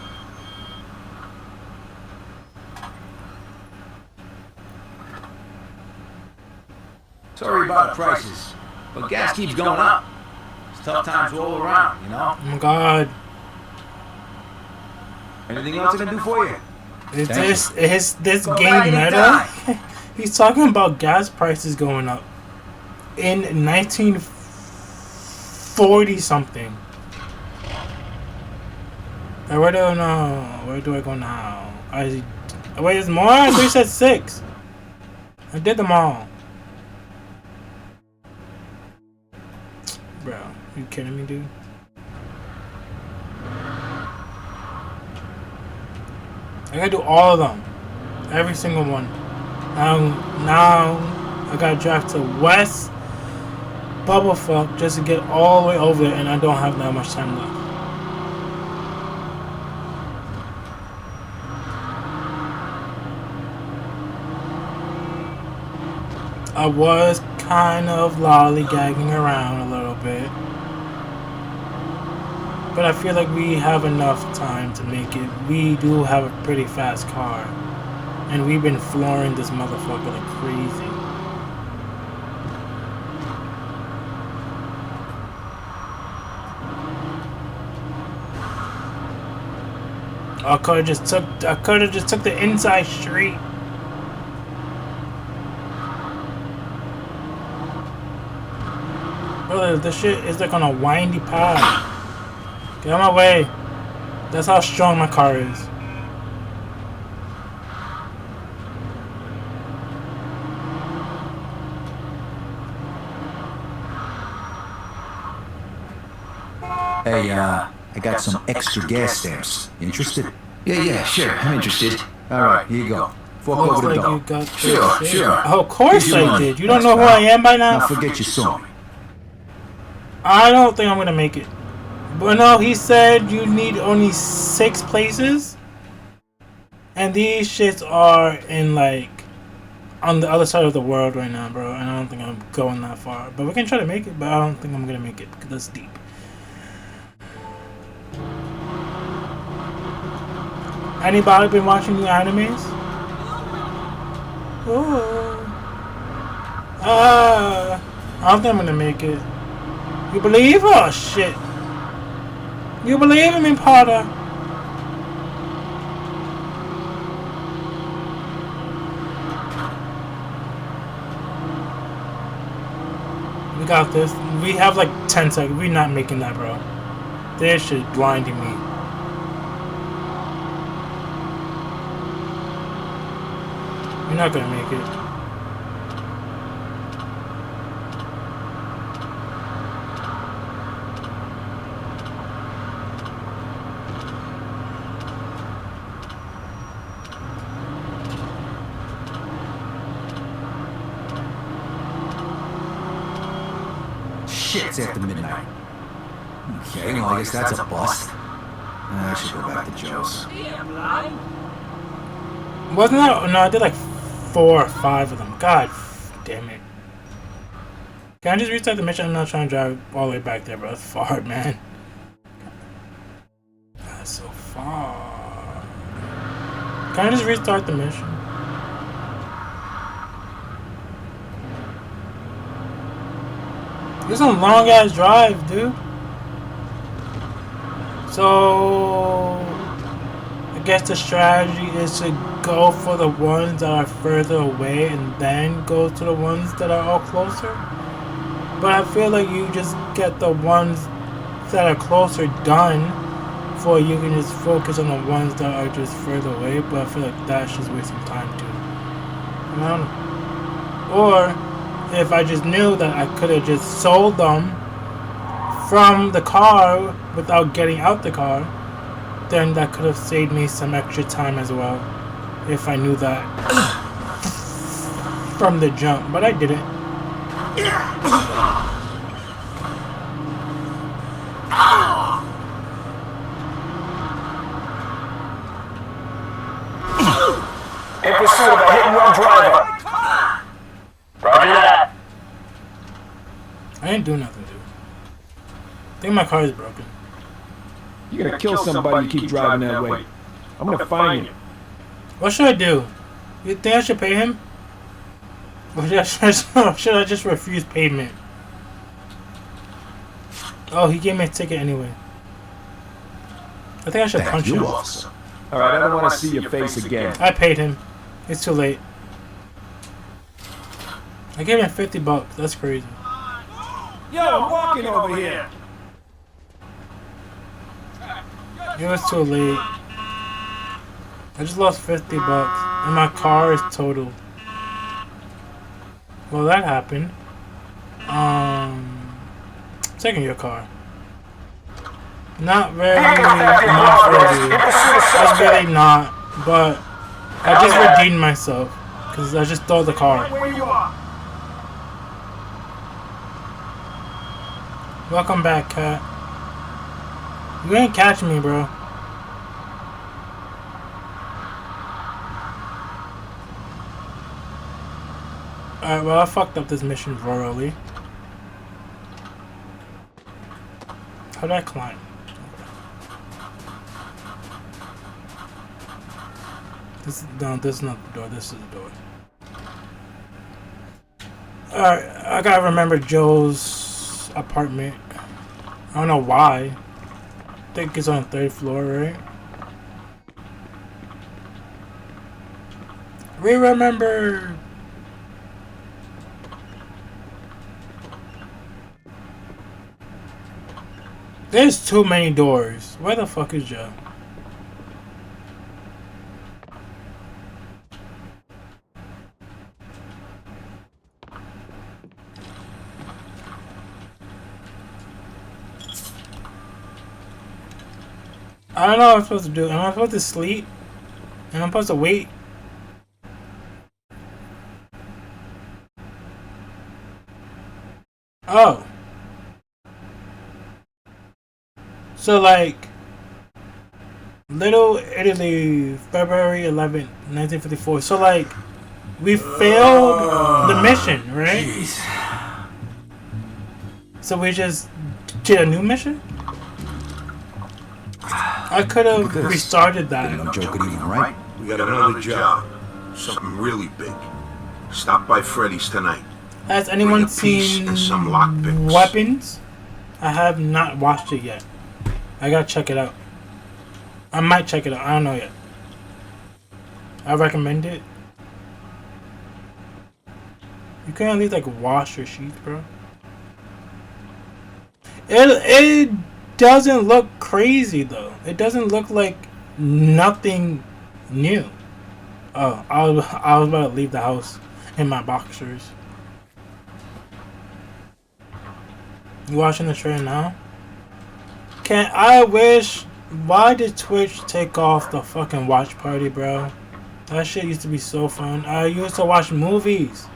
Sorry about the prices, but gas keeps going up. It's tough times all around, you know? Oh my god. Anything else I can do for you? Is this game meta? He's talking about gas prices going up in 1940 something. Where do I know? Where do I go now? Wait, there's more? I thought you said 6. I did them all. Bro, you kidding me, dude? I gotta do all of them. Every single one. Now I gotta drive to West Bubblefuck just to get all the way over there, and I don't have that much time left. I was kind of lollygagging around a little bit. But I feel like we have enough time to make it. We do have a pretty fast car. And we've been flooring this motherfucker like crazy. I could have just took the inside street. Brother, this shit is like on a windy path. Get out of my way. That's how strong my car is. Hey, I got some extra gas stamps. You interested? Yeah, sure. I'm interested. Alright, here you go. Fork over the dough. Sure. Oh, of course I did. You don't know who I am by now? Now forget you saw me. I don't think I'm gonna make it. But no, he said you need only 6 places. And these shits are in like on the other side of the world right now, bro. And I don't think I'm going that far. But we can try to make it, but I don't think I'm gonna make it because that's deep. Anybody been watching the animes? Ooh. I don't think I'm gonna make it. You believe? Oh shit. You believe in me, Potter? We got this. We have like 10 seconds. We're not making that, bro. This shit blinding me. We're not gonna make it. shits after midnight. Okay, well, I guess that's a bust. I should go back to Joe's. Wasn't that? No, I did like 4 or 5 of them. God damn it. Can I just restart the mission? I'm not trying to drive all the way back there, bro. That's far, man. That's so far. Can I just restart the mission? This is a long ass drive, dude. So I guess the strategy is to go for the ones that are further away and then go to the ones that are all closer. But I feel like you just get the ones that are closer done before you can just focus on the ones that are just further away. But I feel like that's just wasting time too. I don't know. Or if I just knew that I could have just sold them from the car without getting out the car, then that could have saved me some extra time as well. If I knew that from the jump, but I didn't. In pursuit of a hit-and-run driver. Roger that. I didn't do nothing, dude. I think my car is broken. You're gonna kill somebody you keep driving that way. I'm gonna find you. What should I do? You think I should pay him? Or should I just refuse payment? Oh, he gave me a ticket anyway. I think I should punch him. Alright, I don't want to see your face again. I paid him. It's too late. I gave him $50. That's crazy. Yo, I'm walking over here. It was too late. I just lost $50 and my car is totaled. Well, that happened. Taking your car. Not very, not really. That's really not. But I just redeemed myself because I just stole the car. Welcome back, cat. You ain't catch me, bro. Alright, well, I fucked up this mission royally. How do I climb? This is not the door, this is the door. Alright, I gotta remember Joe's apartment. I don't know why. I think it's on the 3rd floor, right? We remember. There's too many doors. Where the fuck is Joe? I don't know what I'm supposed to do. Am I supposed to sleep? Am I supposed to wait? Oh. So like Little Italy, February 11th, 1954. So like we failed the mission, right? Jeez. So we just did a new mission? I could have restarted that. No joke it even, right? We got another job. Something really big. Stop by Freddy's tonight. Has anyone piece seen and some lockpicks. Weapons? I have not watched it yet. I gotta check it out. I might check it out. I don't know yet. I recommend it. You can't at least like wash your sheets, bro. It doesn't look crazy though. It doesn't look like nothing new. Oh, I was about to leave the house in my boxers. You watching the trailer now? Can I wish? Why did Twitch take off the fucking watch party, bro? That shit used to be so fun. I used to watch movies.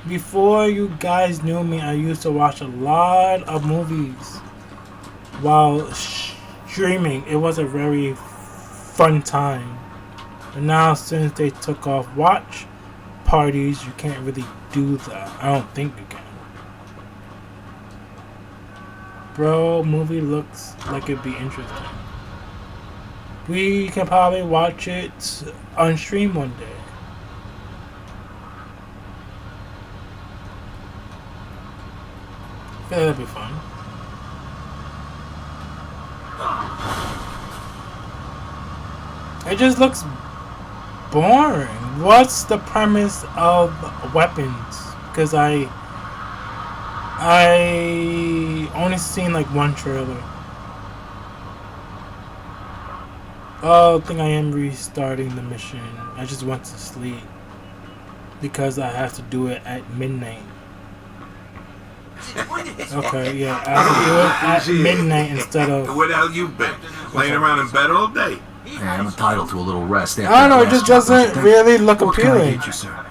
Before you guys knew me, I used to watch a lot of movies while streaming. It was a very fun time. And now since they took off watch parties, you can't really do that. I don't think you can. Bro, movie looks like it'd be interesting. We can probably watch it on stream one day. I feel that'd be fun. It just looks boring. What's the premise of weapons? Because I only seen like one trailer. Oh, I think I am restarting the mission. I just went to sleep because I have to do it at midnight. Okay, yeah, I have to do it at midnight instead of. Where the hell you been? Laying around in bed all day? Hey, I'm entitled to a little rest. I don't know, it just doesn't really look What can I appealing. get you, sir?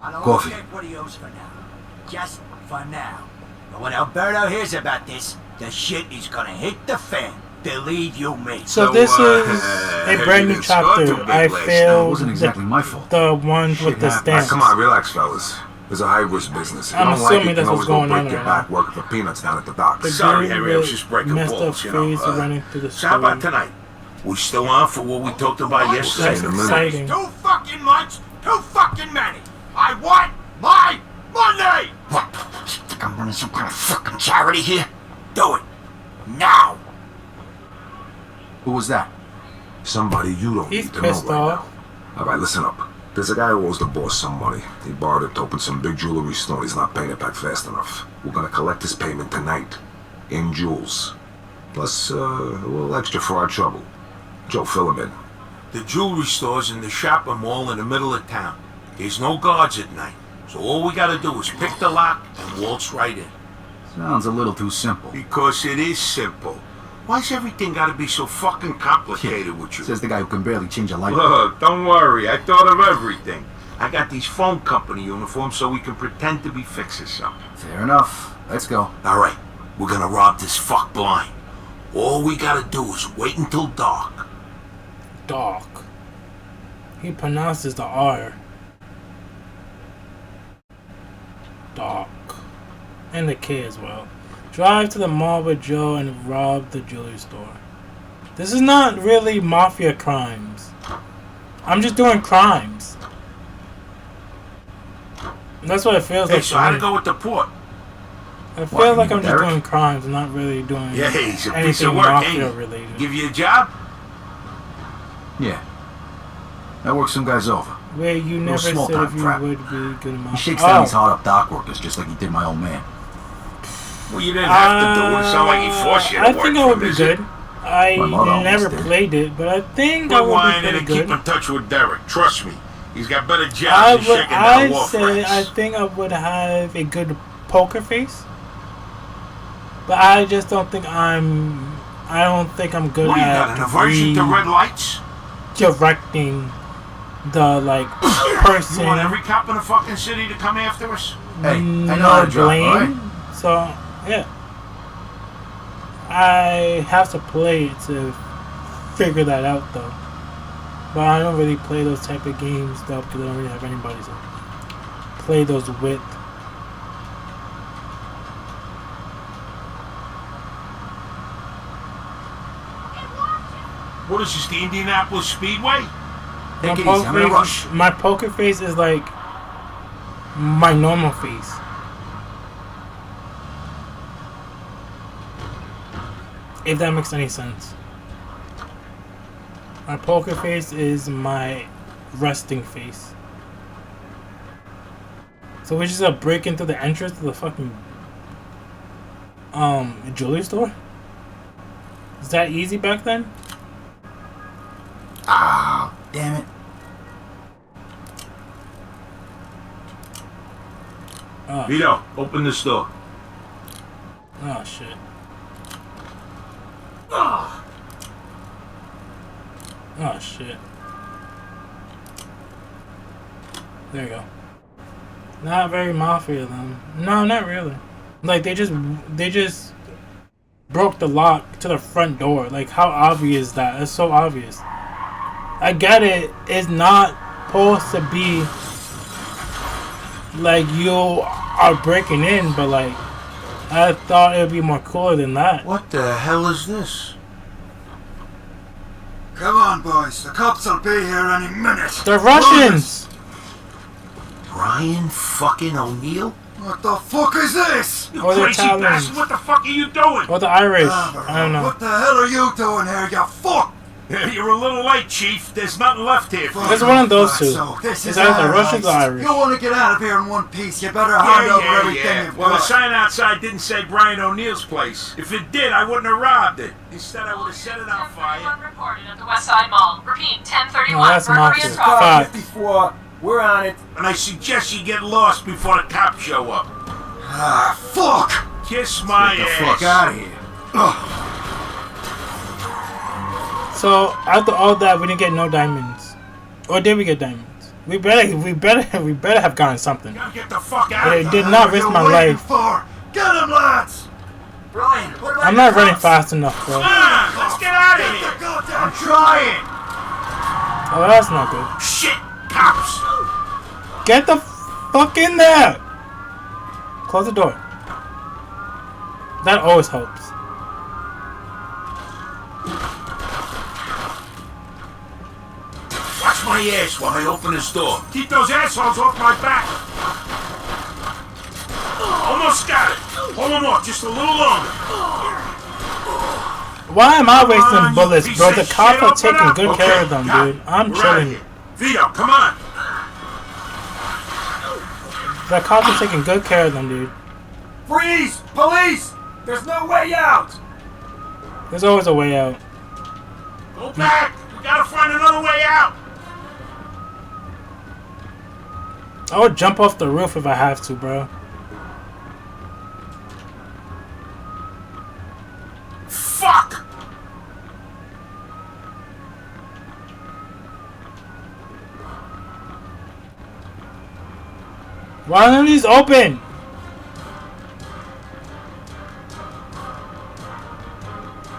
Coffee. For now. Just for now. But when Alberto hears about this, the shit is gonna hit the fan. Believe you me. So this is a brand new chapter. I failed. It wasn't exactly my fault. The ones with the stamps. Come on, relax, fellas. There's a high-risk business. If you I'm don't like assuming it, you that's can what's always go going on break your right back working for peanuts down at the docks. The Sorry, dude Harry, I was with just breaking messed balls, up you know. face running through the So how about store. tonight? We still on for what we talked about yesterday? That's exciting. Too fucking much, too fucking many. I want my money! What? Think I'm running some kind of fucking charity here? Do it. Now! Who was that? Somebody you don't He's need to know pissed right off. now. Alright, listen up. There's a guy who owes the boss some money. He borrowed it to open some big jewelry store. He's not paying it back fast enough. We're gonna collect his payment tonight. In jewels. Plus, a little extra for our trouble. Joe, fill him in. The jewelry store's in the shopping mall in the middle of town. There's no guards at night. So all we gotta do is pick the lock and waltz right in. Sounds a little too simple. Because it is simple. Why's everything gotta be so fucking complicated with you? Says the guy who can barely change a light bulb. Look, don't worry. I thought of everything. I got these phone company uniforms so we can pretend to be fixing something. Fair enough. Let's go. All right, we're gonna rob this fuck blind. All we gotta do is wait until dark. Dark. He pronounces the R. Dark. And the K as well. Drive to the mall with Joe and rob the jewelry store. This is not really mafia crimes. I'm just doing crimes. That's what it feels Hey, like. so to how'd me. it go with the port? I feel like I'm just doing crimes, I'm not really doing Yeah, he's a piece anything of work, ain't mafia he? related. Give you a job? Yeah. I worked some guys over. Wait, you never said small-time if you crap. would be good enough. He shakes down these hard-up dock workers just like he did my old man. Well, you didn't have to do it. It's not like he forced you to I work think I for would him, be is it? good. I My mother almost never did. played it, but I think I Quit would be whining pretty and good. keep in touch with Derek. Trust me. He's got better I jobs than would. shaking down war I say I friends. think I would have a good poker face, but I just don't think I'm. I don't think I'm good What, you at got an aversion to red lights? directing the like person. You want every cop in the fucking city to come after us? Hey, I know how to drive, blame. alright? So yeah, I have to play it to figure that out though. But I don't really play those type of games though because I don't really have anybody to play those with. What is this, the Indianapolis Speedway? My poker face is like my normal face. If that makes any sense. My poker face is my resting face. So we're just gonna break into the entrance to the fucking jewelry store? Is that easy back then? Ah, damn it. Vito, open this door. Oh shit. Ah. Oh shit. There you go. Not very Mafia then. No, not really. Like they just broke the lock to the front door. Like how obvious is that? It's so obvious. I get it. It's not supposed to be like you are breaking in, but like I thought it would be more cooler than that. What the hell is this? Come on, boys. The cops will be here any minute. The Russians! Brian fucking O'Neill? What the fuck is this? You Or the crazy Italians. bastard, what the fuck are you doing? Or the Irish. I don't know. What the hell are you doing here, you fuck? You're a little late, Chief. There's nothing left here. It's one of those two. So this It's is either our Russians or heist. Irish. You want to get out of here in one piece, you better hand over everything you've Well, the got. sign outside didn't say Brian O'Neill's place. If it did, I wouldn't have robbed it. Instead, I would have set it on fire. Reported at the West Side Mall. Repeat, 1031. No, that's Burglary Mafia. and robbery. Fuck. We're on it. And I suggest you get lost before the cops show up. Ah, fuck! Kiss my Get the ass. fuck out of here. So after all that, we didn't get no diamonds, or did we get diamonds? We better have gotten something. Gotta get the fuck out But of it here. did not risk my life. Get him, lads! Brian, what about I'm not running fast enough, bro. Come on, let's get out of here. I'm trying! Oh, that's not good. Shit, cops. Get the fuck in there! Close the door. That always helps. Watch my ass while I open this door. Keep those assholes off my back. Almost got it. Hold them off just a little longer. Why am I Come on, wasting you bullets, piece bro? of The shit, cops are open taking up. good Okay, care of them, got it. dude. I'm We're outta chilling. here. Vito, come on. The cops are taking good care of them, dude. Freeze! Police! There's no way out! There's always a way out. Go back. We gotta find another way out. I would jump off the roof if I have to, bro. Fuck. Why are these open?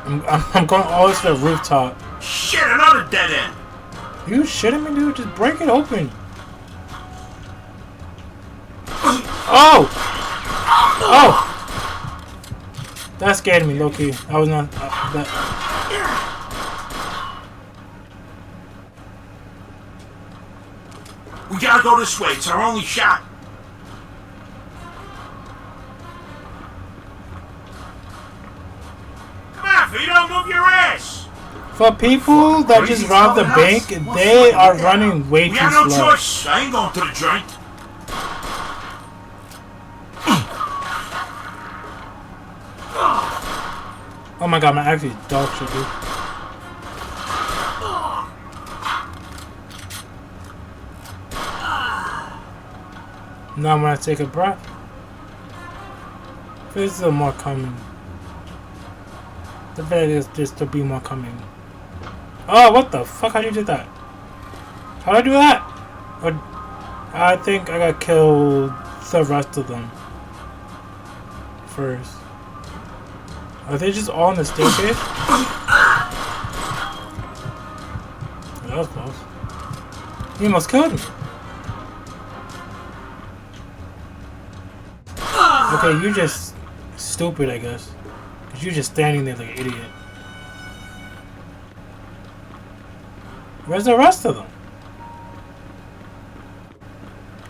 I'm going always to the rooftop. Shit, another dead end. You shitting me, dude? Just break it open. Oh! Oh! That scared me, low-key. I was not... that. We gotta go this way. It's our only shot. Come on, Vito, move your ass. For people that just robbed the bank, they are running way We too got no slow. choice. I ain't going to the joint. Oh my god, my axe is dog shit, dude. Now I'm gonna take a breath. There's still more coming. The bet is just to be more coming. Oh, what the fuck? How'd you do that? How'd I do that? Or, I think I got killed the rest of them first. Are they just all on the staircase? That was close. You almost killed me. Okay, you just stupid, I guess. Cause you're just standing there like an idiot. Where's the rest of them?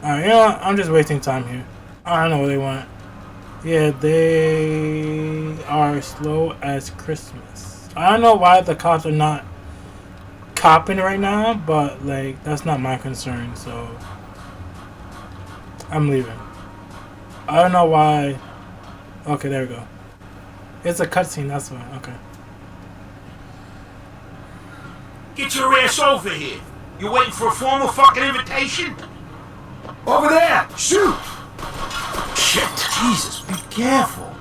Alright, you know what? I'm just wasting time here. I don't know what they want. Yeah, they are slow as Christmas. I don't know why the cops are not copping right now, but like that's not my concern, so I'm leaving. I don't know why. Okay, there we go. It's a cutscene, that's why. Okay. Get your ass over here. You waiting for a formal fucking invitation? Over there! Shoot! Shit. Jesus, be careful.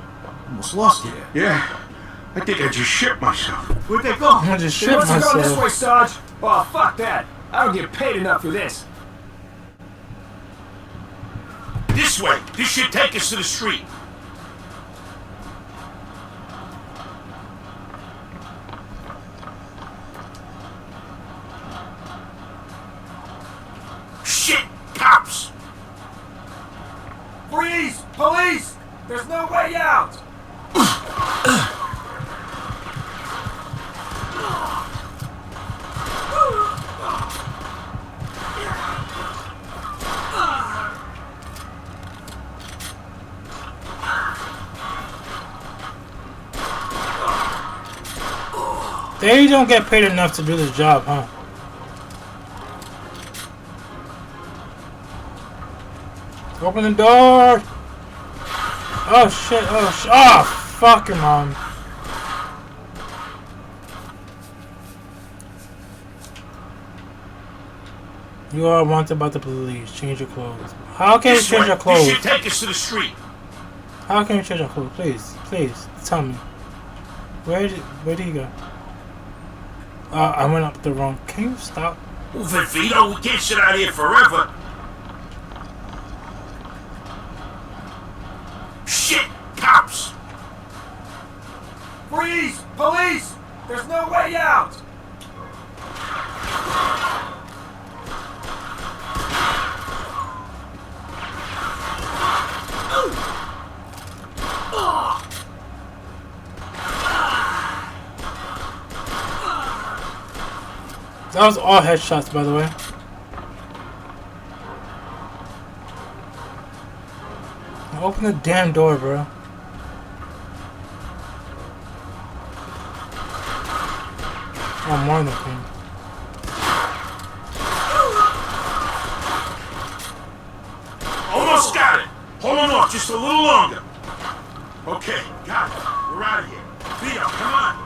Almost lost you there. Yeah. I think I just shit myself. Where'd they go? I just shit They must have gone this myself. way, Sarge. Oh, fuck that. I don't get paid enough for this. This way. This should take us to the street. Shit! Cops! Freeze! Police! There's no way out! They don't get paid enough to do this job, huh? Open the door! Oh shit, oh fuck your mom. You are wanted by the police. Change your clothes. How can we change our clothes? This should take us to the street. How can we change our clothes? Please, tell me. Where did he go? I went up the wrong. Can you stop? Move it, Vito. We can't sit out here forever. Shit! Cops! Freeze! Police! There's no way out! That was all headshots, by the way. Open the damn door, bro. Oh, more than clean. Almost got it. Hold on off just a little longer. Okay, got it. We're out of here. Vito, come on.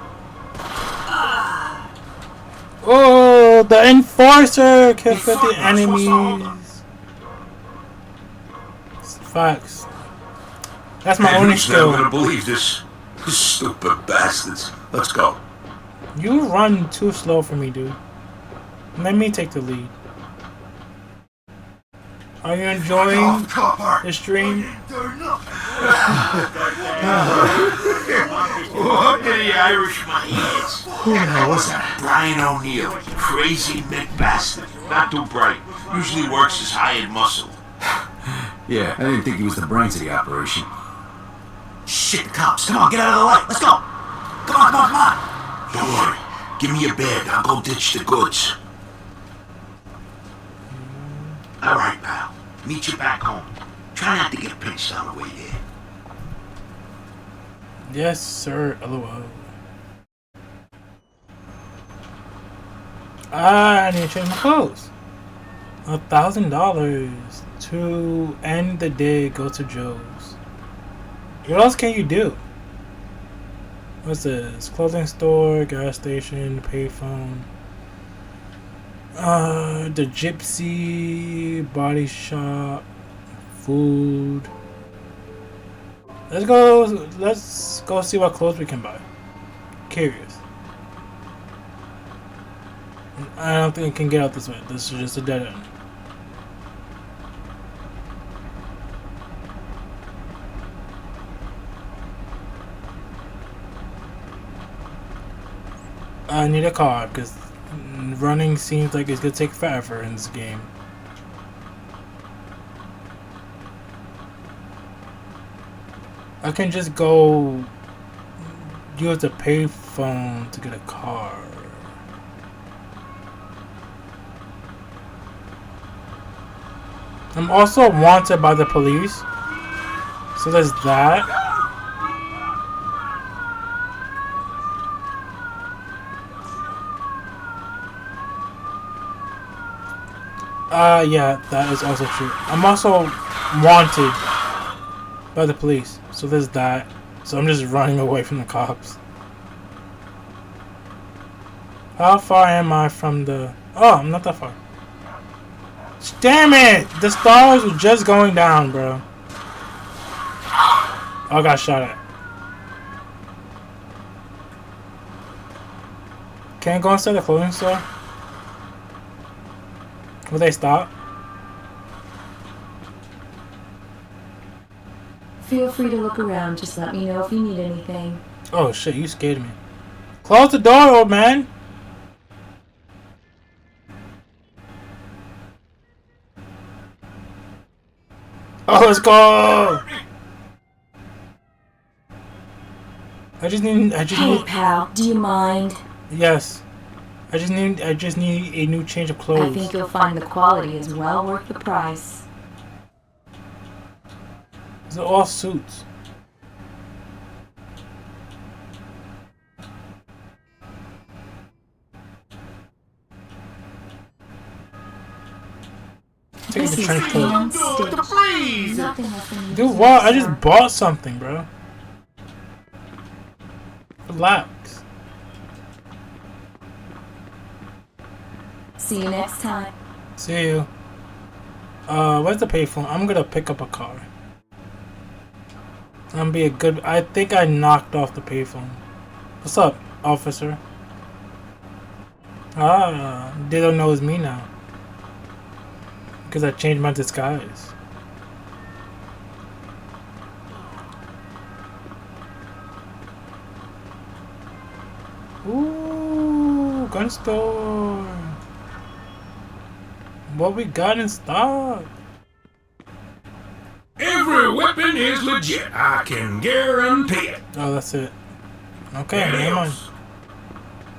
Oh, the enforcer can fit the enemies. Facts. That's my only skill. I'm never gonna believe this. You stupid bastards. Let's go. You run too slow for me, dude. Let me take the lead. Are you enjoying the stream? Look at the Irish my ass. Who the hell was that? Brian O'Neill. Crazy Mick bastard. Not too bright. Usually works his hired muscle. Yeah, I didn't think he was the brains of the operation. Shit, cops. Come on, get out of the light. Let's go. Come on. Don't worry. Give me your bag. I'll go ditch the goods. All right, pal. Meet you back home. Try not to get pinched on the way there. Yes, sir. LOL. I need to change my clothes. $1,000 to end the day. Go to Joe's. What else can you do? What's this? Clothing store, gas station, payphone. The Gypsy, body shop, food. Let's go see what clothes we can buy. Curious. I don't think we can get out this way. This is just a dead end. I need a car because running seems like it's gonna take forever in this game. I can just go use the payphone to get a car. I'm also wanted by the police, so there's that. Yeah, that is also true. I'm also wanted by the police, so there's that. So I'm just running away from the cops. How far am I from the... Oh, I'm not that far. Damn it! The stars were just going down, bro. Oh, I got shot at. Can I go inside the clothing store? Will they stop? Feel free to look around. Just let me know if you need anything. Oh shit, you scared me. Close the door, old man. Oh, let's go. I just need. Hey, pal, do you mind? Yes. I just need a new change of clothes. I think you'll find the quality is well worth the price. These are all suits. Take the trench coat. Dude, what? I just bought something, bro. Relax. See you next time. See you. Where's the payphone? I'm gonna pick up a car. I'm gonna be a good. I think I knocked off the payphone. What's up, officer? Ah, they don't know it's me now. Because I changed my disguise. Ooh, gun store. What we got in stock? Every weapon is legit. I can guarantee it. Oh, that's it. Okay, never mind.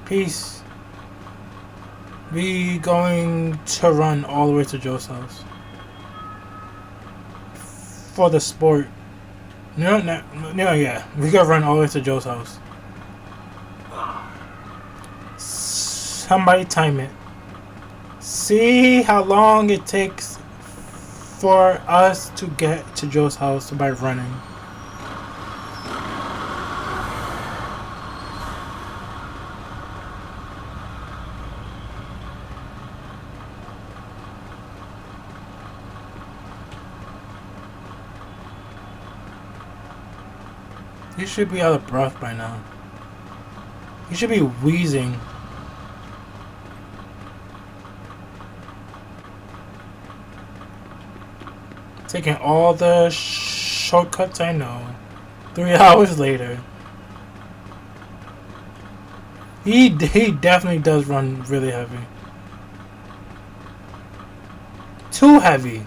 Peace. We going to run all the way to Joe's house. For the sport. No, yeah. We gotta run all the way to Joe's house. Somebody time it. See how long it takes for us to get to Joe's house by running. He should be out of breath by now. He should be wheezing. Taking all the shortcuts I know. 3 hours later. He definitely does run really heavy. Too heavy.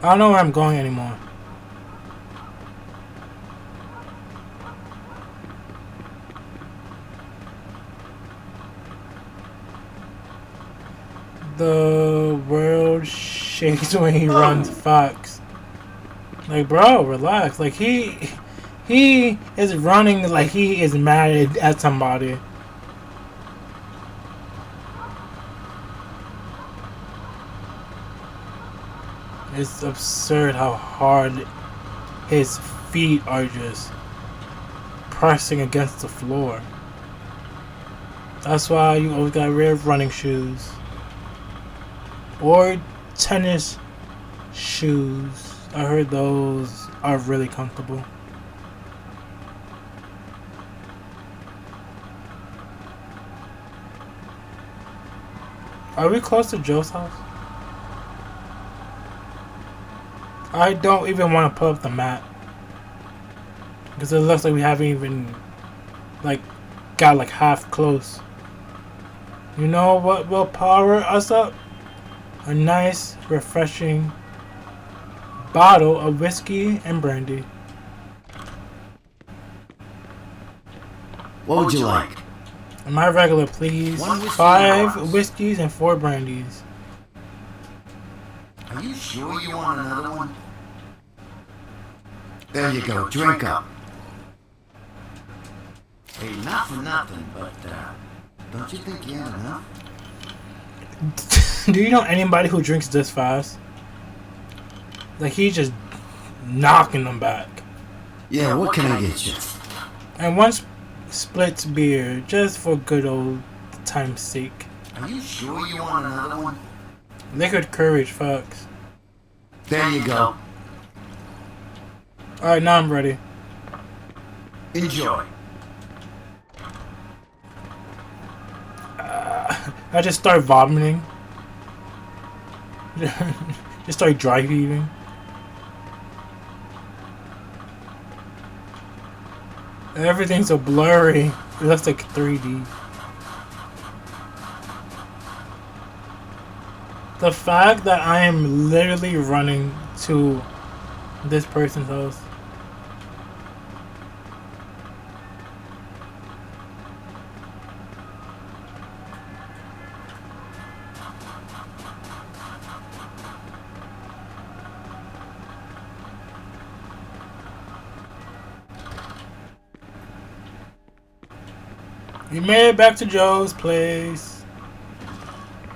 I don't know where I'm going anymore. The world shakes when he runs Fox. Like, bro, relax. Like, he is running like he is mad at somebody. It's absurd how hard his feet are just pressing against the floor. That's why you always gotta wear running shoes. Or tennis shoes. I heard those are really comfortable. Are we close to Joe's house? I don't even want to pull up the map. Because it looks like we haven't even got half close. You know what will power us up? A nice, refreshing bottle of whiskey and brandy. What would you like? My regular, please. 5 whiskeys and 4 brandies. Are you sure you want another one? There you go, drink up. Hey, not for nothing, but don't you think you had enough? Do you know anybody who drinks this fast? Like, he's just knocking them back. Yeah, what can I get you? And one splits beer, just for good old time's sake. Are you sure you want another one? Liquid courage, fucks. There you go. Alright, now I'm ready. Enjoy. I just start vomiting. Just start dry heaving. Everything's so blurry. It looks like 3D. The fact that I am literally running to this person's house. We made it back to Joe's place.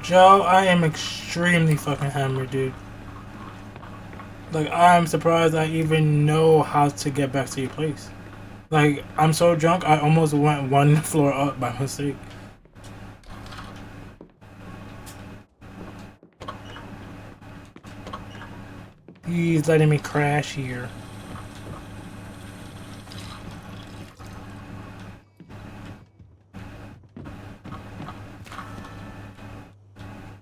Joe, I am extremely fucking hammered, dude. Like, I'm surprised I even know how to get back to your place. Like, I'm so drunk, I almost went one floor up by mistake. He's letting me crash here.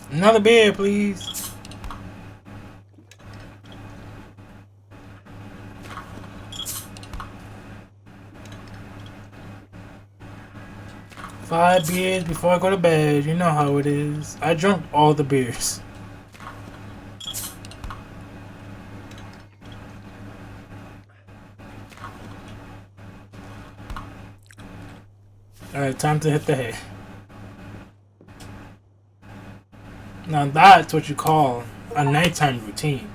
Another beer, please. Five beers before I go to bed. You know how it is. I drank all the beers. Alright, time to hit the hay. Now that's what you call a nighttime routine.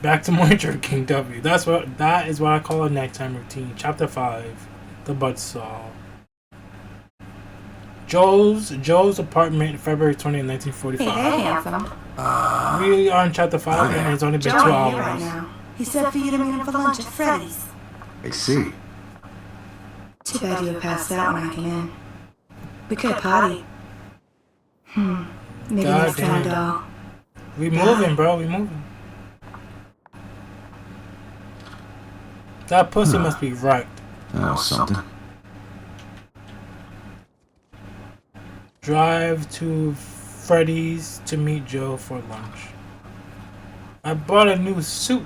Back to more drinking, W. That is what I call a nighttime routine. Chapter 5, the buzzsaw. Joe's apartment, February 20th, 1945. Hey, handsome. We are in chapter 5 and it's only been 2 Joe ain't hours. here right now. He said for you to meet him for lunch at Freddy's. I see. Too bad you were passed out when I came in. We could party. Maybe God next time, damn. doll. We moving, bro. We moving. That pussy must be right. Oh, something. Drive to Freddy's to meet Joe for lunch. I bought a new suit.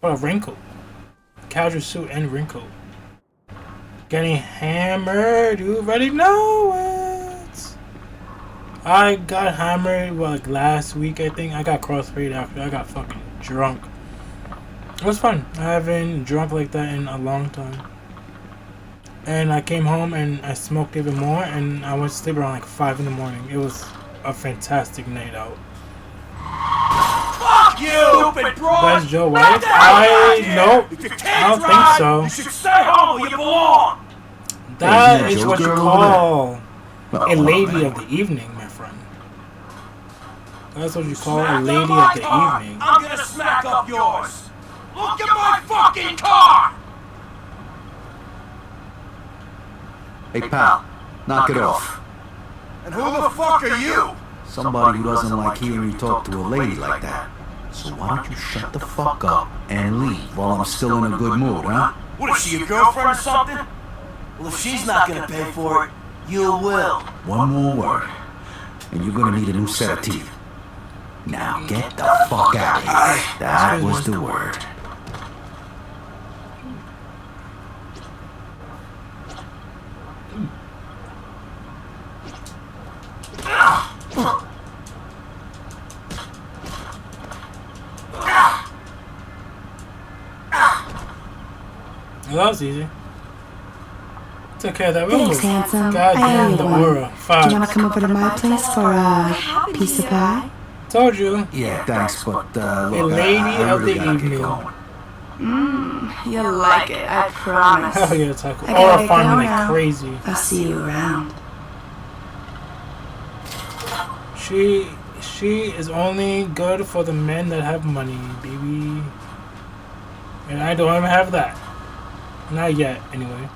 Or a raincoat. Casual suit and raincoat. Getting hammered. You already know it. I got hammered like last week, I think. I got crossfade after. I got fucking drunk. It was fun. I haven't drunk like that in a long time. And I came home and I smoked even more and I went to sleep around like 5 in the morning. It was a fantastic night out. Fuck you, stupid broad! That's Joe White? Nope. I don't think so. You should stay home where you belong! That is what you call a lady of the evening, my friend. That's what you call a lady of the evening. I'm gonna smack up yours! Look at my fucking car! Hey, pal, knock it off. And who the fuck are you? Somebody who doesn't like hearing you talk to a lady like that. So why don't you shut the fuck up and leave while I'm still in a good mood, huh? What is she, your girlfriend or something? Well, if she's not gonna pay for it, you will. One more word, and you're gonna need a new set of teeth. Now get the fuck out of here. That was the word. Well, that was easy. Took care of that. Thanks, handsome. God I owe damn, you the one. aura. Do you want to come over to my place for a piece of pie? Told you. Yeah, thanks, but A look, lady I of really the gotta get evening. going. You'll like it, I promise. Hell yeah, Taco. I gotta Aura get farming going like now. crazy. I'll see you around. She is only good for the men that have money, baby. And I don't even have that. Not yet, anyway.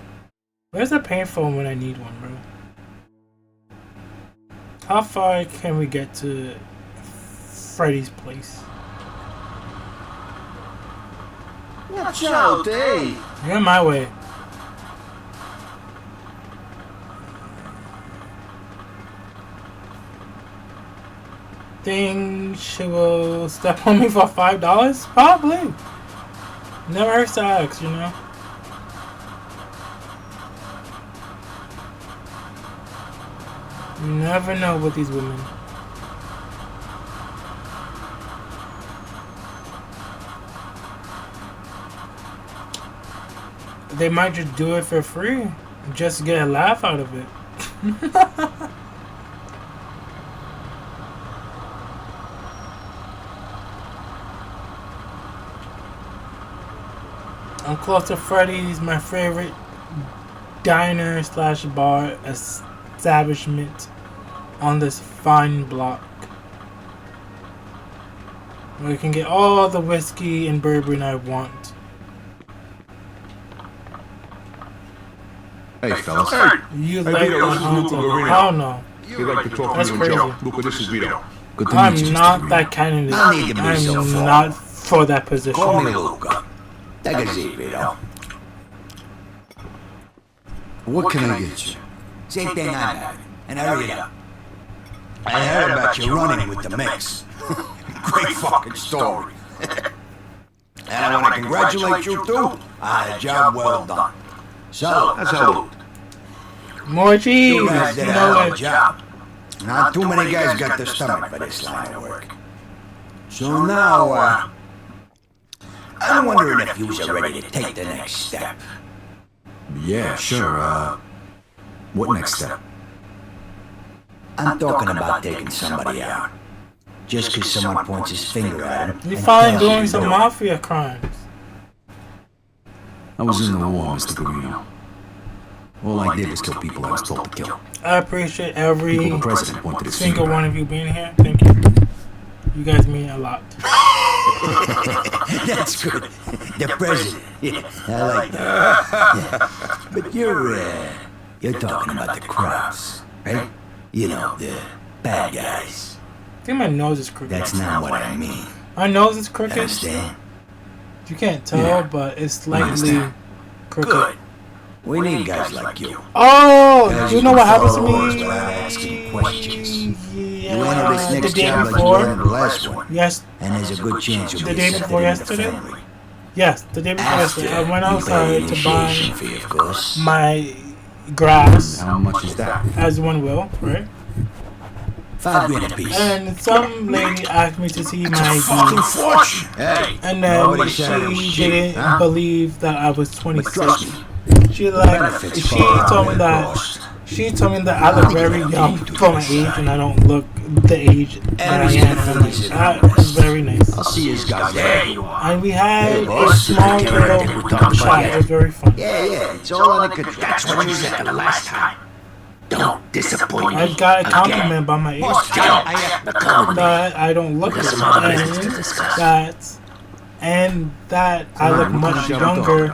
Where's the payphone when I need one, bro? How far can we get to Freddy's place? Watch out, eh? You're in my way. think she will step on me for $5? Probably. Never hurts to ask, you know. You never know with these women. They might just do it for free, just to get a laugh out of it. I'm close to Freddy's, my favorite diner slash bar establishment on this fine block, where you can get all the whiskey and bourbon I want. Hey, fellas. You like the haunted? Hell no. That's crazy. Luca, this is Vito. I'm not that candidate. I'm not for that position. Call me Luca. Take it easy, Vito. What can I get you? Same thing I had. And hurry it up. I heard about you running with the mix. Great fucking story. And I want to congratulate you too. A job well done. Salute. More cheese. You guys did a You hell know of a it. job. Not too many guys got the stomach for this line of work. So now, I'm wondering if you are ready to take the next step. Yeah, sure. What next step? I'm talking about taking somebody out. Just because someone points his finger at him. You and finally tells you doing to some do it. mafia crimes. I was in the war, Mr. Guarino. All I did was kill people I was told to kill. I appreciate every People the president pointed his single finger one of you being here. Thank you. You guys mean a lot. That's good. The president. Yeah, I like that. Yeah. But you're talking about the crowds, right? You know, the bad guys. I think my nose is crooked. That's not what I mean. My nose is crooked. Understand? You can't tell, but it's slightly crooked. Good. We need guys like you. Oh, Guys you who know can what happens to follow orders me? without asking questions. Yeah, You enter this the next day job like you before. entered the last one. Yes. And there's a good chance you'll The be day accepted before into the yesterday? family. Yes, the day before yesterday. I went You pay outside to buy initiation fee, of course. my grass, How much is that? as one will, right? $5 a piece. And some lady asked me to see my Fucking ID. fortune. Hey. And nobody then said it was she cheap, didn't huh? believe that I was But 26. trust me. She told me that cost. I look very young for my age, and I don't look the age that I am. That was very nice. I'll see you guys there. You are. And we had Hey, a boss. small Get little ready. We're talking about chat. It was very fun. Yeah, it's all under control. That's what you said the last time. Don't disappoint me. I got a compliment about my age. That I don't look it, and that I look much younger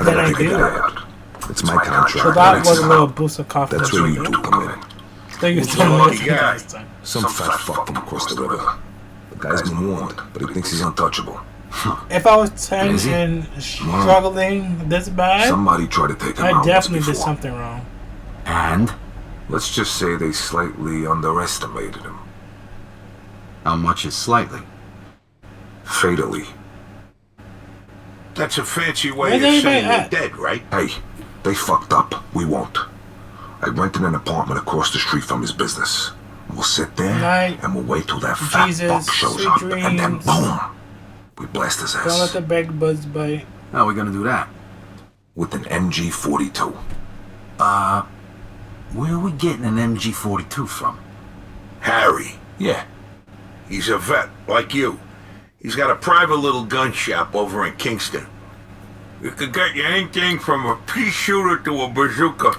than I do. It's my contract. So that was a little boost of confidence. That's where you two come in. So you Who's told the me lucky this guy? last time. Some fat fuck from across the river. The guy's been warned, but he thinks he's untouchable. If I was 10 and struggling this bad, Somebody tried to take him I out definitely did once before. something wrong. And? Let's just say they slightly underestimated him. How much is slightly? Fatally. That's a fancy way Where's of everybody saying at? they're dead, right? Hey, they fucked up. We won't. I rented an apartment across the street from his business. We'll sit there Night. and we'll wait till that fat Jesus, fuck shows sweet up, and then dreams. boom, we blast his Don't let ass the big buzz bite. How are we gonna do that? with an MG42. Where are we getting an MG42 from? Harry. Yeah, He's a vet, like you. He's got a private little gun shop over in Kingston. You could get you anything from a pea shooter to a bazooka.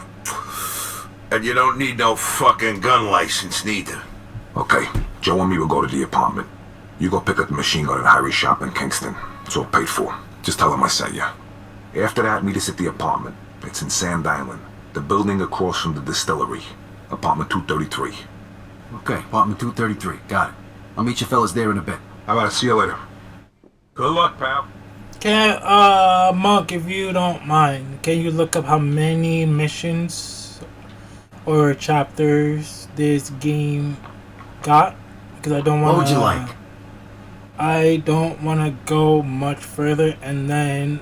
And you don't need no fucking gun license, neither. okay. Joe and me will go to the apartment. You go pick up the machine gun at Harry's shop in Kingston. It's all paid for. Just tell him I sent you. After that, meet us at the apartment. It's in Sand Island, the building across from the distillery. Apartment 233. Okay, apartment 233. Got it. I'll meet you fellas there in a bit. How about it? See you later. Good luck, pal. Can Monk, if you don't mind, can you look up how many missions or chapters this game got? because I don't want to. What would you like? I don't want to go much further, and then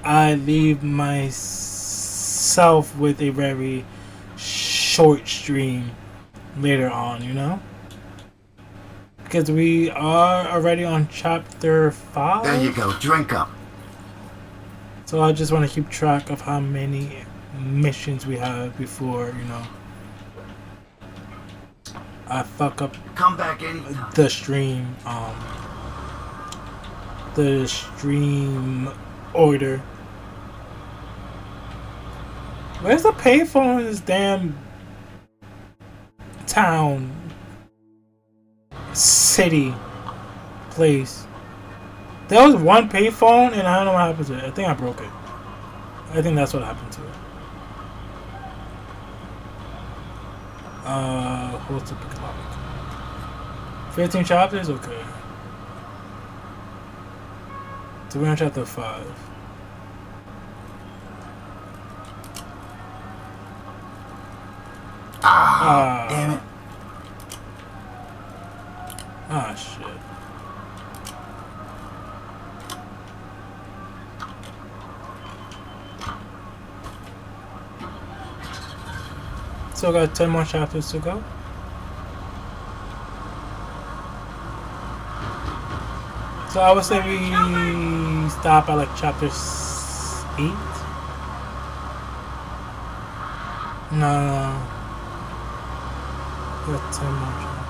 I leave myself with a very short stream later on, you know? Because we are already on chapter 5. There you go. Drink up. So I just want to keep track of how many missions we have before, you know, I fuck up Come back anytime. the stream order. Where's the payphone in this damn town, city, place? There was one payphone and I don't know what happened to it. I think I broke it. I think that's what happened to it. What's the clock? 15 chapters? Okay. So we're on chapter 5. Damn it. Ah, shit. Still got 10 more chapters to go. So I would say we stop at like chapter 8. No. We got 10 more chapters.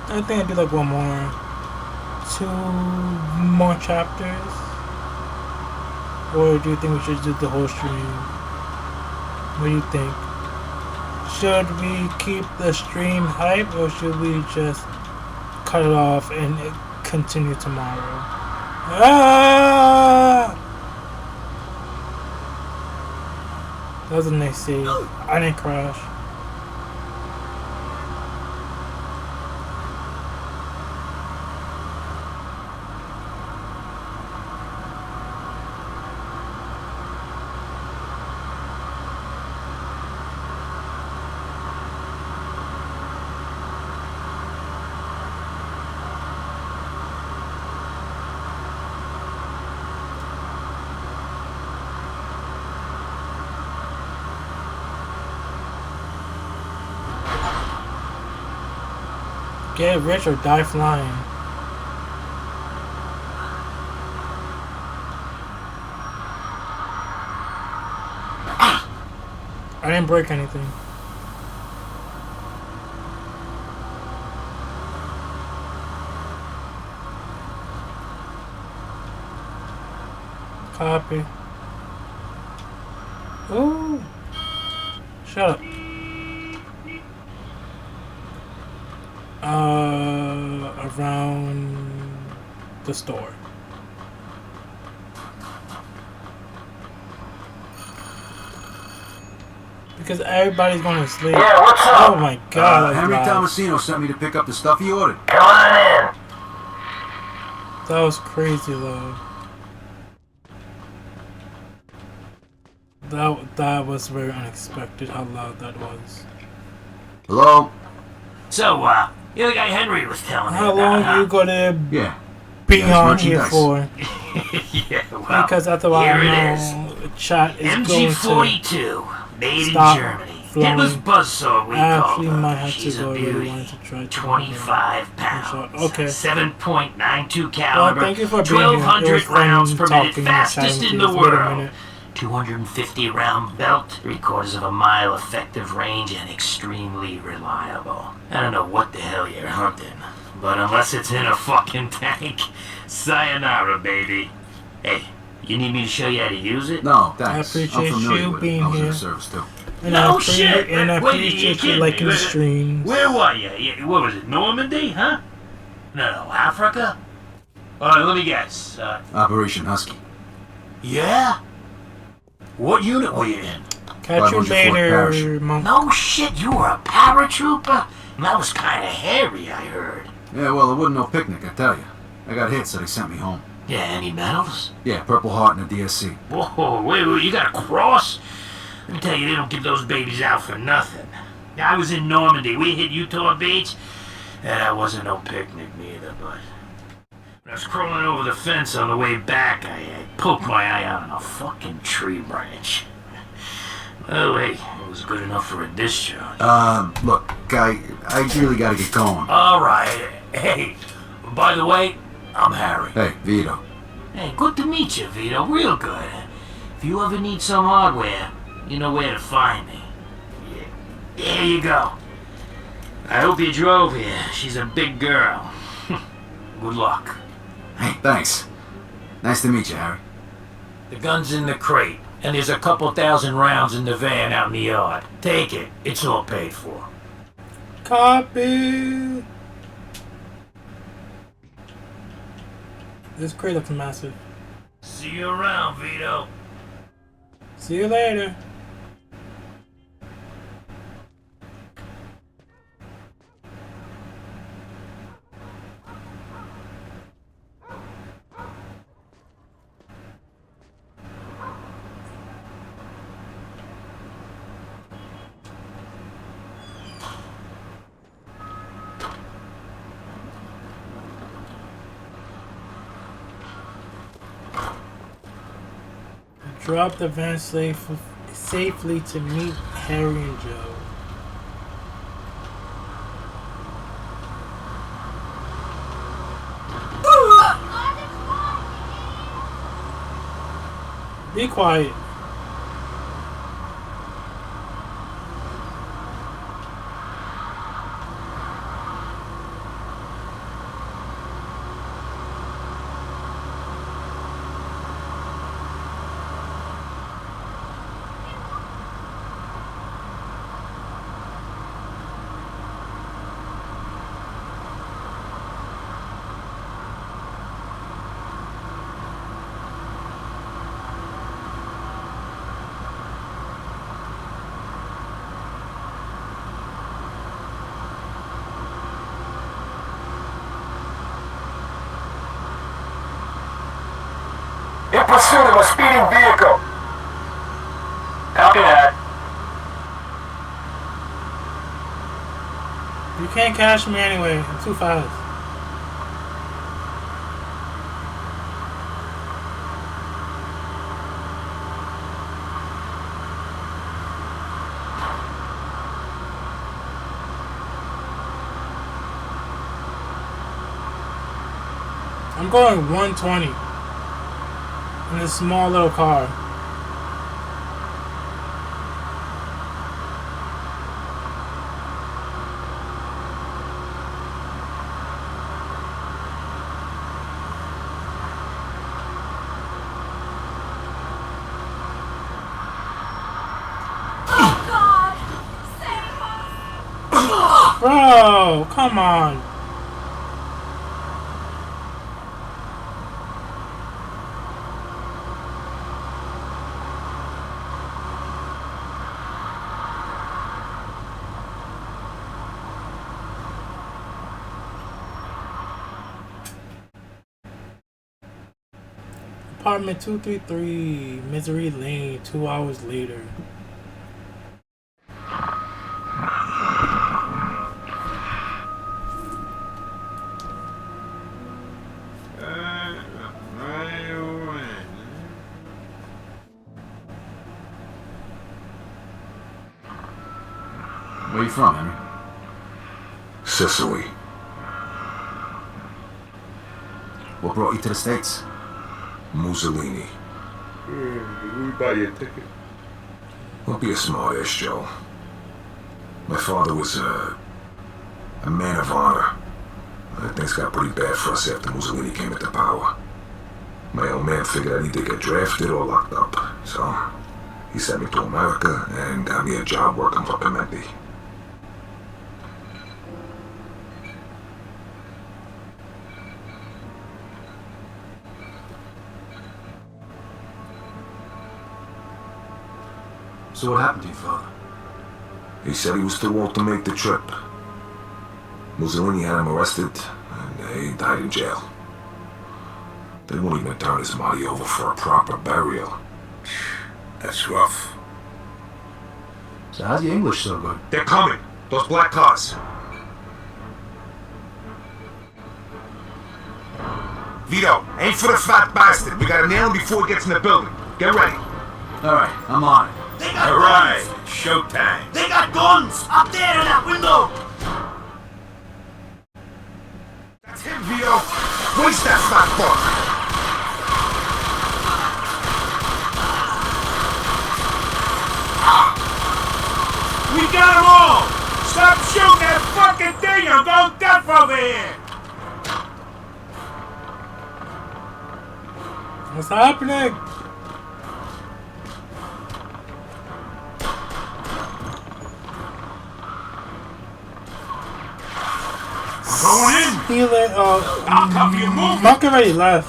I think I'd do like one more. 2 more chapters. Or do you think we should do the whole stream? What do you think? Should we keep the stream hype or should we just cut it off and continue tomorrow? Ah! That was a nice save. I didn't crash. Get rich or die flying. I didn't break anything. Copy. Ooh. Shut up. Around the store. Because everybody's going to sleep. Yeah, what's up? Oh my god. Henry Tomasino sent me to pick up the stuff he ordered. Come on in. That was crazy though. That was very unexpected how loud that was. Hello? So, you're the guy Henry was telling me How about, long huh? you gonna Yeah. be Yeah, on it's here merchandise. for? Yeah, well, Because after a while, here I it know chat is MG42, made in stop Germany. flowing. Hitler's buzzsaw, we I called actually her. might have She's to go. a I really beauty. wanted to try 25 pounds. Okay. 7.92 caliber. Well, thank you for being here. It was 1,200 fun rounds per minute. talking and Fastest chatting in to the you. Wait a world. minute. 250 round belt, 3/4 of a mile effective range, and extremely reliable. I don't know what the hell you're hunting, but unless it's in a fucking tank, sayonara, baby. Hey, you need me to show you how to use it? No, thanks. I appreciate I'm familiar you with it. being I was in here. the service too. And No I shit! And I Wait, appreciate you kidding liking me. the streams. Where were you? What was it, Normandy, huh? No, Africa? Alright, let me guess. Operation Husky. Yeah? What unit were you in? Catch you 504th later, parachute. monk. No shit, you were a paratrooper? That was kinda hairy, I heard. Yeah, well, it wasn't no picnic, I tell you. I got hit, so they sent me home. Yeah, any medals? Yeah, Purple Heart and a DSC. Whoa, wait, you got a cross? I tell you, they don't give those babies out for nothing. I was in Normandy. We hit Utah Beach. That wasn't no picnic neither, but when I was crawling over the fence on the way back, I poked my eye out on a fucking tree branch. Oh, hey, it was good enough for a discharge. Look, I really gotta get going. All right. Hey, by the way, I'm Harry. Hey, Vito. Hey, good to meet you, Vito. Real good. If you ever need some hardware, you know where to find me. Yeah. There you go. I hope you drove here. She's a big girl. Good luck. Hey, thanks. Nice to meet you, Harry. The gun's in the crate, and there's a couple thousand rounds in the van out in the yard. Take it. It's all paid for. Copy. This crate looks massive. See you around, Vito. See you later. Drop the van safely to meet Harry and Joe. Be quiet. In pursuit of a speeding vehicle. Copy that. You can't catch me anyway. I'm too fast. I'm going 120 in this small little car. Bro, come on. Apartment 233, Misery Lane, 2 hours later. Where you from, Henry? Sicily. What brought you to the States? Mussolini. We buy you a ticket. Don't be a smart-ass, Joe. My father was a man of honor. Things got pretty bad for us after Mussolini came into power. My old man figured I'd either get drafted or locked up. So, he sent me to America and got me a job working for Clemente. So what happened to your father? He said he was too old to make the trip. Mussolini had him arrested, and he died in jail. They won't even turn his body over for a proper burial. That's rough. So how's your English so good? They're coming. Those black cars. Vito, aim for the fat bastard. We gotta nail him before he gets in the building. Get ready. Alright, I'm on it. They got guns. Showtime. They got guns up there in that window. That's him, Vito. Waste that fat fuck. We got them all. Stop shooting that fucking thing. I'm going deaf over here. What's happening? Going in. Steal it. I'll cover your movement. Mark already left.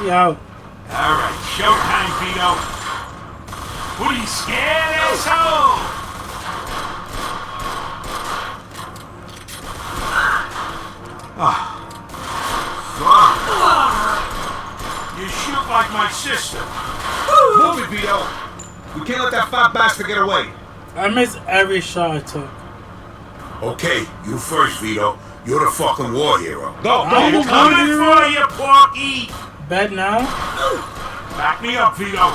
He out. Alright, showtime, Vito. What are you scared, asshole? You shoot like my sister. Move it, Vito. We can't let that fat bastard get away. I missed every shot I took. Okay, you first, Vito. You're the fucking war hero. Go, I'm coming for you, Porky. Bed now? Back me up, Vito.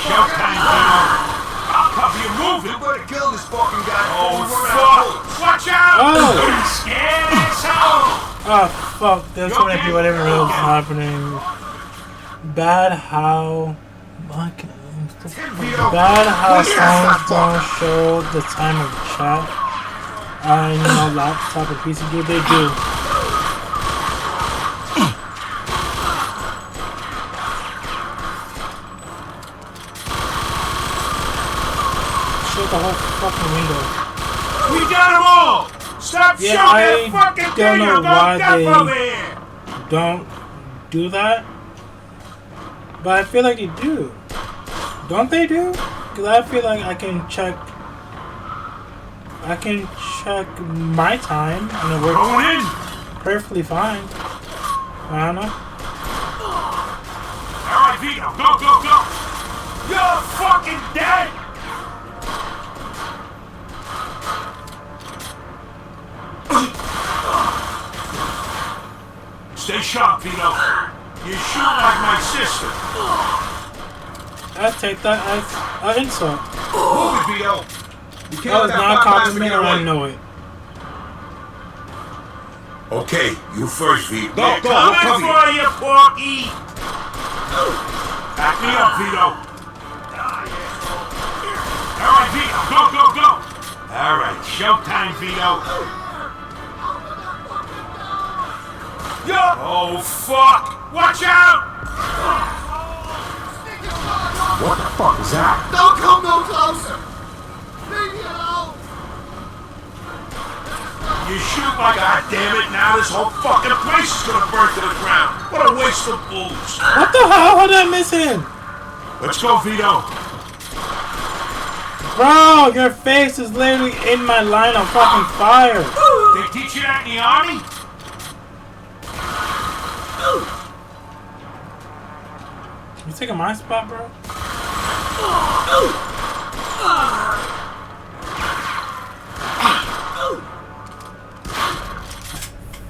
Showtime, Vito. I'll cover your movement. You better kill this fucking guy. Oh, fuck. Watch out. Oh. Are you scared, asshole? Oh, fuck. That's what I do. Whatever else is happening. Bad how... Bad how songs don't show the time of chat. I know laptop and PC do. They do. Shut the whole fucking window. We got them all. Stop shooting that fucking I thing. don't know I'm why going deaf over here. they don't do that. But I feel like they do. Don't they do? Because I feel like I can check my time and it works perfectly fine. I don't know. Alright, Vito, go. You're fucking dead. Stay sharp, Vito. You shoot like my sister. I take that as an insult. Move it, Vito. You That can't was let not a that fat bastard compliment get and I away. know it. Okay, you first, Vito. Go, we'll coming cover for you, Porky. Back me up, Vito. Alright, Vito, go. Alright, showtime, Vito. Oh, fuck! Watch out! What the fuck is that? Don't come no closer! Leave me alone! You shoot like God damn it, now this whole fucking place is gonna burn to the ground. What a waste of booze. What the hell? How did I miss him? Let's go, Vito. Bro, your face is literally in my line of fucking fire. They teach you that in the army? You taking my spot, bro?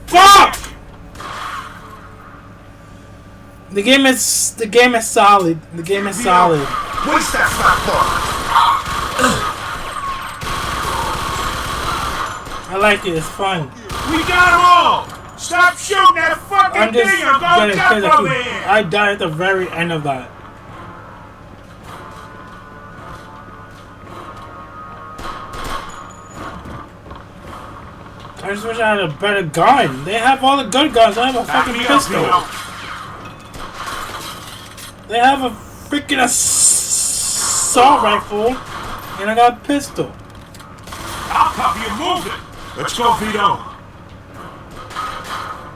Fuck! The game is solid. The game is solid. Waste that fat fuck. I like it. It's fun. We got them all. Stop shooting that fucking I'm just thing. I'm going getting deaf over here. I died at the very end of that. I just wish I had a better gun. They have all the good guns. I have a fucking pistol. They have a freaking assault rifle, and I got a pistol. I'll cover you. Move it. Let's go, Vito.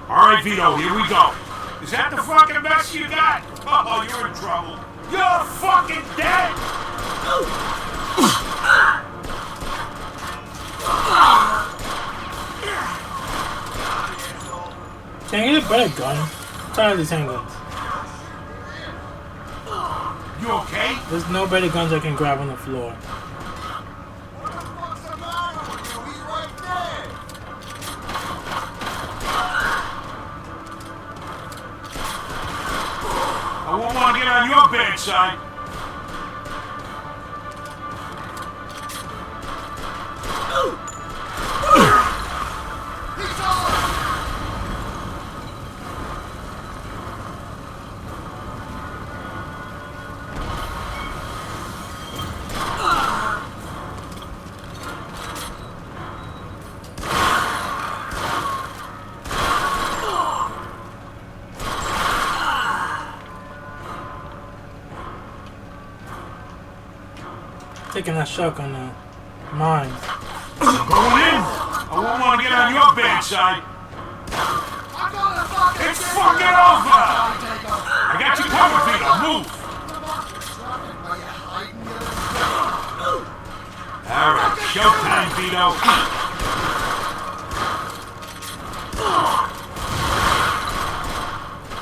Alright, Vito, here we go. Is that the fucking best you got? Oh, you're in trouble. You're fucking dead! Can I get a better gun? I'm tired of these handguns. You okay? There's no better guns I can grab on the floor. want to get on your bad side. Taking that shotgun now. Mine. Going in. I won't want to get on your bad side. It's fucking over. I got you covered, Vito. Move. All right, showtime, Vito.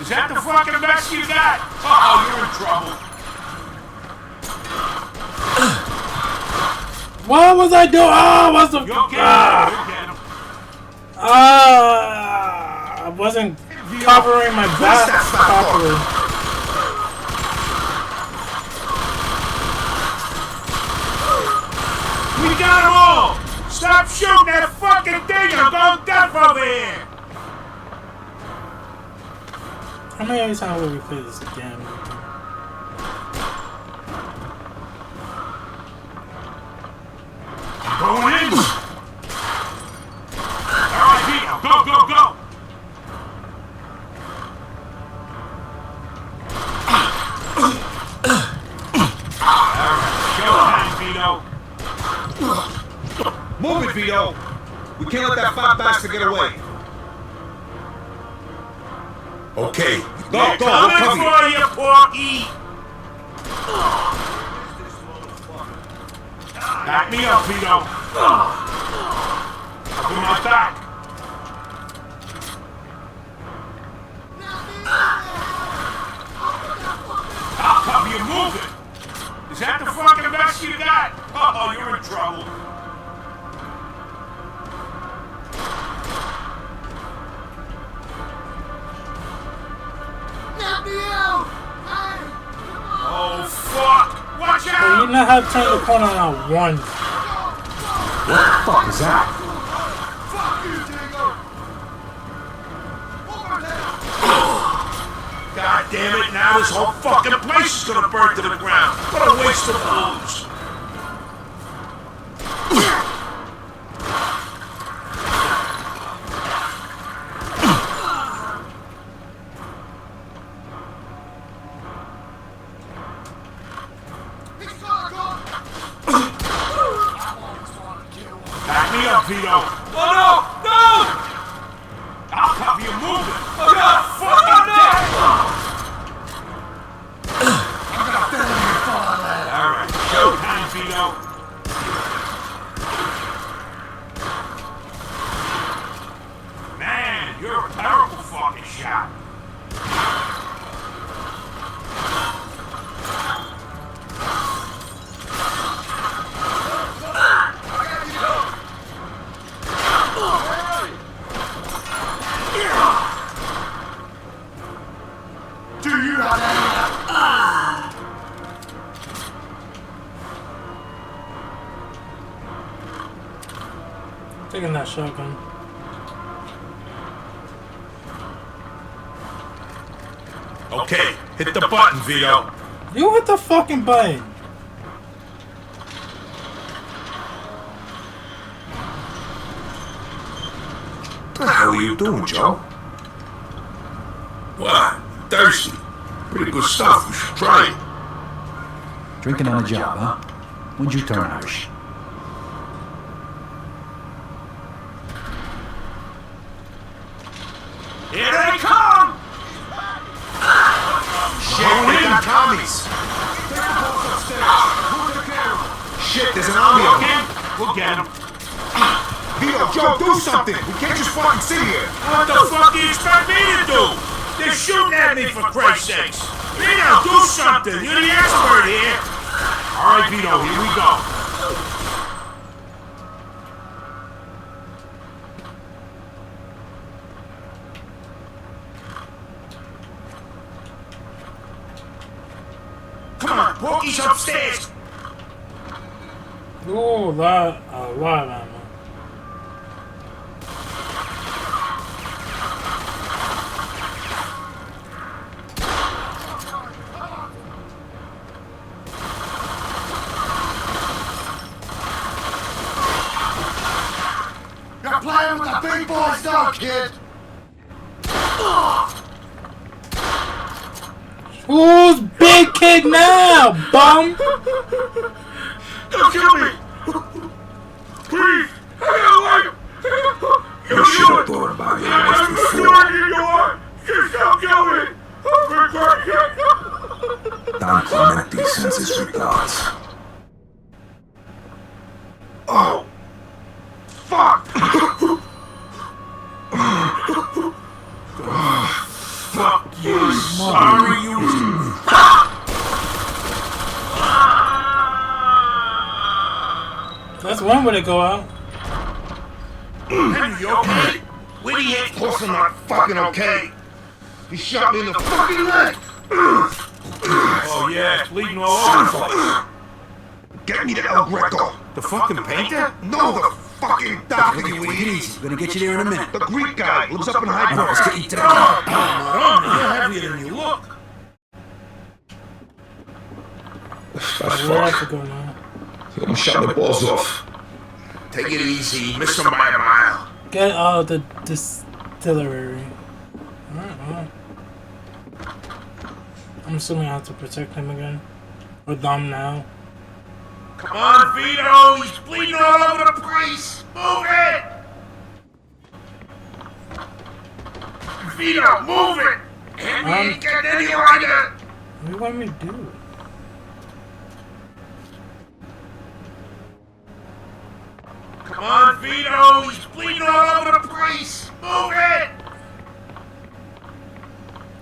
Is that the fucking best you got? Uh-oh, you're in trouble. What was I doing? Oh, what's the... I wasn't covering my back properly. We got them all! Stop shooting that fucking thing! I'm going deaf over here! How many times will we play this again? Going in! Alright, Vito, go, go, go! Alright, showtime, Vito. Move it, Vito! We can't let that fat bastard get away. Okay, go, go, coming we'll for you, Porky! Back me up, Vito. I'll do my back. I'll cover you. Move it. Is that the fucking best you got? Uh-oh, you're in trouble. Let me out! Oh, fuck! Watch out! But you know how to turn the corner on one. What the fuck is that? Fuck you, Diego! God damn it, now this whole fucking place is gonna burn to the ground. What a waste of booze. Back me up, Vito. Oh no! No! I'll cover you. Move it. Oh God! Fucking dead! I'm gonna film you fall on that. All right, showtime, Vito. Man, you're a terrible fucking shot. Do you have any? Taking that shotgun. Okay, hit the button, Vito. You hit the fucking button. What the hell are you doing, Joe? What? Thirsty. Pretty good stuff. You should try it. Drinking on the job, huh? When'd you turn Irish? Here they come! Shit, they got Tommies! Take the boats upstairs! Who'll take care of them? Shit, there's an army of them! We'll get him. Vito, Joe, do something! We can't just fucking sit here! What the fuck do you expect me to do? They're shooting at me, for Christ's sakes! Vito, do something! You're the expert here! Alright, Vito, here we go. Porky's upstairs. Ooh, a lot of ammo. You're playing with the big boys now, kid! Who's big kid now, bum? Don't kill me! Please! I You should have thought about your life before. Just don't kill me! Don Clemente sends his regards. Oh! Fuck! Fuck you! Sorry you... That's one way to go out. Henry, you okay? Where he hit? Of course I'm not fucking okay. He shot me in the fucking leg! Oh yeah, it's bleeding all over the place. Get me to El Greco! The fucking painter? No, the fucking doctor, you Take it idiot! easy. We're gonna get you there in a minute. The Greek guy lives up in High Let's Park. get you to the car. Marone, you're heavier than you look. Where I have to go now? I'm shot my balls off. Take it easy, miss him by a mile. Get out of the distillery. Alright. I'm assuming I have to protect him again. Or them now. Come on, Vito! He's bleeding all over the place! Move it! Vito, move it! And we ain't getting any lighter! What do you want me to do? Come on, Vito! He's bleeding all over the place! Move it!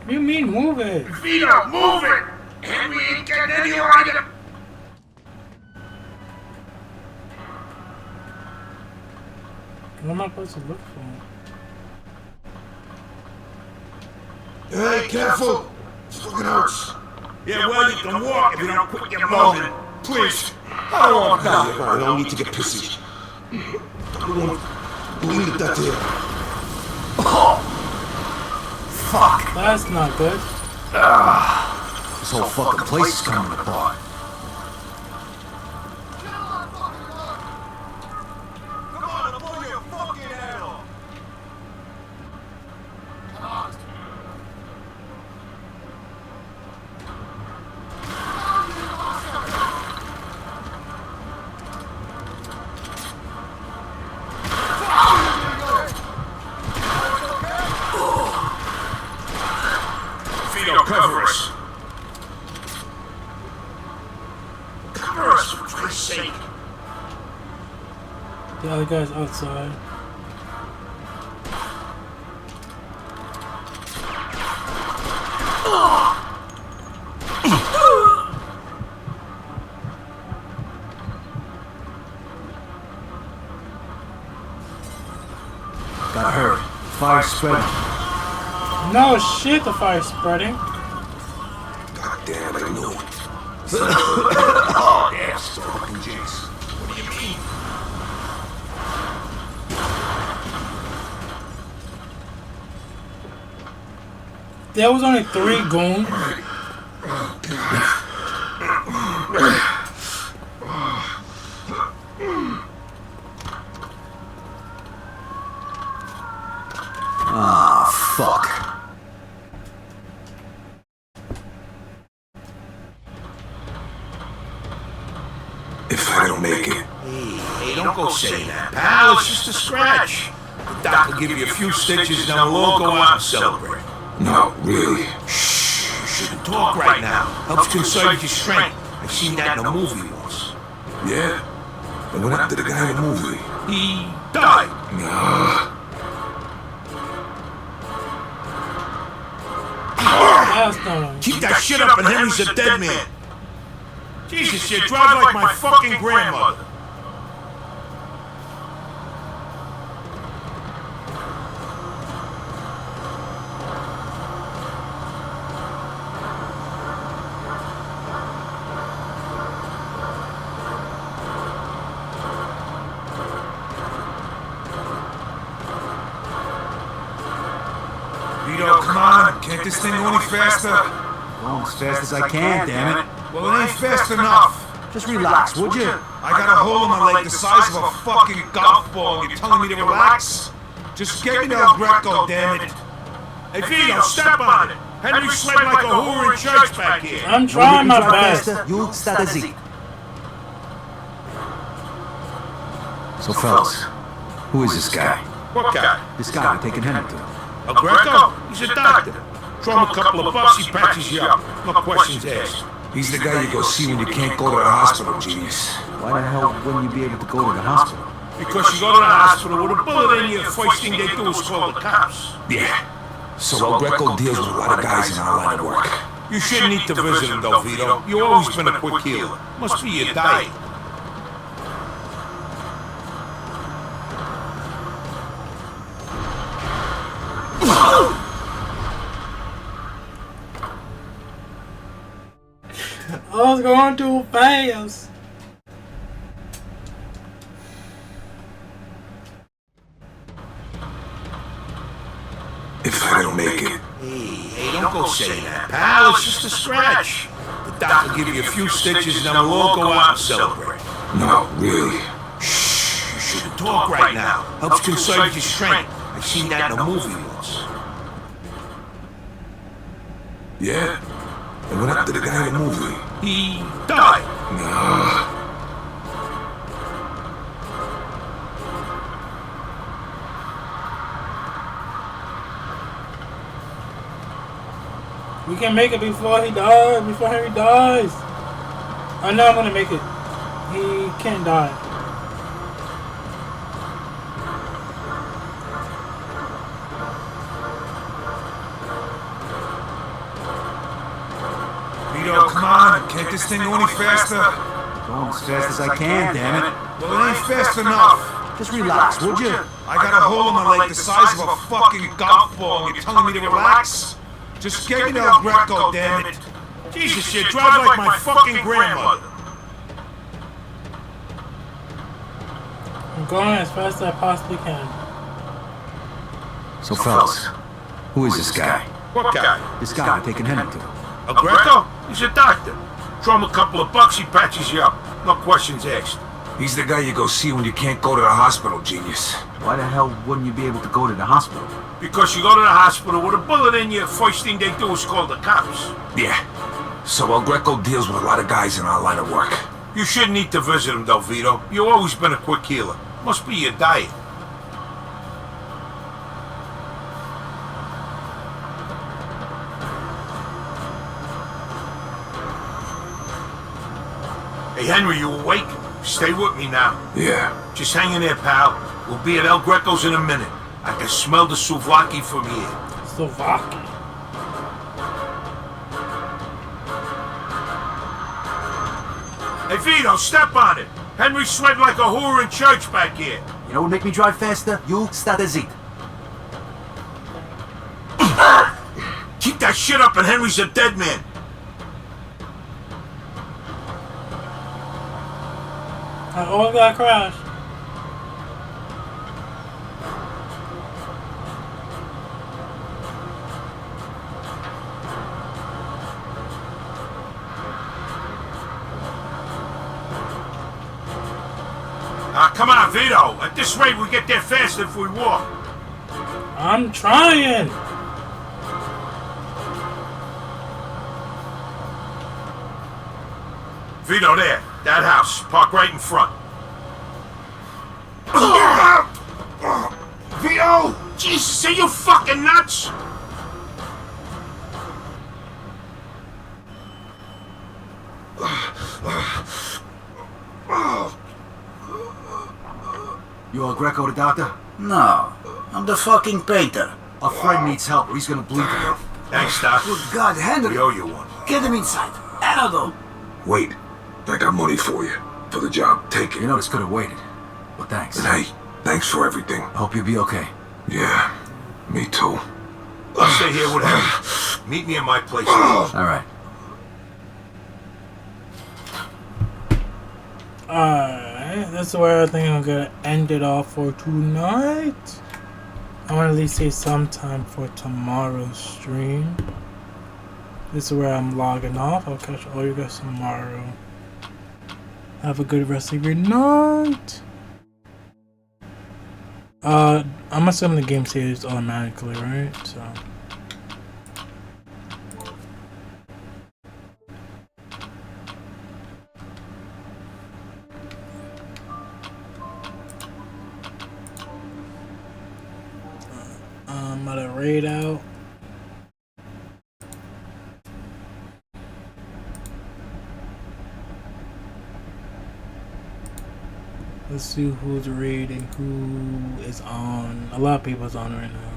What do you mean, move it? Vito, move it! And we ain't getting any lighter! What am I supposed to look for? Hey, careful! This fucking hurts. Yeah, well, you can walk if you don't quit your moaning. Please. I don't want to die. I don't need to get pissy. Believe that here. Fuck. That's not good. This whole fucking place is coming apart. Vito, cover us. Cover us, for Christ's sake. The other guy's outside. Gotta hurry. Fire's spreading. No shit, the fire's spreading. God damn, I knew it. Oh, yes, fucking jinx. What do you mean? There was only 3 goons. Ah, fuck. If I don't make it, Hey, don't go saying that, pal. It's just a scratch. The doc will give you a few stitches and then we'll all go out and celebrate. no, really. Shh, you shouldn't talk right now. Helps conserve your strength. I've seen that in a movie once. Yeah? And what happened to the guy in the movie? He died. Nah. Keep that shit up and Henry's a dead man. Jesus, you drive like my fucking grandmother. on. Can't this thing go any faster? Going as fast as I can, damn it. Well, it ain't fast enough. Just relax, would you? I got a hole in my leg the size of a fucking golf ball, and you're telling me to relax? Just get me to El Greco, damn it. Hey, Vito, step on it. Henry sweating like a whore in church back here. I'm trying my best. You start a Z. So, fellas, who is this guy? What guy? This guy we're taking Henry to. El Greco? He's a doctor. Throw him a couple of bucks, he patches you up. No questions asked. He's the guy you go see when you can't go to the hospital, genius. Why the hell wouldn't you be able to go to the hospital? Because you go to the hospital with a bullet in you, the first thing they do is call the cops. Yeah. So El Greco deals with a lot of guys in our line of work. You shouldn't need to visit him, though, Vito. You've always been a quick healer. Must be your diet. I was going too fast. If I don't make it. Hey, don't go saying that, pal. It's just a scratch. The doc will give you a few stitches and then we'll all go out and celebrate. No, really. Shh, you shouldn't talk right now. Helps conserve your strength. I've seen that in a movie once. Yeah? And what happened to the guy in the movie? He died. Nah. We can make it before he dies, before Henry dies. I know I'm gonna make it. He can't die. Vito, come on. Can't this thing go any faster? Going as fast as I can, damn it. Well, it ain't fast enough. Just relax, would you? I got a hole in my leg the size of a fucking golf ball, and you're telling me to relax? Just get me to El Greco, damn it. Jesus, you drive like my fucking grandmother. I'm going as fast as I possibly can. So, fellas, who is this guy? What guy? This guy we're taking Henry to. El Greco? He's a doctor. Throw him a couple of bucks, he patches you up. No questions asked. He's the guy you go see when you can't go to the hospital, genius. Why the hell wouldn't you be able to go to the hospital? Because you go to the hospital with a bullet in you, first thing they do is call the cops. Yeah. So El Greco deals with a lot of guys in our line of work. You shouldn't need to visit him, though, Vito. You've always been a quick healer. Must be your diet. Hey, Henry, you awake? Stay with me now. Yeah. Just hang in there, pal. We'll be at El Greco's in a minute. I can smell the souvlaki from here. Souvlaki. Hey, Vito, step on it. Henry sweating like a whore in church back here. You know what would make me drive faster? You start a Z. Keep that shit up and Henry's a dead man. I almost got crashed. Come on, Vito. At this rate, we get there faster if we walk. I'm trying. Vito, there. That house. Park right in front. Vito! Jesus, are you fucking nuts? You El Greco the doctor? No, I'm the fucking painter. A friend needs help or he's gonna bleed to death. Thanks, Doc. Good God, Henry. We owe you one. Get him inside. Aldo. Wait. I got money for you. For the job. Take it. You know this could have waited. But thanks. And hey, thanks for everything. I hope you'll be okay. Yeah, me too. I'll stay here with him. Meet me in my place. All right. Alright, that's where I think I'm gonna end it off for tonight. I want to at least save some time for tomorrow's stream. This is where I'm logging off. I'll catch all you guys tomorrow. Have a good rest of your night. I'm assuming the game saves automatically, right? So. I'm gonna raid out. Let's see who's raiding, who is on. A lot of people's on right now.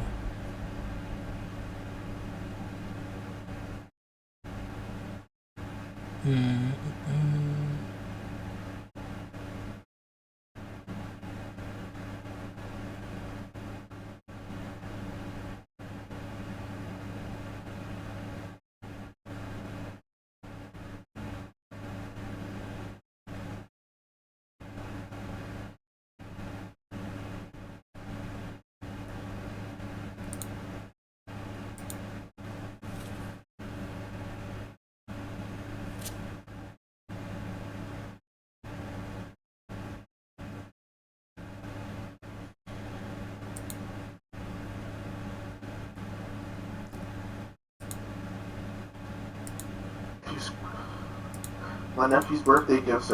My nephew's birthday gifts are